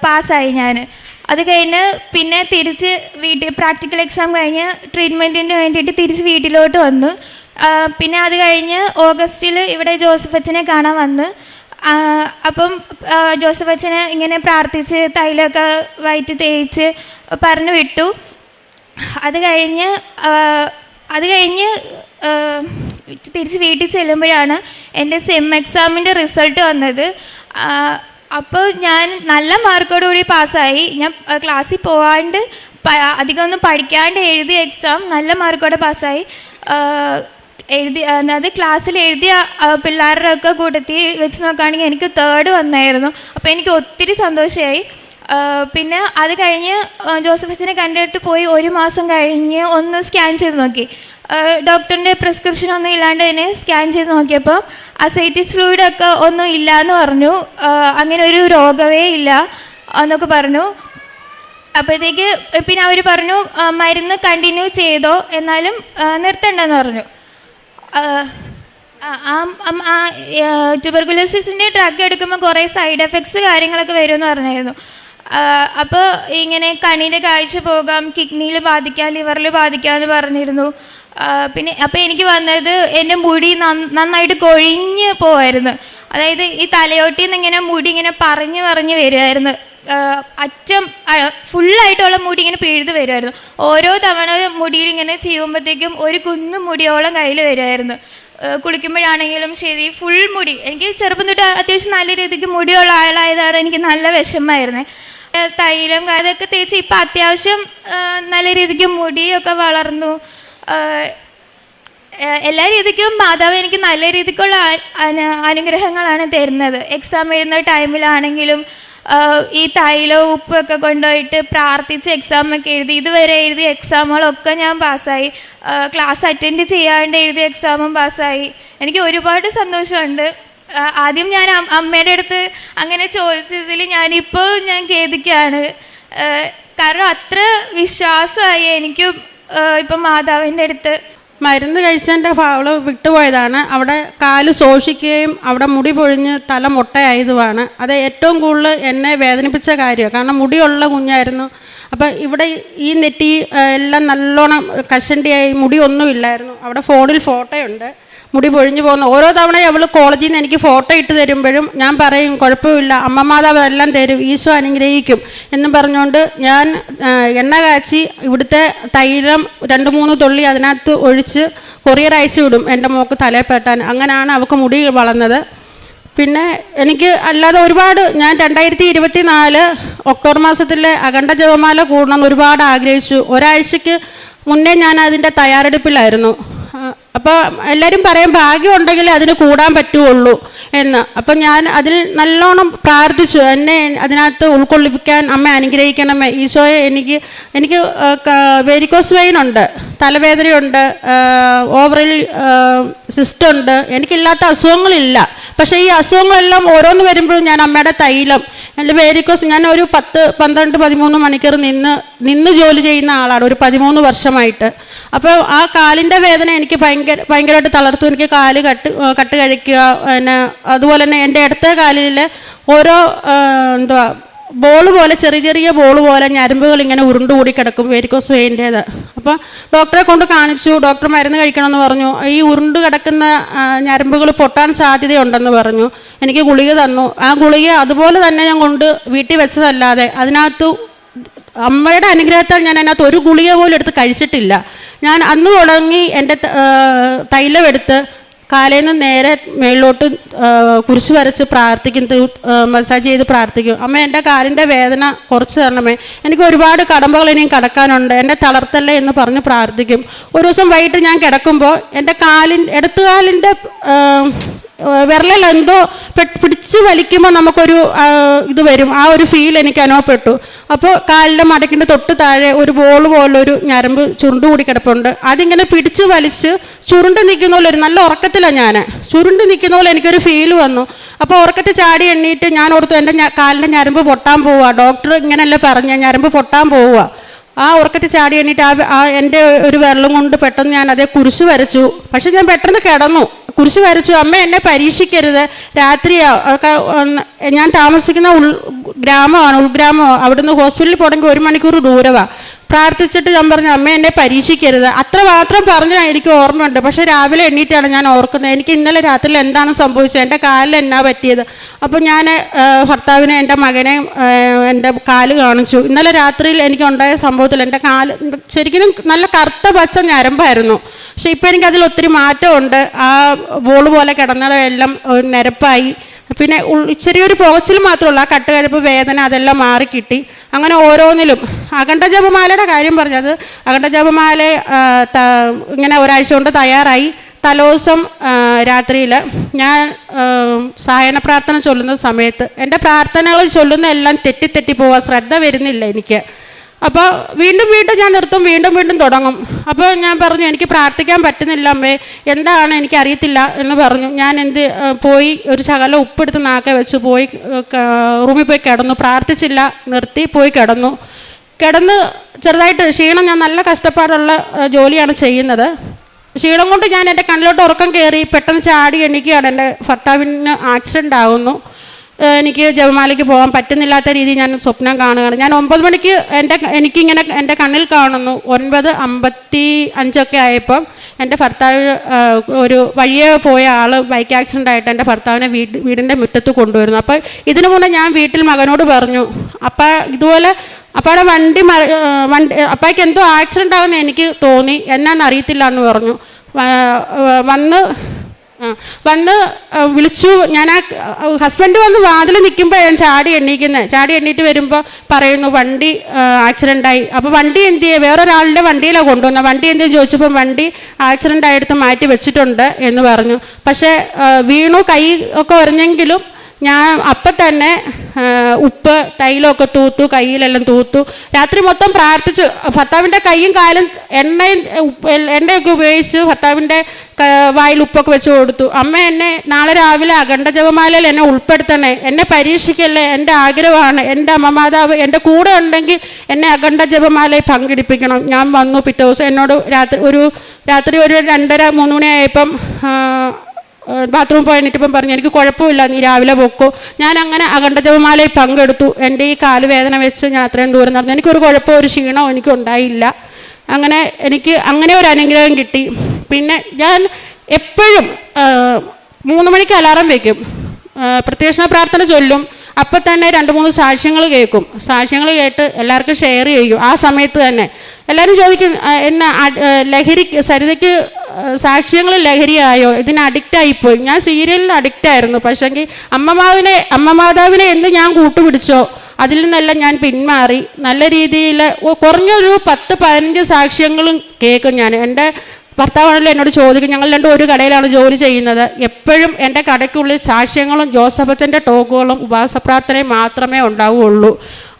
പാസ്സായി ഞാൻ. അത് കഴിഞ്ഞ് പിന്നെ തിരിച്ച് പ്രാക്ടിക്കൽ എക്സാം കഴിഞ്ഞ് ട്രീറ്റ്മെൻറ്റിന് വേണ്ടിയിട്ട് തിരിച്ച് വീട്ടിലോട്ട് വന്നു. പിന്നെ അത് കഴിഞ്ഞ് ഓഗസ്റ്റിൽ ഇവിടെ ജോസഫ് അച്ഛനെ കാണാൻ വന്ന്. അപ്പം ജോസഫ് അച്ഛനെ ഇങ്ങനെ പ്രാർത്ഥിച്ച് തൈലമൊക്കെ വയറ്റി തേച്ച് പറഞ്ഞു വിട്ടു. അത് കഴിഞ്ഞ് തിരിച്ച് വീട്ടിൽ ചെല്ലുമ്പോഴാണ് എൻ്റെ സെം എക്സാമിൻ്റെ റിസൾട്ട് വന്നത്. അപ്പോൾ ഞാൻ നല്ല മാർക്കോടുകൂടി പാസ്സായി. ഞാൻ ക്ലാസ്സിൽ പോകാണ്ട് അധികം ഒന്നും പഠിക്കാണ്ട് എഴുതിയ എക്സാം നല്ല മാർക്കോടെ പാസ്സായി. അത് ക്ലാസ്സിൽ എഴുതിയ പിള്ളേരുടെ ഒക്കെ കൂട്ടത്തിൽ വെച്ച് നോക്കുകയാണെങ്കിൽ എനിക്ക് 3rd വന്നായിരുന്നു. അപ്പോൾ എനിക്ക് ഒത്തിരി സന്തോഷമായി. പിന്നെ അത് കഴിഞ്ഞ് ജോസഫ് അച്ഛനെ കണ്ടിട്ട് പോയി 1 മാസം കഴിഞ്ഞ് ഒന്ന് സ്കാൻ ചെയ്ത് നോക്കി. ഡോക്ടറിൻ്റെ പ്രിസ്ക്രിപ്ഷൻ ഒന്നും ഇല്ലാണ്ട് തന്നെ സ്കാൻ ചെയ്ത് നോക്കിയപ്പോൾ അസൈറ്റിസ് ഫ്ലൂയിഡൊക്കെ ഒന്നും ഇല്ല എന്ന് പറഞ്ഞു. അങ്ങനെ ഒരു രോഗമേ ഇല്ല എന്നൊക്കെ പറഞ്ഞു. അപ്പോഴത്തേക്ക് പിന്നെ അവർ പറഞ്ഞു മരുന്ന് കണ്ടിന്യൂ ചെയ്തോ, എന്നാലും നിർത്തണ്ടെന്ന് പറഞ്ഞു. ട്യൂബർകുലോസിസിൻ്റെ ഡ്രഗ് എടുക്കുമ്പോൾ കുറേ സൈഡ് എഫക്ട്സ് കാര്യങ്ങളൊക്കെ വരുമെന്ന് പറഞ്ഞായിരുന്നു. അപ്പോൾ ഇങ്ങനെ കണ്ണിൻ്റെ കാഴ്ച പോകാം, കിഡ്നിയിൽ ബാധിക്കാം, ലിവറിൽ ബാധിക്കാം എന്ന് പറഞ്ഞിരുന്നു. പിന്നെ അപ്പോൾ എനിക്ക് വന്നത് എൻ്റെ മുടി നന്നായിട്ട് കൊഴിഞ്ഞ് പോവായിരുന്നു. അതായത് ഈ തലയോട്ടിൽ നിന്ന് ഇങ്ങനെ മുടി ഇങ്ങനെ പറഞ്ഞ് വരുമായിരുന്നു. അറ്റം ഫുള്ളായിട്ടുള്ള മുടി ഇങ്ങനെ പിഴുത് വരുമായിരുന്നു. ഓരോ തവണ മുടിയിൽ ഇങ്ങനെ ചെയ്യുമ്പോഴത്തേക്കും ഒരു കുന്നു മുടിയോളം കയ്യിൽ വരുമായിരുന്നു. കുളിക്കുമ്പോഴാണെങ്കിലും ശരി, ഫുൾ മുടി. എനിക്ക് ചെറുപ്പം തൊട്ട് അത്യാവശ്യം നല്ല രീതിക്ക് മുടിയുള്ള ആളായതാണ് എനിക്ക് നല്ല വിഷമമായിരുന്നേ. തൈലം അതൊക്കെ തേച്ച് ഇപ്പം അത്യാവശ്യം നല്ല രീതിക്ക് മുടിയൊക്കെ വളർന്നു. എല്ലാ രീതിക്കും മാതാവ് എനിക്ക് നല്ല രീതിക്കുള്ള അനുഗ്രഹങ്ങളാണ് തരുന്നത്. എക്സാം എഴുതുന്ന ടൈമിലാണെങ്കിലും ഈ തൈലവും ഉപ്പൊക്കെ കൊണ്ടുപോയിട്ട് പ്രാർത്ഥിച്ച് എക്സാമൊക്കെ എഴുതി. ഇതുവരെ എഴുതിയ എക്സാമുകളൊക്കെ ഞാൻ പാസ്സായി. ക്ലാസ് അറ്റൻഡ് ചെയ്യാണ്ട് എഴുതിയ എക്സാമും പാസ്സായി. എനിക്ക് ഒരുപാട് സന്തോഷമുണ്ട്. ആദ്യം ഞാൻ അമ്മയുടെ അടുത്ത് അങ്ങനെ ചോദിച്ചതിൽ ഞാനിപ്പോൾ ഞാൻ ഖേദിക്കുകയാണ്. കാരണം അത്ര വിശ്വാസമായി എനിക്കും ഇപ്പം മാതാവിൻ്റെ അടുത്ത്. മരുന്ന് കഴിച്ചതിൻ്റെ അവള് വിട്ടുപോയതാണ്. അവിടെ കാല് ശോഷിക്കുകയും അവിടെ മുടി പൊഴിഞ്ഞ് തല മുട്ടയായതുമാണ്. അത് ഏറ്റവും കൂടുതൽ എന്നെ വേദനിപ്പിച്ച കാര്യമാണ്. കാരണം മുടിയുള്ള കുഞ്ഞായിരുന്നു. അപ്പോൾ ഇവിടെ ഈ നെറ്റി എല്ലാം നല്ലോണം കഷണ്ടിയായി, മുടിയൊന്നുമില്ലായിരുന്നു. അവിടെ ഫോണിൽ ഫോട്ടോയുണ്ട്, മുടി പൊഴിഞ്ഞു പോകുന്ന. ഓരോ തവണയും അവൾ കോളേജിൽ നിന്ന് എനിക്ക് ഫോട്ടോ ഇട്ട് തരുമ്പോഴും ഞാൻ പറയും കുഴപ്പമില്ല, അമ്മ മാതാവ് എല്ലാം തരും, ഈശോ അനുഗ്രഹിക്കും എന്നും പറഞ്ഞുകൊണ്ട് ഞാൻ എണ്ണ കാച്ചി ഇവിടുത്തെ തൈലം 2-3 തുള്ളി അതിനകത്ത് ഒഴിച്ച് കൊറിയർ അയച്ചു വിടും എൻ്റെ മോൾക്ക് തലയിൽ പെട്ടാൻ. അങ്ങനെയാണ് അവൾക്ക് മുടി വളർന്നത്. പിന്നെ എനിക്ക് അല്ലാതെ ഒരുപാട് ഞാൻ 2024 ഒക്ടോബർ മാസത്തിലെ അഖണ്ഡ ജപമാല കൂടണമെന്ന് ഒരുപാട് ആഗ്രഹിച്ചു. ഒരാഴ്ചയ്ക്ക് മുന്നേ ഞാൻ അതിൻ്റെ തയ്യാറെടുപ്പിലായിരുന്നു. അപ്പോൾ എല്ലാവരും പറയും ഭാഗ്യം ഉണ്ടെങ്കിൽ അതിന് കൂടാൻ പറ്റുള്ളൂ എന്ന്. അപ്പം ഞാൻ അതിൽ നല്ലോണം പ്രാർത്ഥിച്ചു, എന്നെ അതിനകത്ത് ഉൾക്കൊള്ളിപ്പിക്കാൻ അമ്മ അനുഗ്രഹിക്കണമേ ഈശോയെ. എനിക്ക് വെരിക്കോസ് വെയിനുണ്ട്, തലവേദനയുണ്ട്, ഓവറിൽ സിസ്റ്റുണ്ട്, എനിക്കില്ലാത്ത അസുഖങ്ങളില്ല. പക്ഷേ ഈ അസുഖങ്ങളെല്ലാം ഓരോന്ന് വരുമ്പോഴും ഞാൻ അമ്മയുടെ തൈലം, എൻ്റെ വെരിക്കോസ്, ഞാൻ ഒരു 10-12-13 മണിക്കൂർ നിന്ന് ജോലി ചെയ്യുന്ന ആളാണ് ഒരു 13 വർഷമായിട്ട്. അപ്പോൾ ആ കാലിൻ്റെ വേദന എനിക്ക് ഭയങ്കരമായിട്ട് തളർത്തു. എനിക്ക് കാല് കട്ട് കഴിക്കുക, പിന്നെ അതുപോലെ തന്നെ എൻ്റെ ഇടത്തെ കാലിൽ ഓരോ ബോള് പോലെ, ചെറിയ ബോള് പോലെ ഞരമ്പുകൾ ഇങ്ങനെ ഉരുണ്ടുകൂടി കിടക്കും, വെരിക്കോസ് വെയിൻ്റേത്. അപ്പോൾ ഡോക്ടറെ കൊണ്ട് കാണിച്ചു. ഡോക്ടർ മരുന്ന് കഴിക്കണമെന്ന് പറഞ്ഞു. ഈ ഉരുണ്ട് കിടക്കുന്ന ഞരമ്പുകൾ പൊട്ടാൻ സാധ്യതയുണ്ടെന്ന് പറഞ്ഞു. എനിക്ക് ഗുളിക തന്നു. ആ ഗുളിക അതുപോലെ തന്നെ ഞാൻ കൊണ്ട് വീട്ടിൽ വെച്ചതല്ലാതെ അതിനകത്ത് അമ്മയുടെ അനുഗ്രഹത്താൽ ഞാൻ അതിനകത്ത് ഒരു ഗുളിക പോലും എടുത്ത് കഴിച്ചിട്ടില്ല. ഞാൻ അന്ന് തുടങ്ങി എൻ്റെ തൈലം എടുത്ത് കാലയിൽ നിന്ന് നേരെ മേളിലോട്ട് കുരിശ് വരച്ച് പ്രാർത്ഥിക്കും, മസാജ് ചെയ്ത് പ്രാർത്ഥിക്കും. അമ്മ എൻ്റെ കാലിൻ്റെ വേദന കുറച്ച് തരണമേ, എനിക്ക് ഒരുപാട് കടമ്പകൾ ഇനിയും കടക്കാനുണ്ട്, എൻ്റെ തളർത്തല്ലേ എന്ന് പറഞ്ഞ് പ്രാർത്ഥിക്കും. ഒരു ദിവസം വൈകിട്ട് ഞാൻ കിടക്കുമ്പോൾ എൻ്റെ ഇടത്തുകാലിൻ്റെ വിരലിൽ എന്തോ പിടിച്ച് വലിക്കുമ്പോൾ നമുക്കൊരു ഇത് വരും, ആ ഒരു ഫീൽ എനിക്ക് അനുഭവപ്പെട്ടു. അപ്പോൾ കാലിൻ്റെ മടക്കിൻ്റെ തൊട്ട് താഴെ ഒരു ബോൾ പോലൊരു ഞരമ്പ് ചുരുണ്ട് കൂടി കിടപ്പുണ്ട്. അതിങ്ങനെ പിടിച്ച് വലിച്ച് ചുരുണ്ട് നിൽക്കുന്ന പോലെ ഒരു നല്ല ഉറക്കത്തിലാണ് ഞാൻ, ചുരുണ്ട് നിൽക്കുന്ന പോലെ എനിക്കൊരു ഫീൽ വന്നു. അപ്പോൾ ഉറക്കത്തിൽ ചാടി എണ്ണീറ്റ് ഞാൻ ഓർത്തു എൻ്റെ കാലിൻ്റെ ഞരമ്പ് പൊട്ടാൻ പോവുക, ഡോക്ടർ ഇങ്ങനെയല്ലേ പറഞ്ഞ ഞരമ്പ് പൊട്ടാൻ പോവുക. ആ ഉറക്കത്തിൽ ചാടി എണ്ണീറ്റ് എൻ്റെ ഒരു വിരലും കൊണ്ട് പെട്ടെന്ന് ഞാൻ അതേ കുരിശ് വരച്ചു. പക്ഷെ ഞാൻ പെട്ടെന്ന് കിടന്നു, കുരിശ് വരച്ചു. അമ്മ എന്നെ പരീക്ഷിക്കരുത്, രാത്രിയാ, ഞാൻ താമസിക്കുന്ന ഗ്രാമമാണ്, ഉൾഗ്രാമമാണ്, അവിടുന്ന് ഹോസ്പിറ്റലിൽ പോകണമെങ്കിൽ 1 മണിക്കൂർ ദൂരമാണ്. പ്രാർത്ഥിച്ചിട്ട് ഞാൻ പറഞ്ഞു അമ്മ എന്നെ പരീക്ഷിക്കരുത്, അത്ര മാത്രം പറഞ്ഞാൽ എനിക്ക് ഓർമ്മയുണ്ട്. പക്ഷേ രാവിലെ എണ്ണീറ്റാണ് ഞാൻ ഓർക്കുന്നത് എനിക്ക് ഇന്നലെ രാത്രിയിൽ എന്താണ് സംഭവിച്ചത്, എൻ്റെ കാലിൽ എന്നാ പറ്റിയത്. അപ്പോൾ ഞാൻ ഭർത്താവിനെ എൻ്റെ മകനെ എൻ്റെ കാല് കാണിച്ചു. ഇന്നലെ രാത്രിയിൽ എനിക്കുണ്ടായ സംഭവത്തിൽ എൻ്റെ കാല് ശരിക്കും നല്ല കറുത്ത പച്ച ഞരമ്പായിരുന്നു. പക്ഷെ ഇപ്പോൾ എനിക്കതിൽ ഒത്തിരി മാറ്റമുണ്ട്. ആ ബോൾ പോലെ കിടന്നതെല്ലാം നിരപ്പായി. പിന്നെ ചെറിയൊരു പുകച്ചിൽ മാത്രമല്ല, ആ കട്ടുകഴുപ്പ് വേദന അതെല്ലാം മാറിക്കിട്ടി. അങ്ങനെ ഓരോന്നിലും അഖണ്ഡ ജപമാലയുടെ കാര്യം പറഞ്ഞത്, അഖണ്ഡ ജപമാല ഇങ്ങനെ ഒരാഴ്ച കൊണ്ട് തയ്യാറായി. തലേദിവസം രാത്രിയിൽ ഞാൻ സായന പ്രാർത്ഥന ചൊല്ലുന്ന സമയത്ത് എൻ്റെ പ്രാർത്ഥനകൾ ചൊല്ലുന്ന എല്ലാം തെറ്റി പോവാൻ ശ്രദ്ധ വരുന്നില്ല എനിക്ക്. അപ്പോൾ വീണ്ടും ഞാൻ നിർത്തും, വീണ്ടും തുടങ്ങും. അപ്പോൾ ഞാൻ പറഞ്ഞു എനിക്ക് പ്രാർത്ഥിക്കാൻ പറ്റുന്നില്ല അമ്മേ, എന്താണ് എനിക്കറിയത്തില്ല എന്ന് പറഞ്ഞു. ഞാൻ പോയി ഒരു ശകലം ഉപ്പെടുത്ത് നാക്കെ വെച്ച് പോയി റൂമിൽ പോയി കിടന്നു. പ്രാർത്ഥിച്ചില്ല, നിർത്തി, പോയി കിടന്നു ചെറുതായിട്ട് ക്ഷീണം, ഞാൻ നല്ല കഷ്ടപ്പാടുള്ള ജോലിയാണ് ചെയ്യുന്നത്. ക്ഷീണം കൊണ്ട് ഞാൻ എൻ്റെ കണ്ണിലോട്ട് ഉറക്കം കയറി, പെട്ടെന്ന് ചാടി എണീക്കുകയാണ്. എൻ്റെ ഭർത്താവിന് ആക്സിഡൻ്റ് ആകുന്നു. എനിക്ക് ജപമാലയ്ക്ക് പോകാൻ പറ്റുന്നില്ലാത്ത രീതിയിൽ ഞാൻ സ്വപ്നം കാണുകയാണ്. ഞാൻ 9 മണിക്ക് എനിക്കിങ്ങനെ എൻ്റെ കണ്ണിൽ കാണുന്നു. 9:55 ആയപ്പം എൻ്റെ ഭർത്താവ് ഒരു വഴിയെ പോയ ആൾ ബൈക്ക് ആക്സിഡൻ്റ് ആയിട്ട് എൻ്റെ ഭർത്താവിനെ വീടിൻ്റെ മുറ്റത്ത് കൊണ്ടുവരുന്നു. അപ്പോൾ ഇതിനു മുന്നേ ഞാൻ വീട്ടിൽ മകനോട് പറഞ്ഞു, ഇതുപോലെ അപ്പാടെ വണ്ടി അപ്പായ്ക്ക് എന്തോ ആക്സിഡൻ്റ് ആകുന്ന എനിക്ക് തോന്നി, എന്നാന്ന് അറിയത്തില്ല എന്ന് പറഞ്ഞു. വന്ന് വിളിച്ചു. ഞാൻ ഹസ്ബൻഡ് വന്ന് വാതിൽ നിൽക്കുമ്പോൾ ഞാൻ ചാടി എണ്ണീറ്റ് വരുമ്പോൾ പറയുന്നു വണ്ടി ആക്സിഡൻ്റായി. അപ്പോൾ വണ്ടി എന്ത് ചെയ്യുക, വേറൊരാളുടെ വണ്ടിയിലാണ് കൊണ്ടുവന്നത്. വണ്ടി എന്തെന്ന് ചോദിച്ചപ്പോൾ വണ്ടി ആക്സിഡൻ്റ് ആയെടുത്ത് മാറ്റി വെച്ചിട്ടുണ്ട് എന്ന് പറഞ്ഞു. പക്ഷേ വീണു, കൈ ഒക്കെ ഉരഞ്ഞെങ്കിലും ഞാൻ അപ്പം തന്നെ ഉപ്പ് തൈലമൊക്കെ തൂത്തു, കയ്യിലെല്ലാം തൂത്തു. രാത്രി മൊത്തം പ്രാർത്ഥിച്ചു. ഭർത്താവിൻ്റെ കൈയും കാലും എണ്ണയൊക്കെ ഉപയോഗിച്ച് ഭർത്താവിൻ്റെ വായിൽ ഉപ്പൊക്കെ വെച്ച് കൊടുത്തു. അമ്മ എന്നെ നാളെ രാവിലെ അഖണ്ഡ ജപമാലയിൽ എന്നെ ഉൾപ്പെടുത്തണേ, എന്നെ പരീക്ഷിക്കല്ലേ, എൻ്റെ ആഗ്രഹമാണ്. എൻ്റെ അമ്മ മാതാവ് എൻ്റെ കൂടെ ഉണ്ടെങ്കിൽ എന്നെ അഖണ്ഡ ജപമാലയിൽ പങ്കെടുപ്പിക്കണം. ഞാൻ വന്നു. പിറ്റേ ദിവസം എന്നോട് രാത്രി ഒരു 2:30-3 മണിയായപ്പം ബാത്റൂമിൽ പോയി എണീറ്റപ്പം പറഞ്ഞു എനിക്ക് കുഴപ്പമില്ല, നീ രാവിലെ പൊക്കോ. ഞാൻ അങ്ങനെ അഖണ്ഡ ജപമാലയിൽ പങ്കെടുത്തു. എൻ്റെ ഈ കാല് വേദന വെച്ച് ഞാൻ അത്രയും ദൂരം നടന്നു. എനിക്കൊരു കുഴപ്പമോ ഒരു ക്ഷീണമോ എനിക്കുണ്ടായില്ല. അങ്ങനെ എനിക്ക് അങ്ങനെ ഒരു അനുഗ്രഹം കിട്ടി. പിന്നെ ഞാൻ എപ്പോഴും 3 മണിക്ക് അലാറം വയ്ക്കും, പ്രത്യക്ഷ പ്രാർത്ഥന ചൊല്ലും. അപ്പം തന്നെ 2-3 സാക്ഷ്യങ്ങൾ കേൾക്കും. സാക്ഷ്യങ്ങൾ കേട്ട് എല്ലാവർക്കും ഷെയർ ചെയ്യും. ആ സമയത്ത് തന്നെ എല്ലാവരും ചോദിക്കും സരിതയ്ക്ക് സാക്ഷ്യങ്ങൾ ലഹരിയായോ, ഇതിന് അഡിക്റ്റായിപ്പോയി. ഞാൻ സീരിയലിന് അഡിക്റ്റായിരുന്നു. പക്ഷേങ്കിൽ അമ്മ മാതാവിനെ എന്ന് ഞാൻ കൂട്ടുപിടിച്ചോ അതിൽ നിന്നെല്ലാം ഞാൻ പിന്മാറി. നല്ല രീതിയിൽ കുറഞ്ഞൊരു 10-15 സാക്ഷ്യങ്ങളും കേൾക്കും ഞാൻ. എൻ്റെ ഭർത്താവാണല്ലോ എന്നോട് ചോദിക്കും, ഞങ്ങൾ രണ്ടും ഒരു കടയിലാണ് ജോലി ചെയ്യുന്നത്. എപ്പോഴും എൻ്റെ കടയ്ക്കുള്ളിൽ സാക്ഷ്യങ്ങളും ജോസഫച്ചൻ്റെ ടോക്കുകളും ഉപവാസപ്രാർത്ഥനയും മാത്രമേ ഉണ്ടാവുകയുള്ളൂ.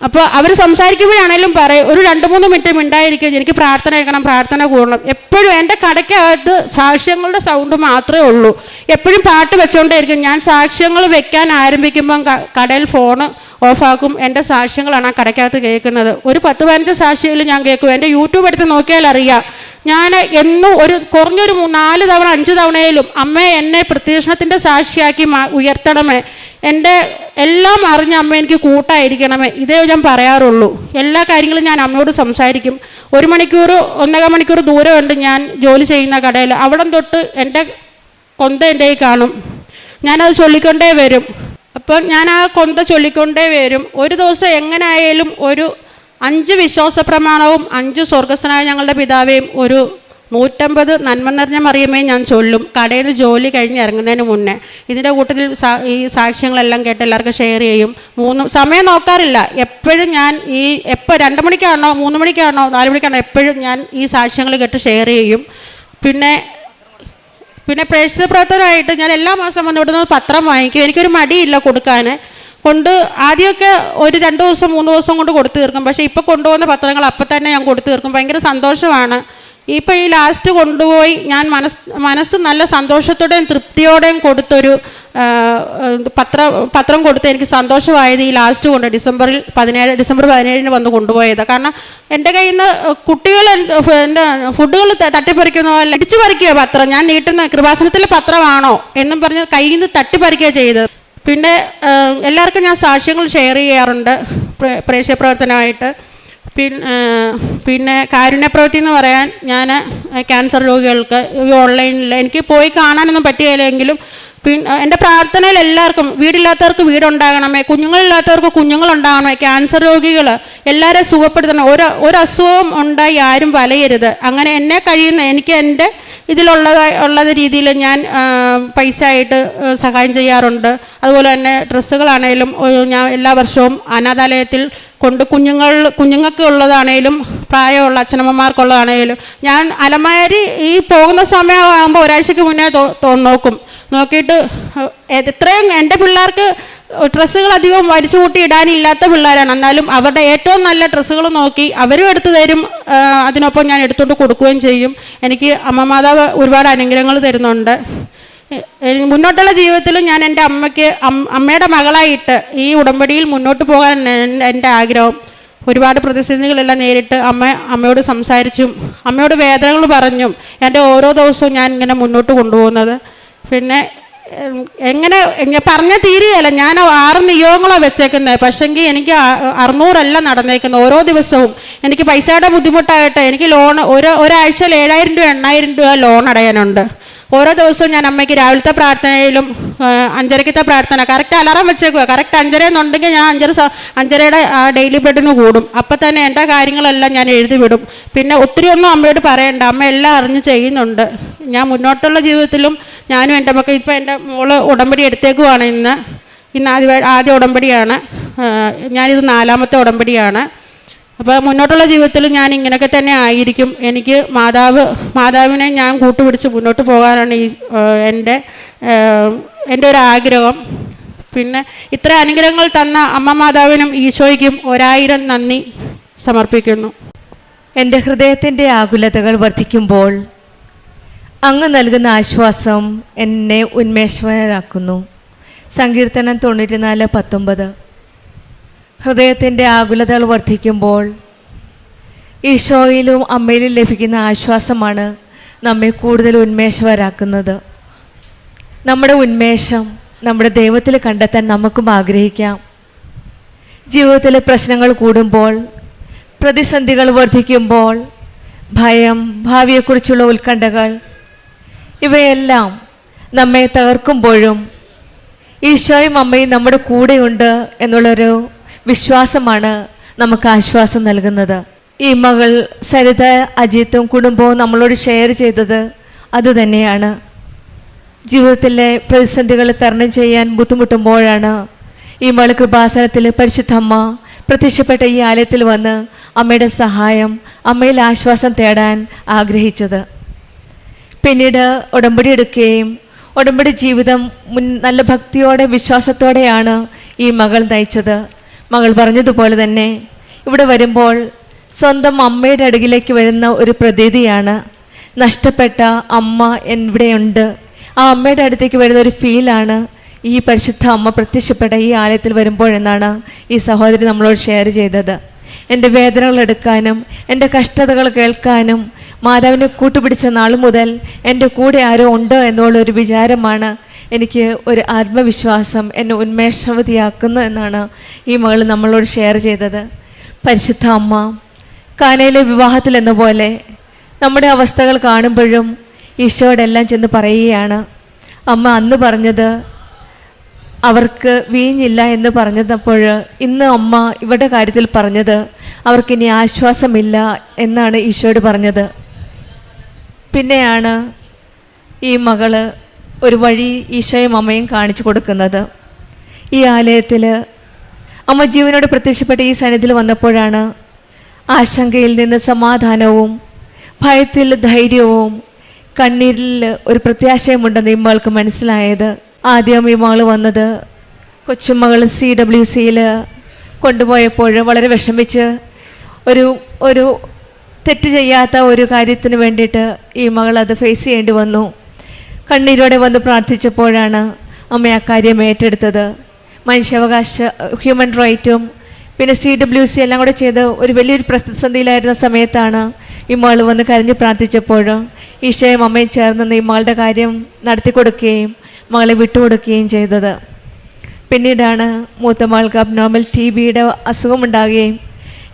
അപ്പോൾ അവർ സംസാരിക്കുമ്പോഴാണേലും പറയും ഒരു 2-3 മിനിറ്റ് മിണ്ടായിരിക്കും, എനിക്ക് പ്രാർത്ഥന കേൾക്കണം, പ്രാർത്ഥന കൂടണം. എപ്പോഴും എൻ്റെ കടയ്ക്കകത്ത് സാക്ഷ്യങ്ങളുടെ സൗണ്ട് മാത്രമേ ഉള്ളൂ. എപ്പോഴും പാട്ട് വെച്ചുകൊണ്ടേയിരിക്കും. ഞാൻ സാക്ഷ്യങ്ങൾ വെക്കാൻ ആരംഭിക്കുമ്പം കടയിൽ ഫോണ് ഓഫാക്കും. എൻ്റെ സാക്ഷ്യങ്ങളാണ് ആ കടയ്ക്കകത്ത് കേൾക്കുന്നത്. ഒരു 10-15 സാക്ഷിയിൽ ഞാൻ കേൾക്കും. എൻ്റെ യൂട്യൂബ് എടുത്ത് നോക്കിയാൽ അറിയാം. ഞാൻ എന്നും കുറഞ്ഞൊരു 4 തവണ 5 തവണയിലും അമ്മ എന്നെ പ്രത്യക്ഷണത്തിൻ്റെ സാക്ഷിയാക്കി ഉയർത്തണമേ, എൻ്റെ എല്ലാം അറിഞ്ഞ അമ്മ എനിക്ക് കൂട്ടായിരിക്കണമേ, ഇതേ ഞാൻ പറയാറുള്ളൂ. എല്ലാ കാര്യങ്ങളും ഞാൻ അമ്മയോട് സംസാരിക്കും. 1 മണിക്കൂർ 1.5 മണിക്കൂർ ദൂരമുണ്ട് ഞാൻ ജോലി ചെയ്യുന്ന കടയിൽ. അവിടം തൊട്ട് എൻ്റെ കൊന്ത എൻ്റെ കാണും. ഞാനത് ചൊല്ലിക്കൊണ്ടേ വരും. അപ്പം ഞാൻ ആ കൊന്ത ചൊല്ലിക്കൊണ്ടേ വരും. ഒരു ദിവസം എങ്ങനെയായാലും ഒരു 5 വിശ്വാസ പ്രമാണവും 5 സ്വർഗസ്വനായ ഞങ്ങളുടെ പിതാവേയും ഒരു 150 നന്മ നിറഞ്ഞ മറിയമേ ഞാൻ ചൊല്ലും, കടയിൽ ജോലി കഴിഞ്ഞ് ഇറങ്ങുന്നതിന് മുന്നേ. ഇതിൻ്റെ കൂട്ടത്തിൽ ഈ സാക്ഷ്യങ്ങളെല്ലാം കേട്ട് എല്ലാവർക്കും ഷെയർ ചെയ്യും. സമയം നോക്കാറില്ല. എപ്പോഴും ഞാൻ എപ്പോൾ 2 മണിക്കാണോ 3 മണിക്കാണോ 4 മണിക്കാണോ എപ്പോഴും ഞാൻ ഈ സാക്ഷ്യങ്ങൾ കേട്ട് ഷെയർ ചെയ്യും. പിന്നെ പ്രേക്ഷിത പ്രവർത്തനമായിട്ട് ഞാൻ എല്ലാ മാസം വന്ന് ഇവിടുന്ന് പത്രം വാങ്ങിക്കും. എനിക്കൊരു മടിയില്ല കൊടുക്കാൻ. ആദ്യമൊക്കെ ഒരു 2 ദിവസം 3 ദിവസം കൊണ്ട് കൊടുത്തു തീർക്കും. പക്ഷേ ഇപ്പോൾ കൊണ്ടുപോകുന്ന പത്രങ്ങൾ അപ്പം തന്നെ ഞാൻ കൊടുത്തു തീർക്കും. ഭയങ്കര സന്തോഷമാണ്. ഇപ്പോൾ ഈ ലാസ്റ്റ് കൊണ്ടുപോയി ഞാൻ മനസ്സ് നല്ല സന്തോഷത്തോടെയും തൃപ്തിയോടെയും കൊടുത്തൊരു പത്രം കൊടുത്ത് എനിക്ക് സന്തോഷമായത് ഈ ലാസ്റ്റ് കൊണ്ട് ഡിസംബർ 17 വന്ന് കൊണ്ടുപോയത്. കാരണം എൻ്റെ കയ്യിൽ നിന്ന് കുട്ടികൾ എന്താ ഫുഡുകൾ തട്ടിപ്പറിക്കുന്ന പോലെ അടിച്ചു പറിക്കുക പത്രം. ഞാൻ നീട്ടുന്ന കൃപാസനത്തിലെ പത്രമാണോ എന്നും പറഞ്ഞ് കയ്യിൽ നിന്ന് തട്ടിപ്പറിക്കുക ചെയ്തത്. പിന്നെ എല്ലാവർക്കും ഞാൻ സാക്ഷ്യങ്ങൾ ഷെയർ ചെയ്യാറുണ്ട് പ്രേക്ഷിത പ്രവർത്തനമായിട്ട്. പിന്നെ കാരുണ്യപ്രവൃത്തി എന്ന് പറയാൻ ഞാൻ ക്യാൻസർ രോഗികൾക്ക് ഓൺലൈനിൽ എനിക്ക് പോയി കാണാനൊന്നും പറ്റിയില്ലെങ്കിലും എൻ്റെ പ്രാർത്ഥനയിൽ എല്ലാവർക്കും വീടില്ലാത്തവർക്ക് വീടുണ്ടാകണമേ, കുഞ്ഞുങ്ങളില്ലാത്തവർക്ക് കുഞ്ഞുങ്ങളുണ്ടാകണമേ, ക്യാൻസർ രോഗികൾ എല്ലാവരെയും സുഖപ്പെടുത്തണം. ഒരു അസുഖവും ഉണ്ടായി ആരും വലയരുത്. അങ്ങനെ എന്നെ കഴിയുന്ന എനിക്ക് എൻ്റെ ഇതിലുള്ളത് രീതിയിൽ ഞാൻ പൈസ ആയിട്ട് സഹായം ചെയ്യാറുണ്ട്. അതുപോലെ തന്നെ ഡ്രസ്സുകളാണേലും ഞാൻ എല്ലാ വർഷവും അനാഥാലയത്തിൽ കൊണ്ട് കുഞ്ഞുങ്ങൾക്ക് ഉള്ളതാണേലും പ്രായമുള്ള അച്ഛനമ്മമാർക്കുള്ളതാണേലും ഞാൻ അലമാരി ഈ പോകുന്ന സമയമാകുമ്പോൾ ഒരാഴ്ചക്ക് മുന്നേ നോക്കിയിട്ട് എത്രയും എൻ്റെ പിള്ളേർക്ക് ഡ്രസ്സുകൾ അധികം വലിച്ചു കൂട്ടി ഇടാനില്ലാത്ത പിള്ളേരാണ്. എന്നാലും അവരുടെ ഏറ്റവും നല്ല ഡ്രസ്സുകൾ നോക്കി അവരും എടുത്തു തരും. അതിനൊപ്പം ഞാൻ എടുത്തുകൊണ്ട് കൊടുക്കുകയും ചെയ്യും. എനിക്ക് അമ്മ മാതാവ് ഒരുപാട് അനുഗ്രഹങ്ങൾ തരുന്നുണ്ട്. മുന്നോട്ടുള്ള ജീവിതത്തിലും ഞാൻ എൻ്റെ അമ്മയുടെ മകളായിട്ട് ഈ ഉടമ്പടിയിൽ മുന്നോട്ട് പോകാൻ എൻ്റെ ആഗ്രഹം. ഒരുപാട് പ്രതിസന്ധികളെല്ലാം നേരിട്ട് അമ്മയോട് സംസാരിച്ചും അമ്മയോട് വേദനകൾ പറഞ്ഞും എൻ്റെ ഓരോ ദിവസവും ഞാൻ ഇങ്ങനെ മുന്നോട്ട് കൊണ്ടുപോകുന്നത്. പിന്നെ എങ്ങനെ പറഞ്ഞ തീരുകയല്ല. ഞാൻ 6 നിയോഗങ്ങളാണ് വെച്ചേക്കുന്നത്. പക്ഷെങ്കിൽ എനിക്ക് 600 നടന്നേക്കുന്നത്. ഓരോ ദിവസവും എനിക്ക് പൈസയുടെ ബുദ്ധിമുട്ടായിട്ട് എനിക്ക് ഒരാഴ്ചയിൽ 7,000 രൂപ 8,000 രൂപ ലോൺ അടയാനുണ്ട്. ഓരോ ദിവസവും ഞാൻ അമ്മയ്ക്ക് രാവിലത്തെ പ്രാർത്ഥനയിലും 5:30 പ്രാർത്ഥന കറക്റ്റ് അലാറം വെച്ചേക്കുക. കറക്റ്റ് 5:30 എന്നുണ്ടെങ്കിൽ ഞാൻ 5:30 ഡെയിലി ബ്രെഡിന് കൂടും. അപ്പം തന്നെ എൻ്റെ കാര്യങ്ങളെല്ലാം ഞാൻ എഴുതി വിടും. പിന്നെ ഒത്തിരി ഒന്നും അമ്മയോട് പറയണ്ട, അമ്മ എല്ലാം അറിഞ്ഞ് ചെയ്യുന്നുണ്ട്. ഞാൻ മുന്നോട്ടുള്ള ജീവിതത്തിലും ഞാനും എൻ്റെ മക്കൾ ഇപ്പോൾ എൻ്റെ മോള് ഉടമ്പടി എടുത്തേക്കുവാണ്. ഇന്ന് ആദ്യ ഉടമ്പടിയാണ്. ഞാനിത് 4ാമത്തെ ഉടമ്പടിയാണ്. അപ്പോൾ മുന്നോട്ടുള്ള ജീവിതത്തിൽ ഞാൻ ഇങ്ങനെയൊക്കെ തന്നെ ആയിരിക്കും. എനിക്ക് മാതാവിനെ ഞാൻ കൂട്ടുപിടിച്ച് മുന്നോട്ട് പോകാനാണ് എൻ്റെ ഒരു ആഗ്രഹം. പിന്നെ ഇത്ര അനുഗ്രഹങ്ങൾ തന്ന അമ്മ മാതാവിനും ഈശോയ്ക്കും 1000 നന്ദി സമർപ്പിക്കുന്നു. എൻ്റെ ഹൃദയത്തിൻ്റെ ആകുലതകൾ വർദ്ധിക്കുമ്പോൾ അങ്ങ് നൽകുന്ന ആശ്വാസം എന്നെ ഉന്മേഷവാനാക്കുന്നു. സങ്കീർത്തനം 94:19. ഹൃദയത്തിൻ്റെ ആകുലതകൾ വർദ്ധിക്കുമ്പോൾ ഈശോയിലും അമ്മയിലും ലഭിക്കുന്ന ആശ്വാസമാണ് നമ്മെ കൂടുതൽ ഉന്മേഷവരാക്കുന്നത്. നമ്മുടെ ഉന്മേഷം നമ്മുടെ ദൈവത്തിൽ കണ്ടെത്താൻ നമുക്കും ആഗ്രഹിക്കാം. ജീവിതത്തിലെ പ്രശ്നങ്ങൾ കൂടുമ്പോൾ, പ്രതിസന്ധികൾ വർദ്ധിക്കുമ്പോൾ, ഭയം, ഭാവിയെക്കുറിച്ചുള്ള ഉത്കണ്ഠകൾ, ഇവയെല്ലാം നമ്മെ തകർക്കുമ്പോഴും ഈശോയും അമ്മയും നമ്മുടെ കൂടെയുണ്ട് എന്നുള്ളൊരു വിശ്വാസമാണ് നമുക്ക് ആശ്വാസം നൽകുന്നത്. ഈ മകൾ സരിത അജിത്തും കുടുംബവും നമ്മളോട് ഷെയർ ചെയ്തത് അതുതന്നെയാണ്. ജീവിതത്തിലെ പ്രതിസന്ധികൾ തരണം ചെയ്യാൻ ബുദ്ധിമുട്ടുമ്പോഴാണ് ഈ മകൾ കൃപാസനത്തിൽ പരിശുദ്ധ അമ്മ പ്രത്യക്ഷപ്പെട്ട ഈ ആലയത്തിൽ വന്ന് അമ്മയുടെ സഹായം, അമ്മയിൽ ആശ്വാസം തേടാൻ ആഗ്രഹിച്ചത്. പിന്നീട് ഉടമ്പടി എടുക്കുകയും ഉടമ്പടി ജീവിതം നല്ല ഭക്തിയോടെ വിശ്വാസത്തോടെയാണ് ഈ മകൾ നയിച്ചത്. മകൾ പറഞ്ഞതുപോലെ തന്നെ ഇവിടെ വരുമ്പോൾ സ്വന്തം അമ്മയുടെ അടുകിലേക്ക് വരുന്ന ഒരു പ്രതീതിയാണ്. നഷ്ടപ്പെട്ട അമ്മ ഇവിടെയുണ്ട്, ആ അമ്മയുടെ അടുത്തേക്ക് വരുന്ന ഒരു ഫീലാണ് ഈ പരിശുദ്ധ അമ്മ പ്രത്യക്ഷപ്പെട്ട ഈ ആലയത്തിൽ വരുമ്പോഴെന്നാണ് ഈ സഹോദരി നമ്മളോട് ഷെയർ ചെയ്തത്. എൻ്റെ വേദനകൾ എടുക്കാനും എൻ്റെ കഷ്ടതകൾ കേൾക്കാനും മാതാവിനെ കൂട്ടുപിടിച്ച നാൾ മുതൽ എൻ്റെ കൂടെ ആരോ ഉണ്ടോ എന്നുള്ളൊരു വിചാരമാണ് എനിക്ക് ഒരു ആത്മവിശ്വാസം എന്നെ ഉന്മേഷവതിയാക്കുന്നു എന്നാണ് ഈ മകൾ നമ്മളോട് ഷെയർ ചെയ്തത്. പരിശുദ്ധ അമ്മ കാനയിലെ വിവാഹത്തിൽ എന്ന പോലെ നമ്മുടെ അവസ്ഥകൾ കാണുമ്പോഴും ഈശോയോടെല്ലാം ചെന്ന് പറയുകയാണ്. അമ്മ അന്ന് പറഞ്ഞത് അവർക്ക് വീഞ്ഞില്ല എന്ന് പറഞ്ഞപ്പോൾ ഇന്ന് അമ്മ ഇവരുടെ കാര്യത്തിൽ പറഞ്ഞത് അവർക്കിനി ആശ്വാസമില്ല എന്നാണ് ഈശോയോട് പറഞ്ഞത്. പിന്നെയാണ് ഈ മകള് ഒരു വഴി ഈശോയും അമ്മയും കാണിച്ചു കൊടുക്കുന്നത്. ഈ ആലയത്തിൽ അമ്മ ജീവനോട് പ്രത്യക്ഷപ്പെട്ട ഈ സന്നിധിയിൽ വന്നപ്പോഴാണ് ആശങ്കയിൽ നിന്ന് സമാധാനവും ഭയത്തിൽ ധൈര്യവും കണ്ണീരിൽ ഒരു പ്രത്യാശയുമുണ്ടെന്ന് ഈ മകൾക്ക് മനസ്സിലായത്. ആദ്യം ഈ മകൾ വന്നത് കൊച്ചുമകൾ CWCയിൽ കൊണ്ടുപോയപ്പോൾ വളരെ വിഷമിച്ച് ഒരു തെറ്റ് ചെയ്യാത്ത ഒരു കാര്യത്തിന് വേണ്ടിയിട്ട് ഈ മകൾ അത് ഫേസ് ചെയ്യേണ്ടി വന്നു. കണ്ണീരോടെ വന്ന് പ്രാർത്ഥിച്ചപ്പോഴാണ് അമ്മ ആ കാര്യം ഏറ്റെടുത്തത്. മനുഷ്യാവകാശ ഹ്യൂമൻ റൈറ്റും പിന്നെ CWC എല്ലാം കൂടെ ചെയ്ത് ഒരു വലിയൊരു പ്രതിസന്ധിയിലായിരുന്ന സമയത്താണ് ഈ മകൾ വന്ന് കരഞ്ഞ് പ്രാർത്ഥിച്ചപ്പോൾ ഈശോയും അമ്മയും ചേർന്ന് ഈ മകളുടെ കാര്യം നടത്തി കൊടുക്കുകയും മകളെ വിട്ടുകൊടുക്കുകയും ചെയ്തത്. പിന്നീടാണ് മൂത്ത മകൾക്ക് അബ്നോർമൽ TBയുടെ അസുഖമുണ്ടാകുകയും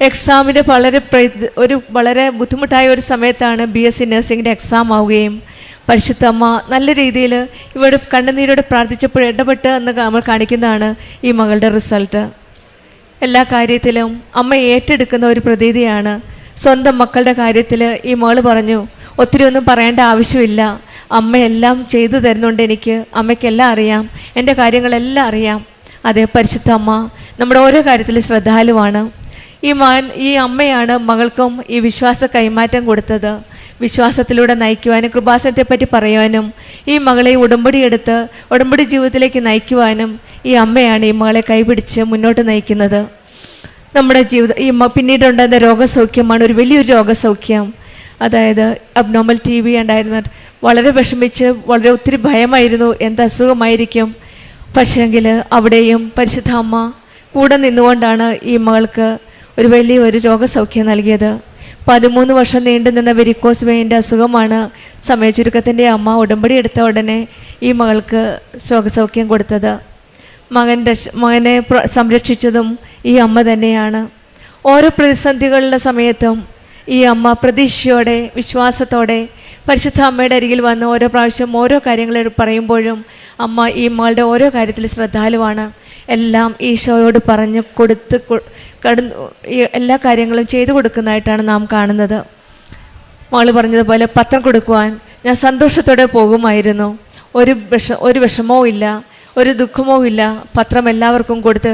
എക്സാമിന് വളരെ ബുദ്ധിമുട്ടായ ഒരു സമയത്താണ് BSc നഴ്സിംഗിൻ്റെ എക്സാം ആവുകയും പരിശുദ്ധ അമ്മ നല്ല രീതിയിൽ ഇവിടെ കണ്ണുനീരോടെ പ്രാർത്ഥിച്ചപ്പോൾ ഇടപെട്ട് എന്ന് നമ്മൾ കാണിക്കുന്നതാണ് ഈ മകളുടെ റിസൾട്ട്. എല്ലാ കാര്യത്തിലും അമ്മ ഏറ്റെടുക്കുന്ന ഒരു പ്രതീതിയാണ്. സ്വന്തം മക്കളുടെ കാര്യത്തിൽ ഈ മകൾ പറഞ്ഞു, ഒത്തിരി ഒന്നും പറയേണ്ട ആവശ്യമില്ല, അമ്മയെല്ലാം ചെയ്തു തരുന്നുണ്ട്, എനിക്ക് അമ്മയ്ക്കെല്ലാം അറിയാം, എൻ്റെ കാര്യങ്ങളെല്ലാം അറിയാം. അതേ പരിശുദ്ധ അമ്മ നമ്മുടെ ഓരോ കാര്യത്തിലും ശ്രദ്ധാലുവാണ്. ഈ അമ്മയാണ് മകൾക്കും ഈ വിശ്വാസ കൈമാറ്റം കൊടുത്തത്. വിശ്വാസത്തിലൂടെ നയിക്കുവാനും കൃപാസനത്തെപ്പറ്റി പറയുവാനും ഈ മകളെ ഉടമ്പടി ജീവിതത്തിലേക്ക് നയിക്കുവാനും ഈ അമ്മയാണ് ഈ മകളെ കൈപിടിച്ച് മുന്നോട്ട് നയിക്കുന്നത്. നമ്മുടെ ജീവിതം പിന്നീടുണ്ടായിരുന്ന രോഗസൗഖ്യമാണ് ഒരു വലിയൊരു രോഗസൗഖ്യം. അതായത് അബ്നോർമൽ TB ഉണ്ടായിരുന്ന വളരെ വിഷമിച്ച് വളരെ ഒത്തിരി ഭയമായിരുന്നു, എന്ത് അസുഖമായിരിക്കും. പക്ഷേങ്കിൽ അവിടെയും പരിശുദ്ധ അമ്മ കൂടെ നിന്നുകൊണ്ടാണ് ഈ മകൾക്ക് ഒരു വലിയൊരു രോഗസൗഖ്യം നൽകിയത്. 13 വർഷം നീണ്ടു നിന്ന വെരിക്കോസ് വെയിൻ്റെ അസുഖമാണ് സമയചുരുക്കത്തിൻ്റെ അമ്മ ഉടമ്പടി എടുത്ത ഉടനെ ഈ മകൾക്ക് രോഗസൗഖ്യം കൊടുത്തത്. മകനെ സംരക്ഷിച്ചതും ഈ അമ്മ തന്നെയാണ്. ഓരോ പ്രതിസന്ധികളുടെ സമയത്തും ഈ അമ്മ പ്രതീക്ഷയോടെ വിശ്വാസത്തോടെ പരിശുദ്ധ അമ്മയുടെ അരികിൽ വന്ന് ഓരോ പ്രാവശ്യം ഓരോ കാര്യങ്ങൾ പറയുമ്പോഴും അമ്മ ഈ മകളുടെ ഓരോ കാര്യത്തിൽ ശ്രദ്ധാലുവാണ്. എല്ലാം ഈശോയോട് പറഞ്ഞ് എല്ലാ കാര്യങ്ങളും ചെയ്തു കൊടുക്കുന്നതായിട്ടാണ് നാം കാണുന്നത്. മകൾ പറഞ്ഞതുപോലെ പത്രം കൊടുക്കുവാൻ ഞാൻ സന്തോഷത്തോടെ പോകുമായിരുന്നു. ഒരു വിഷമവും ഇല്ല, ഒരു ദുഃഖമോ ഇല്ല. പത്രം എല്ലാവർക്കും കൊടുത്ത്,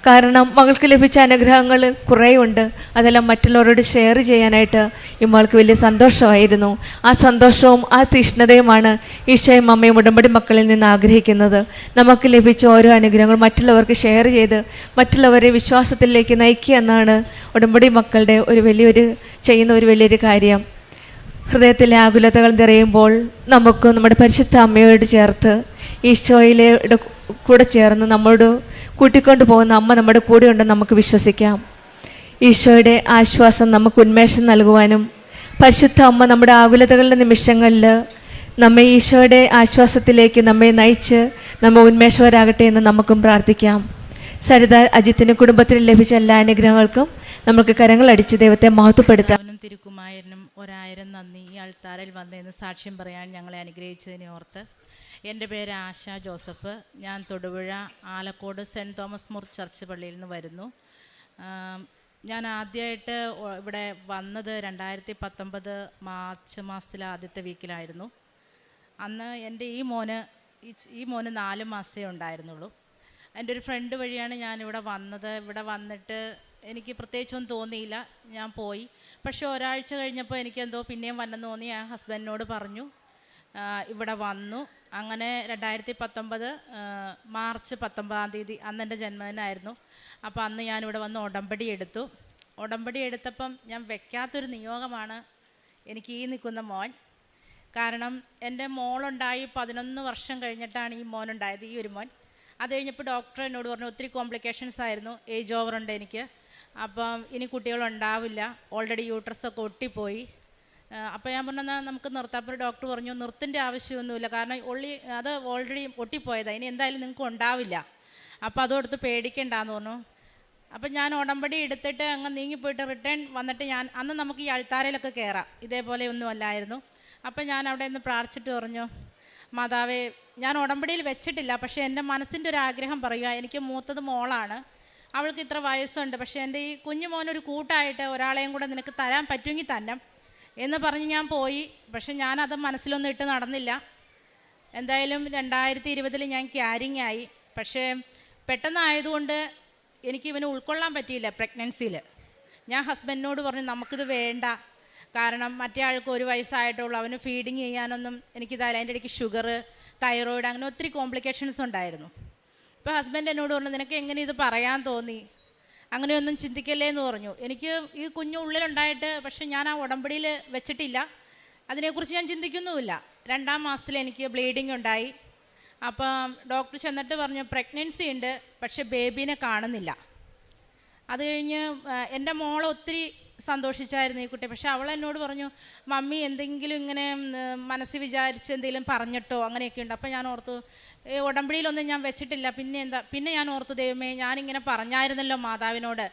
കാരണം മകൾക്ക് ലഭിച്ച അനുഗ്രഹങ്ങൾ കുറേയുണ്ട്, അതെല്ലാം മറ്റുള്ളവരോട് ഷെയർ ചെയ്യാനായിട്ട് ഈ മകൾക്ക് വലിയ സന്തോഷമായിരുന്നു. ആ സന്തോഷവും ആ തീഷ്ണതയുമാണ് ഈശോയും അമ്മയും ഉടമ്പടി മക്കളിൽ നിന്ന് ആഗ്രഹിക്കുന്നത്. നമുക്ക് ലഭിച്ച ഓരോ അനുഗ്രഹങ്ങളും മറ്റുള്ളവർക്ക് ഷെയർ ചെയ്ത് മറ്റുള്ളവരെ വിശ്വാസത്തിലേക്ക് നയിക്കുക എന്നാണ് ഉടമ്പടി മക്കളുടെ ചെയ്യുന്ന ഒരു വലിയൊരു കാര്യം. ഹൃദയത്തിലെ ആകുലതകൾ നിറയുമ്പോൾ നമുക്ക് നമ്മുടെ പരിശുദ്ധ അമ്മയോട് ചേർത്ത് ഈശോയിലെ കൂടെ ചേർന്ന് നമ്മളോട് കൂട്ടിക്കൊണ്ടു പോകുന്ന അമ്മ നമ്മുടെ കൂടെ ഉണ്ടെന്ന് നമുക്ക് വിശ്വസിക്കാം. ഈശോയുടെ ആശ്വാസം നമുക്ക് ഉന്മേഷം നൽകുവാനും പരിശുദ്ധ അമ്മ നമ്മുടെ ആകുലതകളുടെ നിമിഷങ്ങളിൽ നമ്മെ ഈശോയുടെ ആശ്വാസത്തിലേക്ക് നമ്മെ നയിച്ച് നമ്മെ ഉന്മേഷവരാകട്ടെ എന്ന് നമുക്കും പ്രാർത്ഥിക്കാം. സരിത അജിത്തിന് കുടുംബത്തിന് ലഭിച്ച എല്ലാ അനുഗ്രഹങ്ങൾക്കും നമുക്ക് കരങ്ങളടിച്ച് ദൈവത്തെ മഹത്വപ്പെടുത്താം. തിരുക്കുമാരനും 1000 നന്ദി. ഈ അൾത്താരയിൽ വന്നതെന്ന് സാക്ഷ്യം പറയാൻ ഞങ്ങളെ അനുഗ്രഹിച്ചതിനെ ഓർത്ത്. എൻ്റെ പേര് ആശ ജോസഫ്. ഞാൻ Thodupuzha Alakode Saint Thomas More church പള്ളിയിൽ നിന്ന് വരുന്നു. ഞാൻ ആദ്യമായിട്ട് ഇവിടെ വന്നത് 2019 മാർച്ച് മാസത്തിലെ ആദ്യത്തെ വീക്കിലായിരുന്നു. അന്ന് എൻ്റെ ഈ മോന് 4 മാസമേ ഉണ്ടായിരുന്നുള്ളൂ. എൻ്റെ ഒരു ഫ്രണ്ട് വഴിയാണ് ഞാനിവിടെ വന്നത്. ഇവിടെ വന്നിട്ട് എനിക്ക് പ്രത്യേകിച്ചൊന്നും തോന്നിയില്ല, ഞാൻ പോയി. പക്ഷേ ഒരാഴ്ച കഴിഞ്ഞപ്പോൾ എനിക്കെന്തോ പിന്നെയും വന്നെന്ന് തോന്നി. ഞാൻ ഹസ്ബൻഡിനോട് പറഞ്ഞു, ഇവിടെ വന്നു. അങ്ങനെ 2019 മാർച്ച് 19-ാം തീയതി അന്ന് എൻ്റെ ജന്മദിനമായിരുന്നു. അപ്പോൾ അന്ന് ഞാനിവിടെ വന്ന് ഉടമ്പടി എടുത്തു. ഉടമ്പടി എടുത്തപ്പം ഞാൻ വെക്കാത്തൊരു നിയോഗമാണ് എനിക്ക് ഈ നിൽക്കുന്ന മോൻ. കാരണം എൻ്റെ മോളുണ്ടായി 11 വർഷം കഴിഞ്ഞിട്ടാണ് ഈ മോനുണ്ടായത്, ഈ ഒരു മോൻ. അത് കഴിഞ്ഞപ്പോൾ ഡോക്ടർ എന്നോട് പറഞ്ഞു ഒത്തിരി കോംപ്ലിക്കേഷൻസ് ആയിരുന്നു, ഏജ് ഓവറുണ്ട് എനിക്ക്, അപ്പം ഇനി കുട്ടികളുണ്ടാവില്ല, ഓൾറെഡി യൂട്രസൊക്കെ ഒട്ടിപ്പോയി. അപ്പോൾ ഞാൻ പറഞ്ഞു എന്നാൽ നമുക്ക് നിർത്താം. അപ്പോൾ ഡോക്ടർ പറഞ്ഞു നിർത്തിൻ്റെ ആവശ്യമൊന്നുമില്ല, കാരണം അത് ഓൾറെഡി ഒട്ടിപ്പോയതാണ്, ഇനി എന്തായാലും നിങ്ങൾക്ക് ഉണ്ടാവില്ല, അപ്പോൾ അതോടത്ത് പേടിക്കണ്ടെന്ന് പറഞ്ഞു. അപ്പം ഞാൻ ഉടമ്പടി എടുത്തിട്ട് അങ്ങ് നീങ്ങിപ്പോയിട്ട് റിട്ടേൺ വന്നിട്ട് അന്ന് നമുക്ക് ഈ അൾത്താരയിലൊക്കെ കയറാം, ഇതേപോലെ ഒന്നും അല്ലായിരുന്നു. അപ്പം ഞാൻ അവിടെ നിന്ന് പ്രാർത്ഥിച്ചിട്ട് പറഞ്ഞു മാതാവേ, ഞാൻ ഉടമ്പടിയിൽ വെച്ചിട്ടില്ല, പക്ഷേ എൻ്റെ മനസ്സിൻ്റെ ഒരു ആഗ്രഹം പറയുക. എനിക്ക് മൂത്തത് മോളാണ്, അവൾക്ക് ഇത്ര വയസ്സുണ്ട്, പക്ഷേ എൻ്റെ ഈ കുഞ്ഞു മോനൊരു കൂട്ടായിട്ട് ഒരാളെയും കൂടെ നിനക്ക് തരാൻ പറ്റുമെങ്കിൽ തന്നെ എന്ന് പറഞ്ഞ് ഞാൻ പോയി. പക്ഷെ ഞാനത് മനസ്സിലൊന്നും ഇട്ട് നടന്നില്ല. എന്തായാലും 2020 ഞാൻ ക്യാരിങ് ആയി. പക്ഷേ പെട്ടെന്നായതുകൊണ്ട് എനിക്ക് ഇവന് ഉൾക്കൊള്ളാൻ പറ്റിയില്ല പ്രഗ്നൻസിയിൽ. ഞാൻ ഹസ്ബൻഡിനോട് പറഞ്ഞു നമുക്കിത് വേണ്ട, കാരണം മറ്റേ ആൾക്ക് 1 വയസ്സായിട്ടുള്ളൂ, അവന് ഫീഡിങ് ചെയ്യാനൊന്നും എനിക്കിതായാലും അതിൻ്റെ ഇടയ്ക്ക് ഷുഗർ, തൈറോയിഡ്, അങ്ങനെ ഒത്തിരി കോംപ്ലിക്കേഷൻസ് ഉണ്ടായിരുന്നു. ഇപ്പോൾ ഹസ്ബൻഡ് എന്നോട് പറഞ്ഞു നിനക്ക് എങ്ങനെ ഇത് പറയാൻ തോന്നി, അങ്ങനെയൊന്നും ചിന്തിക്കല്ലേ എന്ന് പറഞ്ഞു. എനിക്ക് ഈ കുഞ്ഞു ഉള്ളിലുണ്ടായിട്ട് പക്ഷെ ഞാൻ ആ ഉടമ്പടിയിൽ വെച്ചിട്ടില്ല, അതിനെക്കുറിച്ച് ഞാൻ ചിന്തിക്കുന്നുമില്ല. 2-ാം മാസത്തിൽ എനിക്ക് ബ്ലീഡിങ് ഉണ്ടായി. അപ്പം ഡോക്ടർ ചെന്നിട്ട് പറഞ്ഞു പ്രഗ്നൻസി ഉണ്ട്, പക്ഷെ ബേബീനെ കാണുന്നില്ല. അത് കഴിഞ്ഞ് എൻ്റെ മോൾ ഒത്തിരി സന്തോഷിച്ചായിരുന്നു ഈ കുട്ടി. പക്ഷെ അവൾ എന്നോട് പറഞ്ഞു മമ്മി എന്തെങ്കിലും ഇങ്ങനെ മനസ്സിൽ വിചാരിച്ച് എന്തെങ്കിലും പറഞ്ഞിട്ടോ അങ്ങനെയൊക്കെ ഉണ്ട്. അപ്പം ഞാൻ ഓർത്തു ഉടമ്പടിയിലൊന്നും ഞാൻ വെച്ചിട്ടില്ല, പിന്നെ ഞാൻ ഓർത്തു ദൈവമേ ഞാനിങ്ങനെ പറഞ്ഞായിരുന്നല്ലോ മാതാവിനോട്,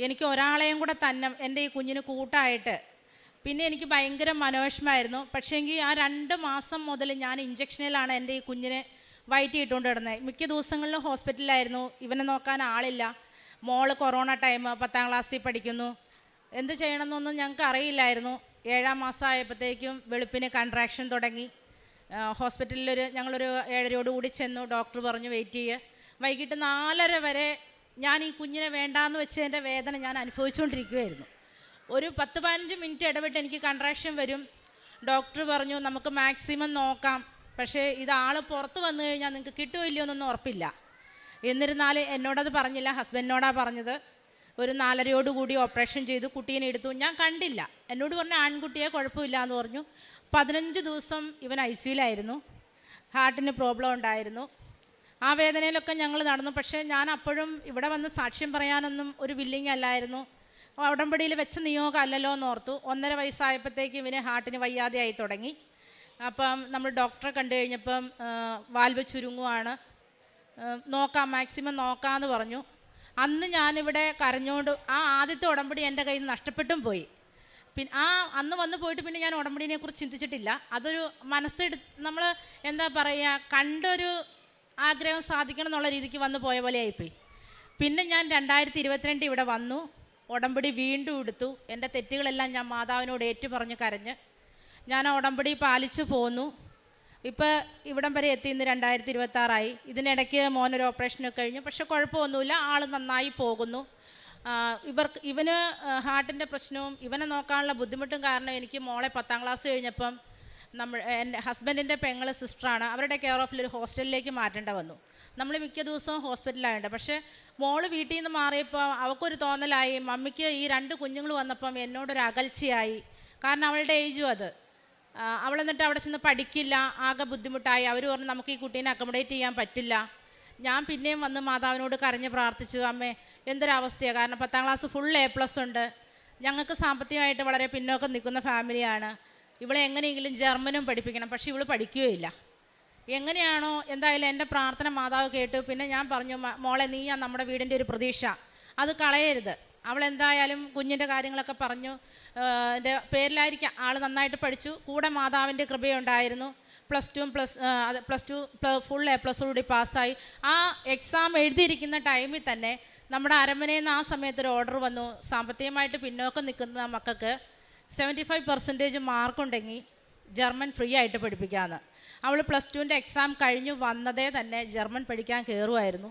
എനിക്ക് ഒരാളെയും കൂടെ തന്നെ എൻ്റെ ഈ കുഞ്ഞിന് കൂട്ടായിട്ട്. പിന്നെ എനിക്ക് ഭയങ്കര മനോവിഷമായിരുന്നു. പക്ഷേങ്കിൽ ആ 2 മാസം മുതൽ ഞാൻ ഇഞ്ചക്ഷനിലാണ് എൻ്റെ ഈ കുഞ്ഞിനെ വയറ്റിയിട്ടുകൊണ്ട് കിടന്നത്. മിക്ക ദിവസങ്ങളിലും ഹോസ്പിറ്റലിലായിരുന്നു, ഇവനെ നോക്കാൻ ആളില്ല. മോള് കൊറോണ ടൈം 10ാം ക്ലാസ്സിൽ പഠിക്കുന്നു, എന്ത് ചെയ്യണമെന്നൊന്നും ഞങ്ങൾക്ക് അറിയില്ലായിരുന്നു. 7-ാം മാസം ആയപ്പോഴത്തേക്കും വെളുപ്പിന് കൺട്രാക്ഷൻ തുടങ്ങി. ഹോസ്പിറ്റലിൽ ഞങ്ങളൊരു 7:30 കൂടി ചെന്നു. ഡോക്ടർ പറഞ്ഞു വെയിറ്റ് ചെയ്യുക. വൈകിട്ട് 4:30 വരെ ഞാൻ ഈ കുഞ്ഞിനെ വേണ്ടാന്ന് വെച്ചതിൻ്റെ വേദന ഞാൻ അനുഭവിച്ചുകൊണ്ടിരിക്കുകയായിരുന്നു. ഒരു 10-15 മിനിറ്റ് ഇടവിട്ട് എനിക്ക് കൺട്രാക്ഷൻ വരും. ഡോക്ടർ പറഞ്ഞു നമുക്ക് മാക്സിമം നോക്കാം, പക്ഷേ ഇതാൾ പുറത്ത് വന്നു കഴിഞ്ഞാൽ നിങ്ങൾക്ക് കിട്ടുമോ ഇല്ലയോ എന്നൊന്നും ഉറപ്പില്ല. എന്നിരുന്നാലും എന്നോടത് പറഞ്ഞില്ല, ഹസ്ബൻഡിനോടാണ് പറഞ്ഞത്. ഒരു 4:30 കൂടി ഓപ്പറേഷൻ ചെയ്തു, കുട്ടീനെ എടുത്തു. ഞാൻ കണ്ടില്ല, എന്നോട് പറഞ്ഞു ആൺകുട്ടിയെ കുഴപ്പമില്ല എന്ന് പറഞ്ഞു. 15 ദിവസം ഇവൻ ICUലായിരുന്നു, ഹാർട്ടിന് പ്രോബ്ലം ഉണ്ടായിരുന്നു. ആ വേദനയിലൊക്കെ ഞങ്ങൾ നടന്നു. പക്ഷേ ഞാൻ അപ്പോഴും ഇവിടെ വന്ന് സാക്ഷ്യം പറയാനൊന്നും ഒരു വില്ലിങ് അല്ലായിരുന്നു. ഉടമ്പടിയിൽ വെച്ച നിയോഗം അല്ലല്ലോ എന്നോർത്തു. 1.5 വയസ്സായപ്പോഴത്തേക്ക് ഇവന് ഹാർട്ടിന് വയ്യാതെയായി തുടങ്ങി. അപ്പം നമ്മൾ ഡോക്ടറെ കണ്ടു കഴിഞ്ഞപ്പം വാൽവ് ചുരുങ്ങുവാണ്, നോക്കാം മാക്സിമം നോക്കാമെന്ന് പറഞ്ഞു. അന്ന് ഞാനിവിടെ കരഞ്ഞുകൊണ്ട് ആ ആദ്യത്തെ ഉടമ്പടി എൻ്റെ കയ്യിൽ നിന്ന് നഷ്ടപ്പെട്ടും പോയി. പിന്നെ അന്ന് വന്ന് പോയിട്ട് പിന്നെ ഞാൻ ഉടമ്പടിനെക്കുറിച്ച് ചിന്തിച്ചിട്ടില്ല. അതൊരു നമ്മൾ എന്താ പറയുക, കണ്ടൊരു ആഗ്രഹം സാധിക്കണം എന്നുള്ള രീതിക്ക് വന്നു പോയ പോലെ ആയിപ്പോയി. പിന്നെ ഞാൻ 2022 ഇവിടെ വന്നു, ഉടമ്പടി വീണ്ടും എടുത്തു. എൻ്റെ തെറ്റുകളെല്ലാം ഞാൻ മാതാവിനോട് ഏറ്റുപറഞ്ഞ് കരഞ്ഞ് ഞാൻ ആ ഉടമ്പടി പാലിച്ചു പോന്നു. ഇപ്പോൾ ഇവിടം വരെ എത്തി. ഇന്ന് 2026 ഇതിനിടയ്ക്ക് മോനൊരു ഓപ്പറേഷനൊക്കെ കഴിഞ്ഞു, പക്ഷെ കുഴപ്പമൊന്നുമില്ല, ആൾ നന്നായി പോകുന്നു. ഇവന് ഹാർട്ടിൻ്റെ പ്രശ്നവും ഇവനെ നോക്കാനുള്ള ബുദ്ധിമുട്ടും കാരണം എനിക്ക് മോളെ 10ാം ക്ലാസ് കഴിഞ്ഞപ്പം എൻ്റെ ഹസ്ബൻഡിൻ്റെ പെങ്ങൾ സിസ്റ്ററാണ്, അവരുടെ കെയർ ഓഫിലൊരു ഹോസ്റ്റലിലേക്ക് മാറ്റേണ്ട വന്നു. നമ്മൾ മിക്ക ദിവസവും ഹോസ്പിറ്റലായുണ്ട്. പക്ഷേ മോള് വീട്ടിൽ നിന്ന് മാറിയപ്പോൾ അവൾക്കൊരു തോന്നലായി, മമ്മിക്ക് ഈ 2 കുഞ്ഞുങ്ങൾ വന്നപ്പം എന്നോടൊരു അകൽച്ചയായി. കാരണം അവളുടെ ഏജും അത്. അവളെന്നിട്ട് അവിടെ ചെന്ന് പഠിക്കില്ല, ആകെ ബുദ്ധിമുട്ടായി. അവർ പറഞ്ഞു നമുക്ക് ഈ കുട്ടീനെ അക്കോമഡേറ്റ് ചെയ്യാൻ പറ്റില്ല. ഞാൻ പിന്നെയും വന്ന് മാതാവിനോട് കരഞ്ഞ് പ്രാർത്ഥിച്ചു, അമ്മേ എന്തൊരവസ്ഥയാണ്, കാരണം 10ാം ക്ലാസ് ഫുൾ A+ ഉണ്ട്, ഞങ്ങൾക്ക് സാമ്പത്തികമായിട്ട് വളരെ പിന്നോക്കം നിൽക്കുന്ന ഫാമിലിയാണ്, ഇവളെ എങ്ങനെയെങ്കിലും ജർമ്മനും പഠിപ്പിക്കണം. പക്ഷേ ഇവൾ പഠിക്കുകയില്ല. എങ്ങനെയാണോ എന്തായാലും എൻ്റെ പ്രാർത്ഥന മാതാവ് കേട്ടു. പിന്നെ ഞാൻ പറഞ്ഞു മോളെ നീയാ നമ്മുടെ വീടിൻ്റെ ഒരു പ്രതീക്ഷ, അത് കളയരുത്. അവളെന്തായാലും കുഞ്ഞിൻ്റെ കാര്യങ്ങളൊക്കെ പറഞ്ഞു. എൻ്റെ പേരിലായിരിക്കാം ആൾ നന്നായിട്ട് പഠിച്ചു, കൂടെ മാതാവിൻ്റെ കൃപയുണ്ടായിരുന്നു. +2 ഫുൾ A+ കൂടി പാസ്സായി. ആ എക്സാം എഴുതിയിരിക്കുന്ന ടൈമിൽ തന്നെ നമ്മുടെ അരമനയിൽ നിന്ന് ആ സമയത്തൊരു ഓർഡർ വന്നു, സാമ്പത്തികമായിട്ട് പിന്നോക്കം നിൽക്കുന്ന മക്കൾക്ക് 75% മാർക്കുണ്ടെങ്കിൽ ജർമ്മൻ ഫ്രീ ആയിട്ട് പഠിപ്പിക്കാമെന്ന്. അവൾ +2ൻ്റെ എക്സാം കഴിഞ്ഞു വന്നതേ തന്നെ ജർമ്മൻ പഠിക്കാൻ കയറുമായിരുന്നു.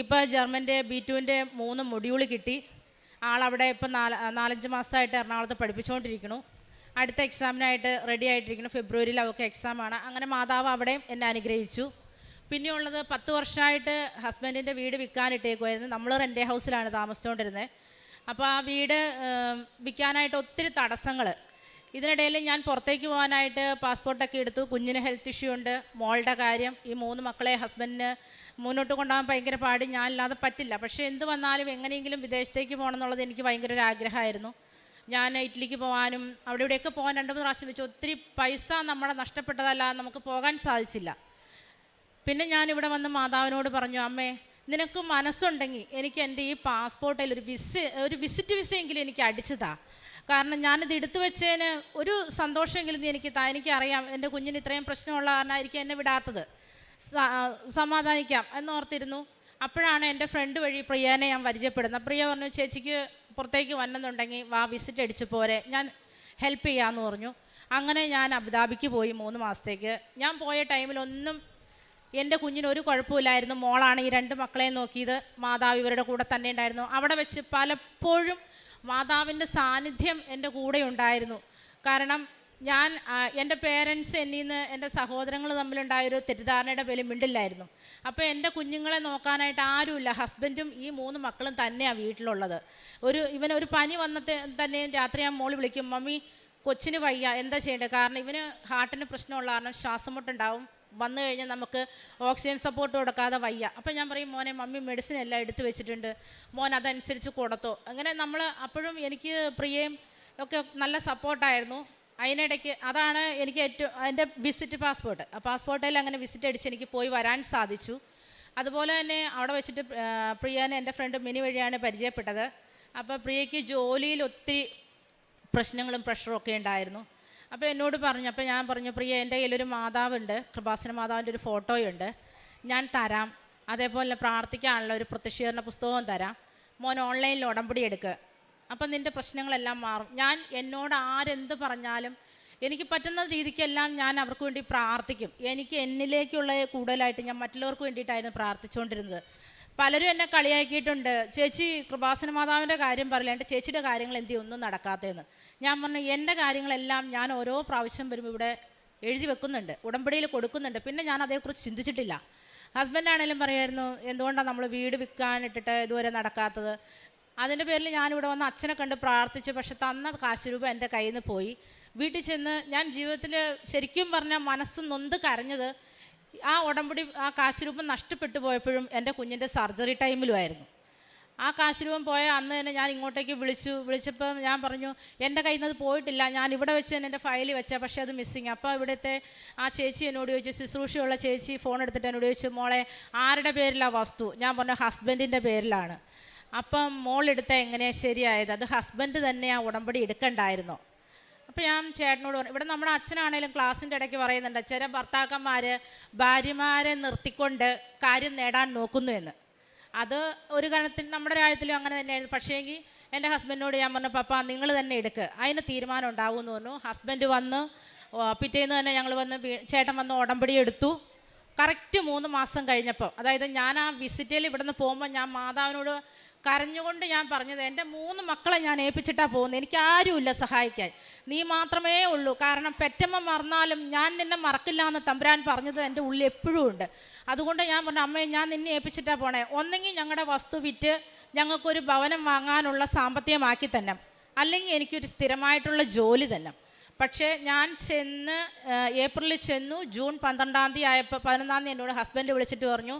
ഇപ്പോൾ ജർമ്മൻ്റെ B2ൻ്റെ 3 മൊഡ്യൂൾ കിട്ടി. ആളവിടെ ഇപ്പം 4-5 മാസമായിട്ട് എറണാകുളത്ത് പഠിപ്പിച്ചുകൊണ്ടിരിക്കുന്നു. അടുത്ത എക്സാമിനായിട്ട് റെഡി ആയിട്ടിരിക്കുന്നു. ഫെബ്രുവരിയിൽ അവർക്ക് എക്സാമാണ്. അങ്ങനെ മാതാവ് അവിടെയും എന്നെ അനുഗ്രഹിച്ചു. പിന്നെയുള്ളത് 10 വർഷമായിട്ട് ഹസ്ബൻഡിൻ്റെ വീട് വിൽക്കാനിട്ടേക്കുമായിരുന്നു. നമ്മൾ റെൻ്റ് ഹൗസിലാണ് താമസിച്ചുകൊണ്ടിരുന്നത്. അപ്പോൾ ആ വീട് വിൽക്കാനായിട്ട് ഒത്തിരി തടസ്സങ്ങൾ. ഇതിനിടയിൽ ഞാൻ പുറത്തേക്ക് പോകാനായിട്ട് പാസ്പോർട്ടൊക്കെ എടുത്തു. കുഞ്ഞിന് ഹെൽത്ത് ഇഷ്യൂ ഉണ്ട്, മോളുടെ കാര്യം, ഈ 3 മക്കളെ ഹസ്ബൻഡിന് മുന്നോട്ട് കൊണ്ടുപോകാൻ ഭയങ്കര പാടി, ഞാനില്ലാതെ പറ്റില്ല. പക്ഷേ എന്ത് വന്നാലും എങ്ങനെയെങ്കിലും വിദേശത്തേക്ക് പോകണം എന്നുള്ളത് എനിക്ക് ഭയങ്കര ഒരു ആഗ്രഹമായിരുന്നു. ഞാൻ ഇറ്റലിക്ക് പോകാനും അവിടെ ഇവിടെയൊക്കെ പോകാൻ 2-3 പ്രാവശ്യം വെച്ചു. ഒത്തിരി പൈസ നമ്മുടെ നഷ്ടപ്പെട്ടതല്ലാതെ നമുക്ക് പോകാൻ സാധിച്ചില്ല. പിന്നെ ഞാനിവിടെ വന്ന് മാതാവിനോട് പറഞ്ഞു, അമ്മേ നിനക്ക് മനസ്സുണ്ടെങ്കിൽ എനിക്ക് എൻ്റെ ഈ പാസ്പോർട്ടിൽ ഒരു വിസിറ്റ് വിസയെങ്കിലും എനിക്ക് അടിച്ചതാ. കാരണം ഞാനിത് എടുത്തു വെച്ചതിന് ഒരു സന്തോഷമെങ്കിലും എനിക്കറിയാം എൻ്റെ കുഞ്ഞിന് ഇത്രയും പ്രശ്നമുള്ള കാരണമായിരിക്കും എന്നെ വിടാത്തത്, സമാധാനിക്കാം എന്നോർത്തിരുന്നു. അപ്പോഴാണ് എൻ്റെ ഫ്രണ്ട് വഴി പ്രിയനെ ഞാൻ പരിചയപ്പെടുന്നത്. പ്രിയ പറഞ്ഞു, ചേച്ചിക്ക് പുറത്തേക്ക് വന്നെന്നുണ്ടെങ്കിൽ വാ, വിസിറ്റ് അടിച്ച് പോരെ, ഞാൻ ഹെൽപ്പ് ചെയ്യാമെന്ന് പറഞ്ഞു. അങ്ങനെ ഞാൻ അബുദാബിക്ക് പോയി 3 മാസത്തേക്ക്. ഞാൻ പോയ ടൈമിലൊന്നും എൻ്റെ കുഞ്ഞിന് ഒരു കുഴപ്പമില്ലായിരുന്നു. മോളാണ് ഈ 2 മക്കളെയും നോക്കിയത്, മാതാവ് ഇവരുടെ കൂടെ തന്നെ ഉണ്ടായിരുന്നു. അവിടെ വെച്ച് പലപ്പോഴും മാതാവിൻ്റെ സാന്നിധ്യം എൻ്റെ കൂടെ ഉണ്ടായിരുന്നു. കാരണം ഞാൻ എൻ്റെ പേരൻസ് എന്നിൽ നിന്ന് എൻ്റെ സഹോദരങ്ങൾ തമ്മിലുണ്ടായൊരു തെറ്റിദ്ധാരണയുടെ പേരിൽ മിണ്ടില്ലായിരുന്നു. അപ്പോൾ എൻ്റെ കുഞ്ഞുങ്ങളെ നോക്കാനായിട്ട് ആരുമില്ല. ഹസ്ബൻഡും ഈ 3 മക്കളും തന്നെയാണ് വീട്ടിലുള്ളത്. ഇവനൊരു പനി വന്നിട്ട് തന്നെ രാത്രി ഞാൻ മോള് വിളിക്കും, മമ്മി കൊച്ചിന് വയ്യ, എന്താ ചെയ്യേണ്ടത്? കാരണം ഇവന് ഹാർട്ടിന് പ്രശ്നമുള്ള കാരണം ശ്വാസം മുട്ടുണ്ടാവും, വന്നു കഴിഞ്ഞാൽ നമുക്ക് ഓക്സിജൻ സപ്പോർട്ട് കൊടുക്കാതെ വയ്യ. അപ്പം ഞാൻ പറയും, മോനെ മമ്മി മെഡിസിൻ എല്ലാം എടുത്തു വെച്ചിട്ടുണ്ട്, മോൻ അതനുസരിച്ച് കൊടുത്തോ. അങ്ങനെ നമ്മൾ അപ്പോഴും എനിക്ക് പ്രിയയും ഒക്കെ നല്ല സപ്പോർട്ടായിരുന്നു. അതിനിടയ്ക്ക് അതാണ് എനിക്ക് ഏറ്റവും എൻ്റെ വിസിറ്റ് പാസ്പോർട്ട്. ആ പാസ്പോർട്ടിൽ അങ്ങനെ വിസിറ്റ് അടിച്ച് എനിക്ക് പോയി വരാൻ സാധിച്ചു. അതുപോലെ തന്നെ അവിടെ വെച്ചിട്ട് പ്രിയനെ എൻ്റെ ഫ്രണ്ട് മിനി വഴിയാണ് പരിചയപ്പെട്ടത്. അപ്പോൾ പ്രിയയ്ക്ക് ജോലിയിൽ ഒത്തിരി പ്രശ്നങ്ങളും പ്രഷറും ഒക്കെ ഉണ്ടായിരുന്നു. അപ്പോൾ എന്നോട് പറഞ്ഞു, അപ്പോൾ ഞാൻ പറഞ്ഞു, പ്രിയ എൻ്റെ കയ്യിലൊരു മാതാവുണ്ട്, കൃപാസന മാതാവിൻ്റെ ഒരു ഫോട്ടോയുണ്ട്, ഞാൻ തരാം. അതേപോലെ പ്രാർത്ഥിക്കാനുള്ള ഒരു പ്രത്യക്ഷീകരണ പുസ്തകവും തരാം, മോൻ ഓൺലൈനിൽ ഉടമ്പടി എടുക്കുക, അപ്പം നിൻ്റെ പ്രശ്നങ്ങളെല്ലാം മാറും. എന്നോട് ആരെന്ത് പറഞ്ഞാലും എനിക്ക് പറ്റുന്ന രീതിക്കെല്ലാം ഞാൻ അവർക്ക് വേണ്ടി പ്രാർത്ഥിക്കും. എനിക്ക് എന്നിലേക്കുള്ള കൂടുതലായിട്ട് ഞാൻ മറ്റുള്ളവർക്ക് വേണ്ടിയിട്ടായിരുന്നു പ്രാർത്ഥിച്ചുകൊണ്ടിരുന്നത്. പലരും എന്നെ കളിയാക്കിയിട്ടുണ്ട്, ചേച്ചി കൃപാസന മാതാവിൻ്റെ കാര്യം പറയില്ല, എൻ്റെ ചേച്ചിയുടെ കാര്യങ്ങൾ എന്ത് ഒന്നും നടക്കാത്തതെന്ന്. ഞാൻ പറഞ്ഞു, എൻ്റെ കാര്യങ്ങളെല്ലാം ഞാൻ ഓരോ പ്രാവശ്യം വരുമ്പോൾ ഇവിടെ എഴുതി വെക്കുന്നുണ്ട്, ഉടമ്പടിയിൽ കൊടുക്കുന്നുണ്ട്. പിന്നെ ഞാൻ അതേക്കുറിച്ച് ചിന്തിച്ചിട്ടില്ല. ഹസ്ബൻഡാണേലും പറയായിരുന്നു, എന്തുകൊണ്ടാണ് നമ്മൾ വീട് വിൽക്കാനിട്ടിട്ട് ഇതുവരെ നടക്കാത്തത്. അതിൻ്റെ പേരിൽ ഞാനിവിടെ വന്ന് അച്ഛനെ കണ്ട് പ്രാർത്ഥിച്ചു. പക്ഷെ തന്ന കാശ് രൂപ എൻ്റെ കയ്യിൽ നിന്ന് പോയി. വീട്ടിൽ ചെന്ന് ഞാൻ ജീവിതത്തിൽ ശരിക്കും പറഞ്ഞാൽ മനസ്സ് നൊന്ത് കരഞ്ഞത് ആ ഉടമ്പടി ആ കാശ് രൂപം നഷ്ടപ്പെട്ടു പോയപ്പോഴും എൻ്റെ കുഞ്ഞിൻ്റെ സർജറി ടൈമിലുമായിരുന്നു. ആ കാശ് രൂപം പോയ അന്ന് തന്നെ ഞാൻ ഇങ്ങോട്ടേക്ക് വിളിച്ചപ്പോൾ ഞാൻ പറഞ്ഞു, എൻ്റെ കയ്യിൽ നിന്ന് അത് പോയിട്ടില്ല, ഞാൻ ഇവിടെ വെച്ച് തന്നെ എൻ്റെ ഫയലിൽ വെച്ചാൽ, പക്ഷേ അത് മിസ്സിങ്. അപ്പോൾ ഇവിടുത്തെ ആ ചേച്ചി എന്നോട് ചോദിച്ചു, ശുശ്രൂഷയുള്ള ചേച്ചി ഫോൺ എടുത്തിട്ട് എന്നോട് ചോദിച്ചു, മോളെ ആരുടെ പേരിലാണ് വസ്തു? ഞാൻ പറഞ്ഞു, ഹസ്ബൻഡിൻ്റെ പേരിലാണ്. അപ്പം മോളെടുത്ത എങ്ങനെയാണ് ശരിയായത്? അത് ഹസ്ബൻഡ് തന്നെ ആ ഉടമ്പടി എടുക്കണ്ടായിരുന്നോ? അപ്പോൾ ഞാൻ ചേട്ടനോട് പറഞ്ഞു, ഇവിടെ നമ്മുടെ അച്ഛനാണേലും ക്ലാസ്സിൻ്റെ ഇടയ്ക്ക് പറയുന്നുണ്ട്, ചില ഭർത്താക്കന്മാർ ഭാര്യമാരെ നിർത്തിക്കൊണ്ട് കാര്യം നേടാൻ നോക്കുന്നു എന്ന്. അത് ഒരു കാരണത്തിൽ നമ്മുടെ രാജ്യത്തിലും അങ്ങനെ തന്നെയായിരുന്നു. പക്ഷേങ്കിൽ എൻ്റെ ഹസ്ബൻഡിനോട് ഞാൻ പറഞ്ഞു, പപ്പ നിങ്ങൾ തന്നെ എടുക്കുക, അതിന് തീരുമാനം ഉണ്ടാവുമെന്ന് പറഞ്ഞു. ഹസ്ബൻഡ് വന്ന് പിറ്റേന്ന് തന്നെ ഞങ്ങൾ വന്ന് ചേട്ടൻ വന്ന് ഉടമ്പടി എടുത്തു. കറക്റ്റ് 3 മാസം കഴിഞ്ഞപ്പോൾ, അതായത് ഞാൻ ആ വിസിറ്റിൽ ഇവിടെ നിന്ന് പോകുമ്പോൾ ഞാൻ മാതാവിനോട് കരഞ്ഞുകൊണ്ട് ഞാൻ പറഞ്ഞത്, എൻ്റെ 3 മക്കളെ ഞാൻ ഏൽപ്പിച്ചിട്ടാണ് പോകുന്നത്, എനിക്ക് ആരുമില്ല സഹായിക്കാൻ, നീ മാത്രമേ ഉള്ളൂ. കാരണം പെറ്റമ്മ മറന്നാലും ഞാൻ നിന്നെ മറക്കില്ല എന്ന് തമ്പുരാൻ പറഞ്ഞത് എൻ്റെ ഉള്ളിൽ എപ്പോഴും ഉണ്ട്. അതുകൊണ്ട് ഞാൻ പറഞ്ഞു, അമ്മയെ ഞാൻ നിന്നെ ഏൽപ്പിച്ചിട്ടാണ് പോണേ, ഒന്നെങ്കിൽ ഞങ്ങളുടെ വസ്തു വിറ്റ് ഞങ്ങൾക്കൊരു ഭവനം വാങ്ങാനുള്ള സാമ്പത്തികമാക്കി തന്നെ, അല്ലെങ്കിൽ എനിക്കൊരു സ്ഥിരമായിട്ടുള്ള ജോലി തന്നെ. പക്ഷേ ഞാൻ ഏപ്രിലിൽ ചെന്നു. ജൂൺ 12-ാം തീയതി ആയപ്പോൾ 11-ാം തീയതി എന്നോട് ഹസ്ബൻഡ് വിളിച്ചിട്ട് പറഞ്ഞു,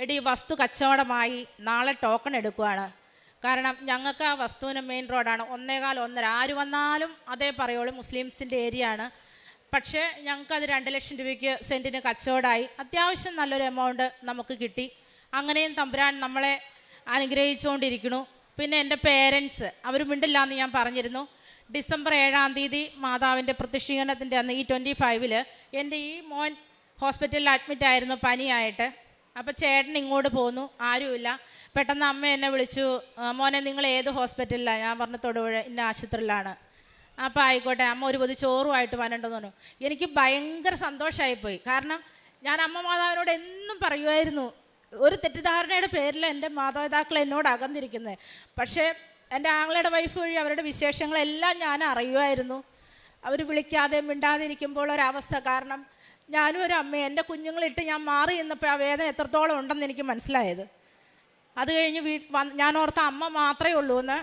എടി വസ്തു കച്ചവടമായി, നാളെ ടോക്കൺ എടുക്കുകയാണ്. കാരണം ഞങ്ങൾക്ക് ആ വസ്തുവിന് മെയിൻ റോഡാണ്, 1.25 ആര് വന്നാലും അതേ പറയുള്ളൂ, മുസ്ലിംസിൻ്റെ ഏരിയ ആണ്. പക്ഷേ ഞങ്ങൾക്കത് 2 ലക്ഷം രൂപയ്ക്ക് സെൻറ്റിന് കച്ചവടമായി. അത്യാവശ്യം നല്ലൊരു എമൗണ്ട് നമുക്ക് കിട്ടി. അങ്ങനെയും തമ്പുരാൻ നമ്മളെ അനുഗ്രഹിച്ചുകൊണ്ടിരിക്കുന്നു. പിന്നെ എൻ്റെ പേരൻസ് അവർ മിണ്ടില്ല എന്ന് ഞാൻ പറഞ്ഞിരുന്നു. ഡിസംബർ 7-ാം തീയതി മാതാവിൻ്റെ പ്രത്യക്ഷീകരണത്തിൻ്റെ അന്ന് ഈ 25-ൽ എൻ്റെ ഈ മോൻ ഹോസ്പിറ്റലിൽ അഡ്മിറ്റായിരുന്നു പനിയായിട്ട്. അപ്പോൾ ചേട്ടൻ ഇങ്ങോട്ട് പോന്നു, ആരുമില്ല. പെട്ടെന്ന് അമ്മ എന്നെ വിളിച്ചു, മോനെ നിങ്ങൾ ഏത് ഹോസ്പിറ്റലിലാണ്? ഞാൻ പറഞ്ഞു, തൊടുപുഴ ഇന്ന ആശുപത്രിയിലാണ്. അപ്പോൾ ആയിക്കോട്ടെ, അമ്മ ഒരു പൊതി ചോറുമായിട്ട് വരണ്ടെന്ന് പറഞ്ഞു. എനിക്ക് ഭയങ്കര സന്തോഷമായിപ്പോയി. കാരണം ഞാൻ അമ്മ മാതാവിനോട് എന്നും പറയുമായിരുന്നു, ഒരു തെറ്റിദ്ധാരണയുടെ പേരിൽ എൻ്റെ മാതാപിതാക്കൾ എന്നോട് അകന്നിരിക്കുന്നത്. പക്ഷേ എൻ്റെ ആങ്ങളുടെ വൈഫ് വഴി അവരുടെ വിശേഷങ്ങളെല്ലാം ഞാൻ അറിയുമായിരുന്നു. അവർ വിളിക്കാതെ മിണ്ടാതെ ഇരിക്കുമ്പോൾ ഒരവസ്ഥ. കാരണം ഞാനും ഒരു അമ്മ, എൻ്റെ കുഞ്ഞുങ്ങളിട്ട് ഞാൻ മാറി എന്നപ്പോൾ ആ വേദന എത്രത്തോളം ഉണ്ടെന്ന് എനിക്ക് മനസ്സിലായത്. അത് കഴിഞ്ഞ് ഞാൻ ഓർത്ത അമ്മ മാത്രമേ ഉള്ളൂ എന്ന്.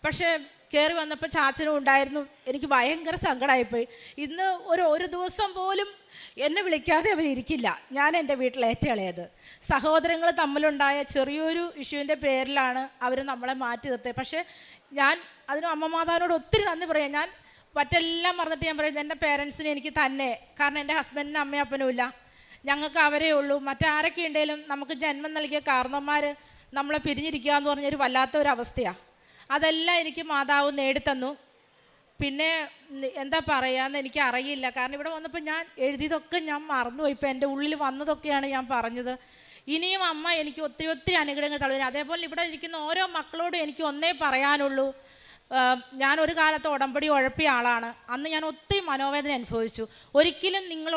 പക്ഷേ കയറി വന്നപ്പോൾ ചാച്ചനും ഉണ്ടായിരുന്നു. എനിക്ക് ഭയങ്കര സങ്കടമായിപ്പോയി. ഇന്ന് ഒരു ദിവസം പോലും എന്നെ വിളിക്കാതെ അവരിയ്ക്കില്ല. ഞാൻ എൻ്റെ വീട്ടിലേറ്റളയത് സഹോദരങ്ങൾ തമ്മിലുണ്ടായ ചെറിയൊരു ഇഷ്യൂവിൻ്റെ പേരിലാണ് അവർ നമ്മളെ മാറ്റി നിർത്തിയത്. പക്ഷേ ഞാൻ അതിന് അമ്മ മാതാവിനോട് ഒത്തിരി നന്ദി പറയാം. ഞാൻ മറ്റെല്ലാം മറന്നിട്ട് ഞാൻ പറയുന്നത്, എൻ്റെ പേരൻസിന് എനിക്ക് തന്നെ. കാരണം എൻ്റെ ഹസ്ബൻഡിന് അമ്മയും അപ്പനും ഇല്ല, ഞങ്ങൾക്ക് അവരേ ഉള്ളൂ. മറ്റാരൊക്കെ ഉണ്ടെങ്കിലും നമുക്ക് ജന്മം നൽകിയ കാരണവന്മാർ നമ്മളെ പിരിഞ്ഞിരിക്കുക എന്ന് പറഞ്ഞൊരു വല്ലാത്ത ഒരു അവസ്ഥയാണ്. അതെല്ലാം എനിക്ക് മാതാവ് നേടിത്തന്നു. പിന്നെ എന്താ പറയാന്ന് എനിക്ക് അറിയില്ല. കാരണം ഇവിടെ വന്നപ്പോൾ ഞാൻ എഴുതിയതൊക്കെ ഞാൻ മറന്നുപോയി. ഇപ്പം എൻ്റെ ഉള്ളിൽ വന്നതൊക്കെയാണ് ഞാൻ പറഞ്ഞത്. ഇനിയും അമ്മ എനിക്ക് ഒത്തിരി ഒത്തിരി അനുഗ്രഹങ്ങൾ തള്ളുവരും. അതേപോലെ ഇവിടെ ഇരിക്കുന്ന ഓരോ മക്കളോടും എനിക്ക് ഒന്നേ പറയാനുള്ളൂ. ഞാനൊരു കാലത്ത് ഉടമ്പടി ഉഴപ്പിയ ആളാണ്. അന്ന് ഞാൻ ഒത്തിരി മനോവേദന അനുഭവിച്ചു. ഒരിക്കലും നിങ്ങൾ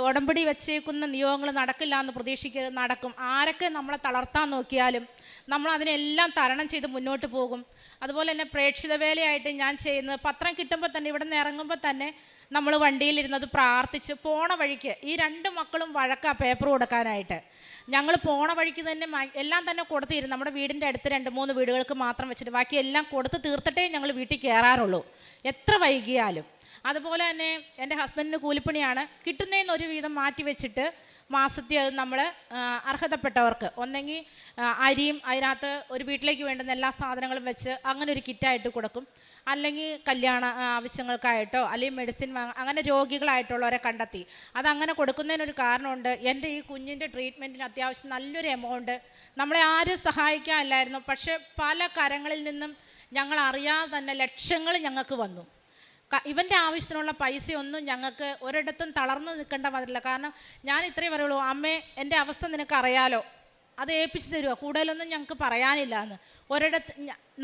ഉടമ്പടി വെച്ചേക്കുന്ന നിയോഗങ്ങൾ നടക്കില്ല എന്ന് പ്രതീക്ഷിക്കരുത്. നടക്കും. ആരൊക്കെ നമ്മളെ തളർത്താൻ നോക്കിയാലും നമ്മൾ അതിനെല്ലാം തരണം ചെയ്ത് മുന്നോട്ട് പോകും. അതുപോലെ തന്നെ പ്രേക്ഷിത വേലയായിട്ട് ഞാൻ ചെയ്യുന്നത്, പത്രം കിട്ടുമ്പോൾ തന്നെ ഇവിടെ നിന്ന് ഇറങ്ങുമ്പോൾ തന്നെ നമ്മൾ വണ്ടിയിലിരുന്നത് പ്രാർത്ഥിച്ച് പോണ വഴിക്ക്, ഈ 2 മക്കളും വഴക്കാ പേപ്പർ കൊടുക്കാനായിട്ട്. ഞങ്ങൾ പോണ വഴിക്ക് തന്നെ എല്ലാം തന്നെ കൊടുത്തിരുന്നു. നമ്മുടെ വീടിൻ്റെ അടുത്ത് 2-3 വീടുകൾക്ക് മാത്രം വെച്ചിട്ട് ബാക്കി എല്ലാം കൊടുത്ത് തീർത്തിട്ടേ ഞങ്ങൾ വീട്ടിൽ കയറാറുള്ളൂ, എത്ര വൈകിയാലും. അതുപോലെ തന്നെ എൻ്റെ ഹസ്ബൻഡിന് കൂലിപ്പണിയാണ്. കിട്ടുന്നതിന് ഒരു വീതം മാറ്റി വെച്ചിട്ട് മാസത്തിൽ അത് നമ്മൾ അർഹതപ്പെട്ടവർക്ക് ഒന്നെങ്കിൽ അരിയും അതിനകത്ത് ഒരു വീട്ടിലേക്ക് വേണ്ടുന്ന എല്ലാ സാധനങ്ങളും വെച്ച് അങ്ങനെ ഒരു കിറ്റായിട്ട് കൊടുക്കും. അല്ലെങ്കിൽ കല്യാണ ആവശ്യങ്ങൾക്കായിട്ടോ അല്ലെങ്കിൽ മെഡിസിൻ അങ്ങനെ രോഗികളായിട്ടുള്ളവരെ കണ്ടെത്തി അതങ്ങനെ കൊടുക്കുന്നതിനൊരു കാരണമുണ്ട്. എൻ്റെ ഈ കുഞ്ഞിൻ്റെ ട്രീറ്റ്മെൻറ്റിന് അത്യാവശ്യം നല്ലൊരു എമൗണ്ട് നമ്മളെ ആരും സഹായിക്കാനില്ലായിരുന്നു. പക്ഷേ പല കരങ്ങളിൽ നിന്നും ഞങ്ങൾ അറിയാതെ തന്നെ ലക്ഷങ്ങൾ ഞങ്ങൾക്ക് വന്നു. ഇവൻ്റെ ആവശ്യത്തിനുള്ള പൈസയൊന്നും ഞങ്ങൾക്ക് ഒരിടത്തും തളർന്ന് നിൽക്കേണ്ട വരില്ല. കാരണം ഞാൻ ഇത്രയും പറയുള്ളൂ, അമ്മേ എൻ്റെ അവസ്ഥ നിനക്ക് അറിയാലോ, അത് ഏൽപ്പിച്ച് തരുമോ, കൂടുതലൊന്നും ഞങ്ങൾക്ക് പറയാനില്ല എന്ന്. ഒരിടത്ത്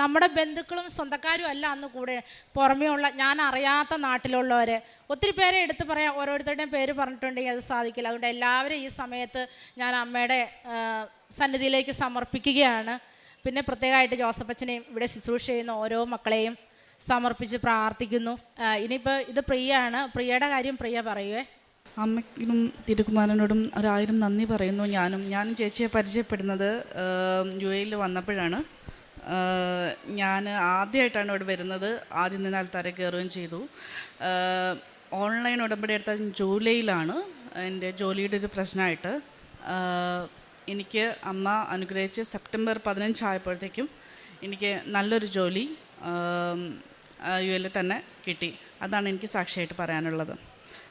നമ്മുടെ ബന്ധുക്കളും സ്വന്തക്കാരും അല്ല അന്ന് കൂടെ, പുറമേ ഉള്ള ഞാൻ അറിയാത്ത നാട്ടിലുള്ളവർ ഒത്തിരി പേരെ എടുത്ത് പറയാം. ഓരോരുത്തരുടെയും പേര് പറഞ്ഞിട്ടുണ്ടെങ്കിൽ അത് സാധിക്കില്ല. അതുകൊണ്ട് എല്ലാവരും ഈ സമയത്ത് ഞാൻ അമ്മയുടെ സന്നിധിയിലേക്ക് സമർപ്പിക്കുകയാണ്. പിന്നെ പ്രത്യേകമായിട്ട് ജോസഫച്ചനെയും ഇവിടെ ശുശ്രൂഷ ചെയ്യുന്ന ഓരോ മക്കളെയും സമർപ്പിച്ച് പ്രാർത്ഥിക്കുന്നു. ഇനിയിപ്പോൾ ഇത് പ്രിയയാണ്, പ്രിയയുടെ കാര്യം പ്രിയ പറയുവേ. അമ്മയ്ക്കും തിരുക്കുമാരനോടും 1000 നന്ദി പറയുന്നു. ഞാൻ ചേച്ചിയെ പരിചയപ്പെടുന്നത് UAE വന്നപ്പോഴാണ്. ഞാൻ ആദ്യമായിട്ടാണ് ഇവിടെ വരുന്നത്. ആദ്യം തന്നെ ആൾക്കാരെ കയറുകയും ചെയ്തു. ഓൺലൈൻ ഉടമ്പടി എടുത്ത ജൂലൈയിലാണ് എൻ്റെ ജോലിയുടെ ഒരു പ്രശ്നമായിട്ട് എനിക്ക് അമ്മ അനുഗ്രഹിച്ച് സെപ്റ്റംബർ 15 ആയപ്പോഴത്തേക്കും എനിക്ക് നല്ലൊരു ജോലി UAE തന്നെ കിട്ടി. അതാണ് എനിക്ക് സാക്ഷിയായിട്ട് പറയാനുള്ളത്.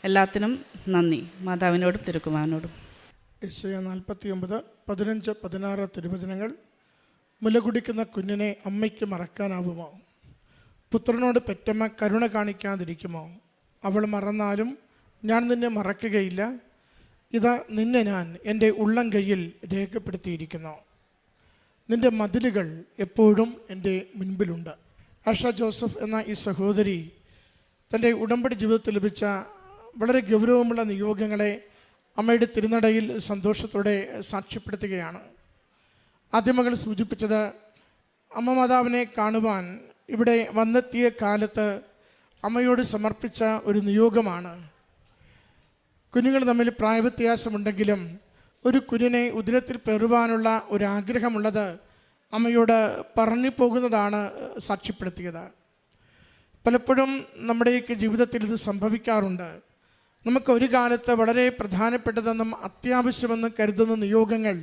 എല്ലാത്തിനും നന്ദി, മാതാവിനോടും തിരുക്കുമാരനോടും. യെശയ്യാ 49:15-16 തിരുവചനങ്ങൾ. മുല കുടിക്കുന്ന കുഞ്ഞിനെ അമ്മയ്ക്ക് മറക്കാനാവുമോ? പുത്രനോട് പെറ്റമ്മ കരുണ കാണിക്കാതിരിക്കുമോ? അവൾ മറന്നാലും ഞാൻ നിന്നെ മറക്കുകയില്ല. ഇതാ നിന്നെ ഞാൻ എൻ്റെ ഉള്ളം കയ്യിൽ രേഖപ്പെടുത്തിയിരിക്കുന്നു. നിൻ്റെ മതിലുകൾ എപ്പോഴും എൻ്റെ മുൻപിലുണ്ട്. ആഷ ജോസഫ് എന്ന ഈ സഹോദരി തൻ്റെ ഉടമ്പടി ജീവിതത്തിൽ ലഭിച്ച വളരെ ഗൗരവമുള്ള നിയോഗങ്ങളെ അമ്മയുടെ തിരുനടയിൽ സന്തോഷത്തോടെ സാക്ഷ്യപ്പെടുത്തുകയാണ്. ആദ്യ മകൾ സൂചിപ്പിച്ചത് അമ്മ മാതാവിനെ കാണുവാൻ ഇവിടെ വന്നെത്തിയ കാലത്ത് അമ്മയോട് സമർപ്പിച്ച ഒരു നിയോഗമാണ്. കുഞ്ഞുങ്ങൾ തമ്മിൽ പ്രായവ്യത്യാസമുണ്ടെങ്കിലും ഒരു കുഞ്ഞിനെ ഉദരത്തിൽ പെറുവാനുള്ള ഒരാഗ്രഹമുള്ളത് അമ്മയോട് പറഞ്ഞു പോകുന്നതാണ് സാക്ഷ്യപ്പെടുത്തിയത്. പലപ്പോഴും നമ്മുടെയൊക്കെ ജീവിതത്തിൽ ഇത് സംഭവിക്കാറുണ്ട്. നമുക്ക് ഒരു കാലത്ത് വളരെ പ്രധാനപ്പെട്ടതെന്നും അത്യാവശ്യമെന്നും കരുതുന്ന നിയോഗങ്ങൾ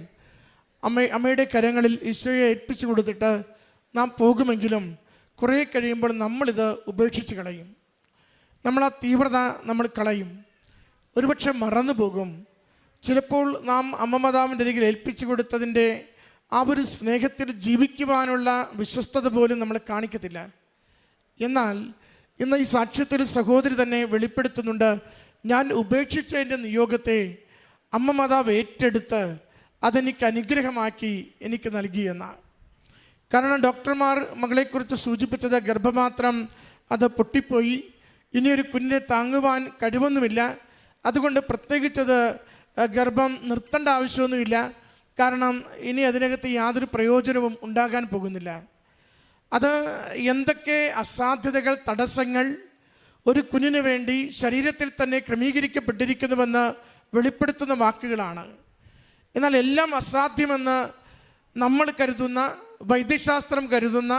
അമ്മയുടെ കരങ്ങളിൽ ഈശോയെ ഏൽപ്പിച്ചു കൊടുത്തിട്ട് നാം പോകുമെങ്കിലും കുറേ കഴിയുമ്പോൾ നമ്മളിത് ഉപേക്ഷിച്ച് കളയും. നമ്മൾ ആ തീവ്രത നമ്മൾ കളയും, ഒരുപക്ഷെ മറന്നു പോകും. ചിലപ്പോൾ നാം അമ്മ മാതാവിൻ്റെ അരികിൽ ഏൽപ്പിച്ചു കൊടുത്തതിൻ്റെ ആ ഒരു സ്നേഹത്തിൽ ജീവിക്കുവാനുള്ള വിശ്വസ്തത പോലും നമ്മൾ കാണിക്കത്തില്ല. എന്നാൽ ഇന്ന് ഈ സാക്ഷ്യത്തിൽ സഹോദരി തന്നെ വെളിപ്പെടുത്തുന്നുണ്ട്, ഞാൻ ഉപേക്ഷിച്ച എൻ്റെ നിയോഗത്തെ അമ്മ മാതാവ് ഏറ്റെടുത്ത് അതെനിക്ക് അനുഗ്രഹമാക്കി എനിക്ക് നൽകിയെന്ന. കാരണം ഡോക്ടർമാർ മകളെക്കുറിച്ച് സൂചിപ്പിച്ചത് ഗർഭപാത്രം അത് പൊട്ടിപ്പോയി, ഇനിയൊരു കുഞ്ഞിനെ താങ്ങുവാൻ കഴിവൊന്നുമില്ല, അതുകൊണ്ട് പ്രത്യേകിച്ചത് ഗർഭം നിർത്തേണ്ട ആവശ്യമൊന്നുമില്ല, കാരണം ഇനി അതിനകത്ത് യാതൊരു പ്രയോജനവും ഉണ്ടാകാൻ പോകുന്നില്ല. അത് എന്തൊക്കെ അസാധ്യതകൾ, തടസ്സങ്ങൾ ഒരു കുഞ്ഞിന് വേണ്ടി ശരീരത്തിൽ തന്നെ ക്രമീകരിക്കപ്പെട്ടിരിക്കുന്നുവെന്ന് വെളിപ്പെടുത്തുന്ന വാക്കുകളാണ്. എന്നാൽ എല്ലാം അസാധ്യമെന്ന് നമ്മൾ കരുതുന്ന, വൈദ്യശാസ്ത്രം കരുതുന്ന,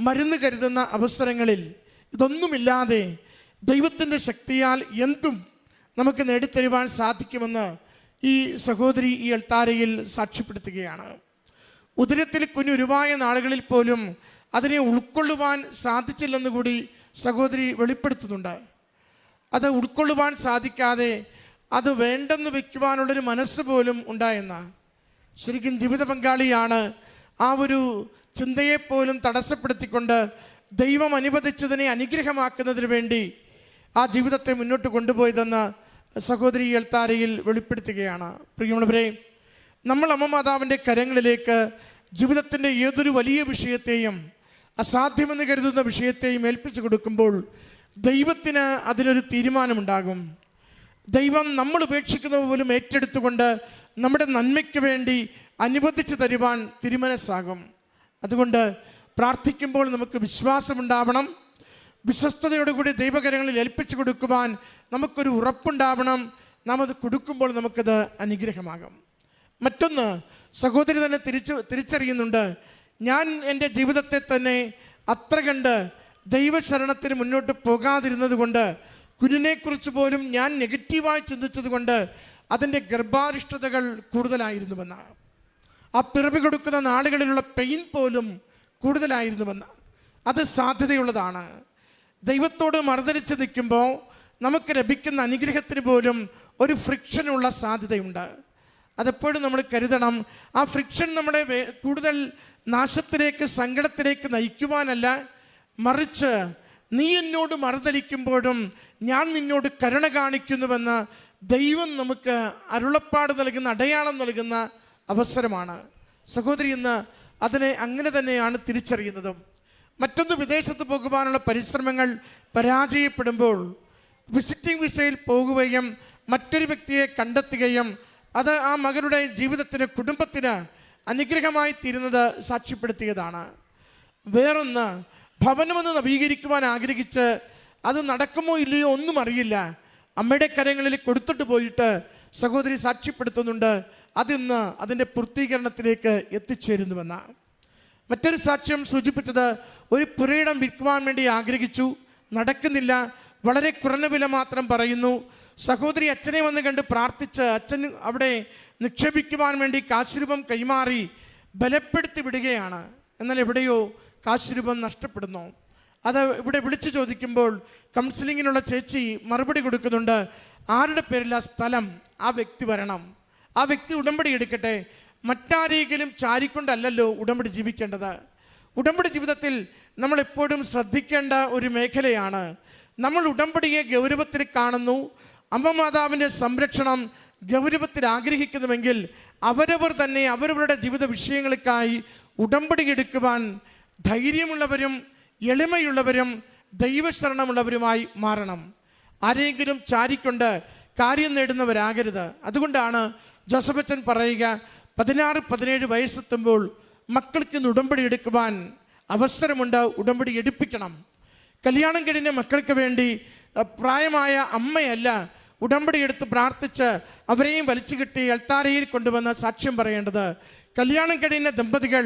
മരുന്ന് കരുതുന്ന അവസരങ്ങളിൽ ഇതൊന്നുമില്ലാതെ ദൈവത്തിൻ്റെ ശക്തിയാൽ എന്തും നമുക്ക് നേടിത്തരുവാൻ സാധിക്കുമെന്ന് ഈ സഹോദരി ഈ അൾത്താരയിൽ സാക്ഷ്യപ്പെടുത്തുകയാണ്. ഉദരത്തിൽ കുഞ്ഞുരുവായ നാളുകളിൽ പോലും അതിനെ ഉൾക്കൊള്ളുവാൻ സാധിച്ചില്ലെന്ന് കൂടി സഹോദരി വെളിപ്പെടുത്തുന്നുണ്ട്. അത് ഉൾക്കൊള്ളുവാൻ സാധിക്കാതെ അത് വേണ്ടെന്ന് വയ്ക്കുവാനുള്ളൊരു മനസ്സ് പോലും ഉണ്ടായെന്ന. ശരിക്കും ജീവിത പങ്കാളിയാണ് ആ ഒരു ചിന്തയെപ്പോലും തടസ്സപ്പെടുത്തിക്കൊണ്ട് ദൈവം അനുവദിച്ചതിനെ അനുഗ്രഹമാക്കുന്നതിന് വേണ്ടി ആ ജീവിതത്തെ മുന്നോട്ട് കൊണ്ടുപോയതെന്ന് സഹോദരി എൽത്താരയിൽ വെളിപ്പെടുത്തുകയാണ്. പ്രിയമുള്ളവരെ, നമ്മൾ അമ്മ മാതാവിൻ്റെ കരങ്ങളിലേക്ക് ജീവിതത്തിൻ്റെ ഏതൊരു വലിയ വിഷയത്തെയും അസാധ്യമെന്ന് കരുതുന്ന വിഷയത്തെയും ഏൽപ്പിച്ചു കൊടുക്കുമ്പോൾ ദൈവത്തിന് അതിനൊരു തീരുമാനമുണ്ടാകും. ദൈവം നമ്മൾ ഉപേക്ഷിക്കുന്നത് പോലും ഏറ്റെടുത്തുകൊണ്ട് നമ്മുടെ നന്മയ്ക്ക് വേണ്ടി അനുവദിച്ചു തരുവാൻ തിരുമനസ്സാകും. അതുകൊണ്ട് പ്രാർത്ഥിക്കുമ്പോൾ നമുക്ക് വിശ്വാസമുണ്ടാവണം. വിശ്വസ്തയോടുകൂടി ദൈവകരങ്ങളിൽ ഏൽപ്പിച്ചു കൊടുക്കുവാൻ നമുക്കൊരു ഉറപ്പുണ്ടാവണം. നാം അത് കൊടുക്കുമ്പോൾ നമുക്കത് അനുഗ്രഹമാകും. മറ്റൊന്ന്, സഹോദരി തന്നെ തിരിച്ചറിയുന്നുണ്ട്, ഞാൻ എൻ്റെ ജീവിതത്തെ തന്നെ അത്ര കണ്ട് ദൈവശരണത്തിന് മുന്നോട്ട് പോകാതിരുന്നത് കൊണ്ട്, കുഞ്ഞിനെക്കുറിച്ച് പോലും ഞാൻ നെഗറ്റീവായി ചിന്തിച്ചത് കൊണ്ട് അതിൻ്റെ ഗർഭാരിഷ്ടതകൾ കൂടുതലായിരുന്നുവെന്ന്, ആ പിറവി കൊടുക്കുന്ന നാളുകളിലുള്ള പെയിൻ പോലും കൂടുതലായിരുന്നുവെന്ന്. അത് സാധ്യതയുള്ളതാണ്. ദൈവത്തോട് മറുതലിച്ച് നിൽക്കുമ്പോൾ നമുക്ക് ലഭിക്കുന്ന അനുഗ്രഹത്തിന് പോലും ഒരു ഫ്രിക്ഷനുള്ള സാധ്യതയുണ്ട്. അതെപ്പോഴും നമ്മൾ കരുതണം. ആ ഫ്രിക്ഷൻ നമ്മളെ കൂടുതൽ നാശത്തിലേക്ക്, സങ്കടത്തിലേക്ക് നയിക്കുവാനല്ല, മറിച്ച് നീ എന്നോട് മറുതലിക്കുമ്പോഴും ഞാൻ നിന്നോട് കരുണ കാണിക്കുന്നുവെന്ന് ദൈവം നമുക്ക് അരുളപ്പാട് നൽകുന്ന, അടയാളം നൽകുന്ന അവസരമാണ്. സഹോദരി ഇന്ന് അതിനെ അങ്ങനെ തന്നെയാണ് തിരിച്ചറിയുന്നതും. മറ്റൊന്ന്, വിദേശത്ത് പോകുവാനുള്ള പരിശ്രമങ്ങൾ പരാജയപ്പെടുമ്പോൾ വിസിറ്റിംഗ് വിസയിൽ പോകുകയും മറ്റൊരു വ്യക്തിയെ കണ്ടെത്തുകയും അത് ആ മകളുടെ ജീവിതത്തിന്, കുടുംബത്തിന് അനുഗ്രഹമായി തീരുന്നത് സാക്ഷ്യപ്പെടുത്തിയതാണ്. വേറൊന്ന്, ഭവനമൊന്ന് നവീകരിക്കുവാൻ ആഗ്രഹിച്ച് അത് നടക്കുമോ ഇല്ലയോ ഒന്നും അറിയില്ല, അമ്മയുടെ കരങ്ങളിൽ കൊടുത്തിട്ട് പോയിട്ട് സഹോദരി സാക്ഷ്യപ്പെടുത്തുന്നുണ്ട് അതിന്ന് അതിൻ്റെ പൂർത്തീകരണത്തിലേക്ക് എത്തിച്ചേരുന്നുവെന്ന്. മറ്റൊരു സാക്ഷ്യം സൂചിപ്പിച്ചത്, ഒരു പുരയിടം വിൽക്കുവാൻ വേണ്ടി ആഗ്രഹിച്ചു, നടക്കുന്നില്ല, വളരെ കുറഞ്ഞ വില മാത്രം പറയുന്നു. സഹോദരി അച്ഛനെ വന്ന് കണ്ട് പ്രാർത്ഥിച്ച് അച്ഛൻ അവിടെ നിക്ഷേപിക്കുവാൻ വേണ്ടി കാശുരൂപം കൈമാറി ബലപ്പെടുത്തി വിടുകയാണ്. എന്നാൽ എവിടെയോ കാശുരൂപം നഷ്ടപ്പെടുന്നു. അത് ഇവിടെ വിളിച്ചു ചോദിക്കുമ്പോൾ കൗൺസിലിങ്ങിനുള്ള ചേച്ചി മറുപടി കൊടുക്കുന്നുണ്ട്, ആരുടെ പേരില്ല സ്ഥലം, ആ വ്യക്തി വരണം, ആ വ്യക്തി ഉടമ്പടി എടുക്കട്ടെ, മറ്റാരെങ്കിലും ചാരിക്കൊണ്ടല്ലല്ലോ ഉടമ്പടി ജീവിക്കേണ്ടത്. ഉടമ്പടി ജീവിതത്തിൽ നമ്മൾ എപ്പോഴും ശ്രദ്ധിക്കേണ്ട ഒരു മേഖലയാണ്. നമ്മൾ ഉടമ്പടിയെ ഗൗരവത്തിൽ കാണുന്നു, അമ്മ മാതാവിൻ്റെ സംരക്ഷണം ഗൗരവത്തിൽ ആഗ്രഹിക്കുന്നുവെങ്കിൽ അവരവർ തന്നെ അവരവരുടെ ജീവിത വിഷയങ്ങൾക്കായി ഉടമ്പടി എടുക്കുവാൻ ധൈര്യമുള്ളവരും എളിമയുള്ളവരും ദൈവശരണമുള്ളവരുമായി മാറണം. ആരെങ്കിലും ചാരിക്കൊണ്ട് കാര്യം നേടുന്നവരാകരുത്. അതുകൊണ്ടാണ് ജോസഫച്ചൻ പറയുക, 16-17 വയസ്സെത്തുമ്പോൾ മക്കൾക്ക് ഇന്ന് ഉടമ്പടി എടുക്കുവാൻ അവസരമുണ്ട്, ഉടമ്പടി എടുപ്പിക്കണം. കല്യാണം കഴിഞ്ഞ മക്കൾക്ക് വേണ്ടി പ്രായമായ അമ്മയല്ല ഉടമ്പടി എടുത്ത് പ്രാർത്ഥിച്ച് അവരെയും വലിച്ചു കിട്ടി അൾത്താരയിൽ കൊണ്ടുവന്ന് സാക്ഷ്യം പറയേണ്ടത്. കല്യാണം കഴിഞ്ഞ ദമ്പതികൾ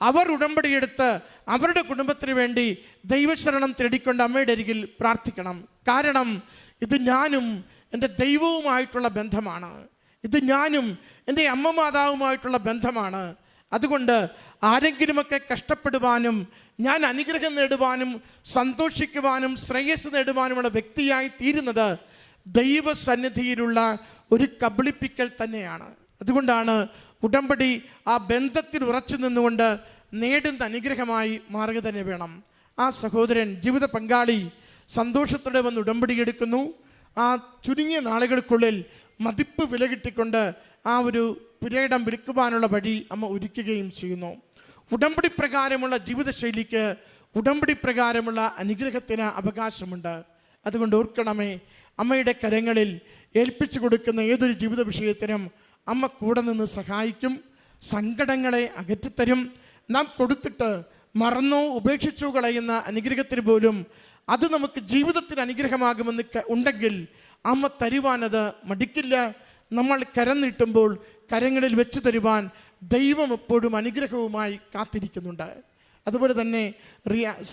അവർ ഉടമ്പടി എടുത്ത് അവരുടെ കുടുംബത്തിന് വേണ്ടി ദൈവശരണം തേടിക്കൊണ്ട് അമ്മയുടെ അരികിൽ പ്രാർത്ഥിക്കണം. കാരണം ഇത് ഞാനും എൻ്റെ ദൈവവുമായിട്ടുള്ള ബന്ധമാണ്, ഇത് ഞാനും എൻ്റെ അമ്മ മാതാവുമായിട്ടുള്ള ബന്ധമാണ്. അതുകൊണ്ട് ആരെങ്കിലുമൊക്കെ കഷ്ടപ്പെടുവാനും ഞാൻ അനുഗ്രഹം നേടുവാനും സന്തോഷിക്കുവാനും ശ്രേയസ് നേടുവാനുമുള്ള വ്യക്തിയായി തീരുന്നത് ദൈവസന്നിധിയിലുള്ള ഒരു കബളിപ്പിക്കൽ തന്നെയാണ്. അതുകൊണ്ടാണ് ഉടമ്പടി ആ ബന്ധത്തിൽ ഉറച്ചു നിന്നുകൊണ്ട് നേടുന്ന അനുഗ്രഹമായി മാറുക തന്നെ വേണം. ആ സഹോദരൻ, ജീവിത പങ്കാളി സന്തോഷത്തോടെ വന്ന് ഉടമ്പടി എടുക്കുന്നു. ആ ചുരുങ്ങിയ നാളുകൾക്കുള്ളിൽ മതിപ്പ് വില കിട്ടിക്കൊണ്ട് ആ ഒരു പുരയിടം വിൽക്കുവാനുള്ള വഴി അമ്മ ഒരുക്കുകയും ചെയ്യുന്നു. ഉടമ്പടി പ്രകാരമുള്ള ജീവിതശൈലിക്ക് ഉടമ്പടി പ്രകാരമുള്ള അനുഗ്രഹത്തിന് അവകാശമുണ്ട്. അതുകൊണ്ട് ഓർക്കണമേ, അമ്മയുടെ കരങ്ങളിൽ ഏൽപ്പിച്ചു കൊടുക്കുന്ന ഏതൊരു ജീവിത വിഷയത്തിനും അമ്മ കൂടെ നിന്ന് സഹായിക്കും, സങ്കടങ്ങളെ അകറ്റിത്തരും. നാം കൊടുത്തിട്ട് മറന്നോ ഉപേക്ഷിച്ചോ കളയുന്ന അനുഗ്രഹത്തിന് പോലും അത് നമുക്ക് ജീവിതത്തിന് അനുഗ്രഹമാകുമെന്ന് ഉണ്ടെങ്കിൽ അമ്മ തരുവാനത് മടിക്കില്ല. നമ്മൾ കരം നീട്ടുമ്പോൾ കരങ്ങളിൽ വെച്ച് തരുവാൻ ദൈവം എപ്പോഴും അനുഗ്രഹവുമായി കാത്തിരിക്കുന്നുണ്ട്. അതുപോലെ തന്നെ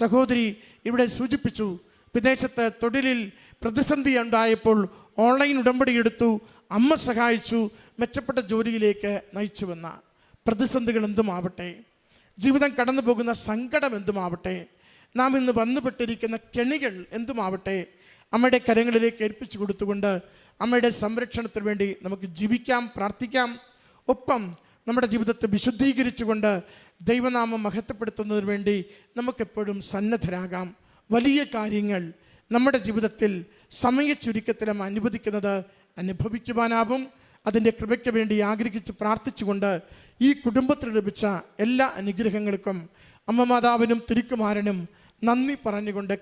സഹോദരി ഇവിടെ സൂചിപ്പിച്ചു, വിദേശത്ത് തൊഴിലിൽ പ്രതിസന്ധി ഉണ്ടായപ്പോൾ ഓൺലൈൻ ഉടമ്പടി എടുത്തു, അമ്മ സഹായിച്ചു, മെച്ചപ്പെട്ട ജോലിയിലേക്ക് നയിച്ചുവെന്ന. പ്രതിസന്ധികൾ എന്തുമാവട്ടെ, ജീവിതം കടന്നു പോകുന്ന സങ്കടം എന്തുമാവട്ടെ, നാം ഇന്ന് വന്നുപെട്ടിരിക്കുന്ന കെണികൾ എന്തുമാവട്ടെ, അമ്മയുടെ കരങ്ങളിലേക്ക് ഏൽപ്പിച്ചു കൊടുത്തുകൊണ്ട് അമ്മയുടെ സംരക്ഷണത്തിന് വേണ്ടി നമുക്ക് ജീവിക്കാം, പ്രാർത്ഥിക്കാം. ഒപ്പം നമ്മുടെ ജീവിതത്തെ വിശുദ്ധീകരിച്ചുകൊണ്ട് ദൈവനാമം മഹത്വപ്പെടുത്തുന്നതിന് വേണ്ടി നമുക്കെപ്പോഴും സന്നദ്ധരാകാം. വലിയ കാര്യങ്ങൾ നമ്മുടെ ജീവിതത്തിൽ സമയ ചുരുക്കത്തിലും അനുവദിക്കുന്നത് അനുഭവിക്കുവാനാവും. അതിൻ്റെ കൃപയ്ക്ക് വേണ്ടി ആഗ്രഹിച്ച് പ്രാർത്ഥിച്ചുകൊണ്ട് ഈ കുടുംബത്തിന് ലഭിച്ച എല്ലാ അനുഗ്രഹങ്ങൾക്കും അമ്മ മാതാവിനും തിരുക്കുമാരനും നന്ദി പറഞ്ഞുകൊണ്ട്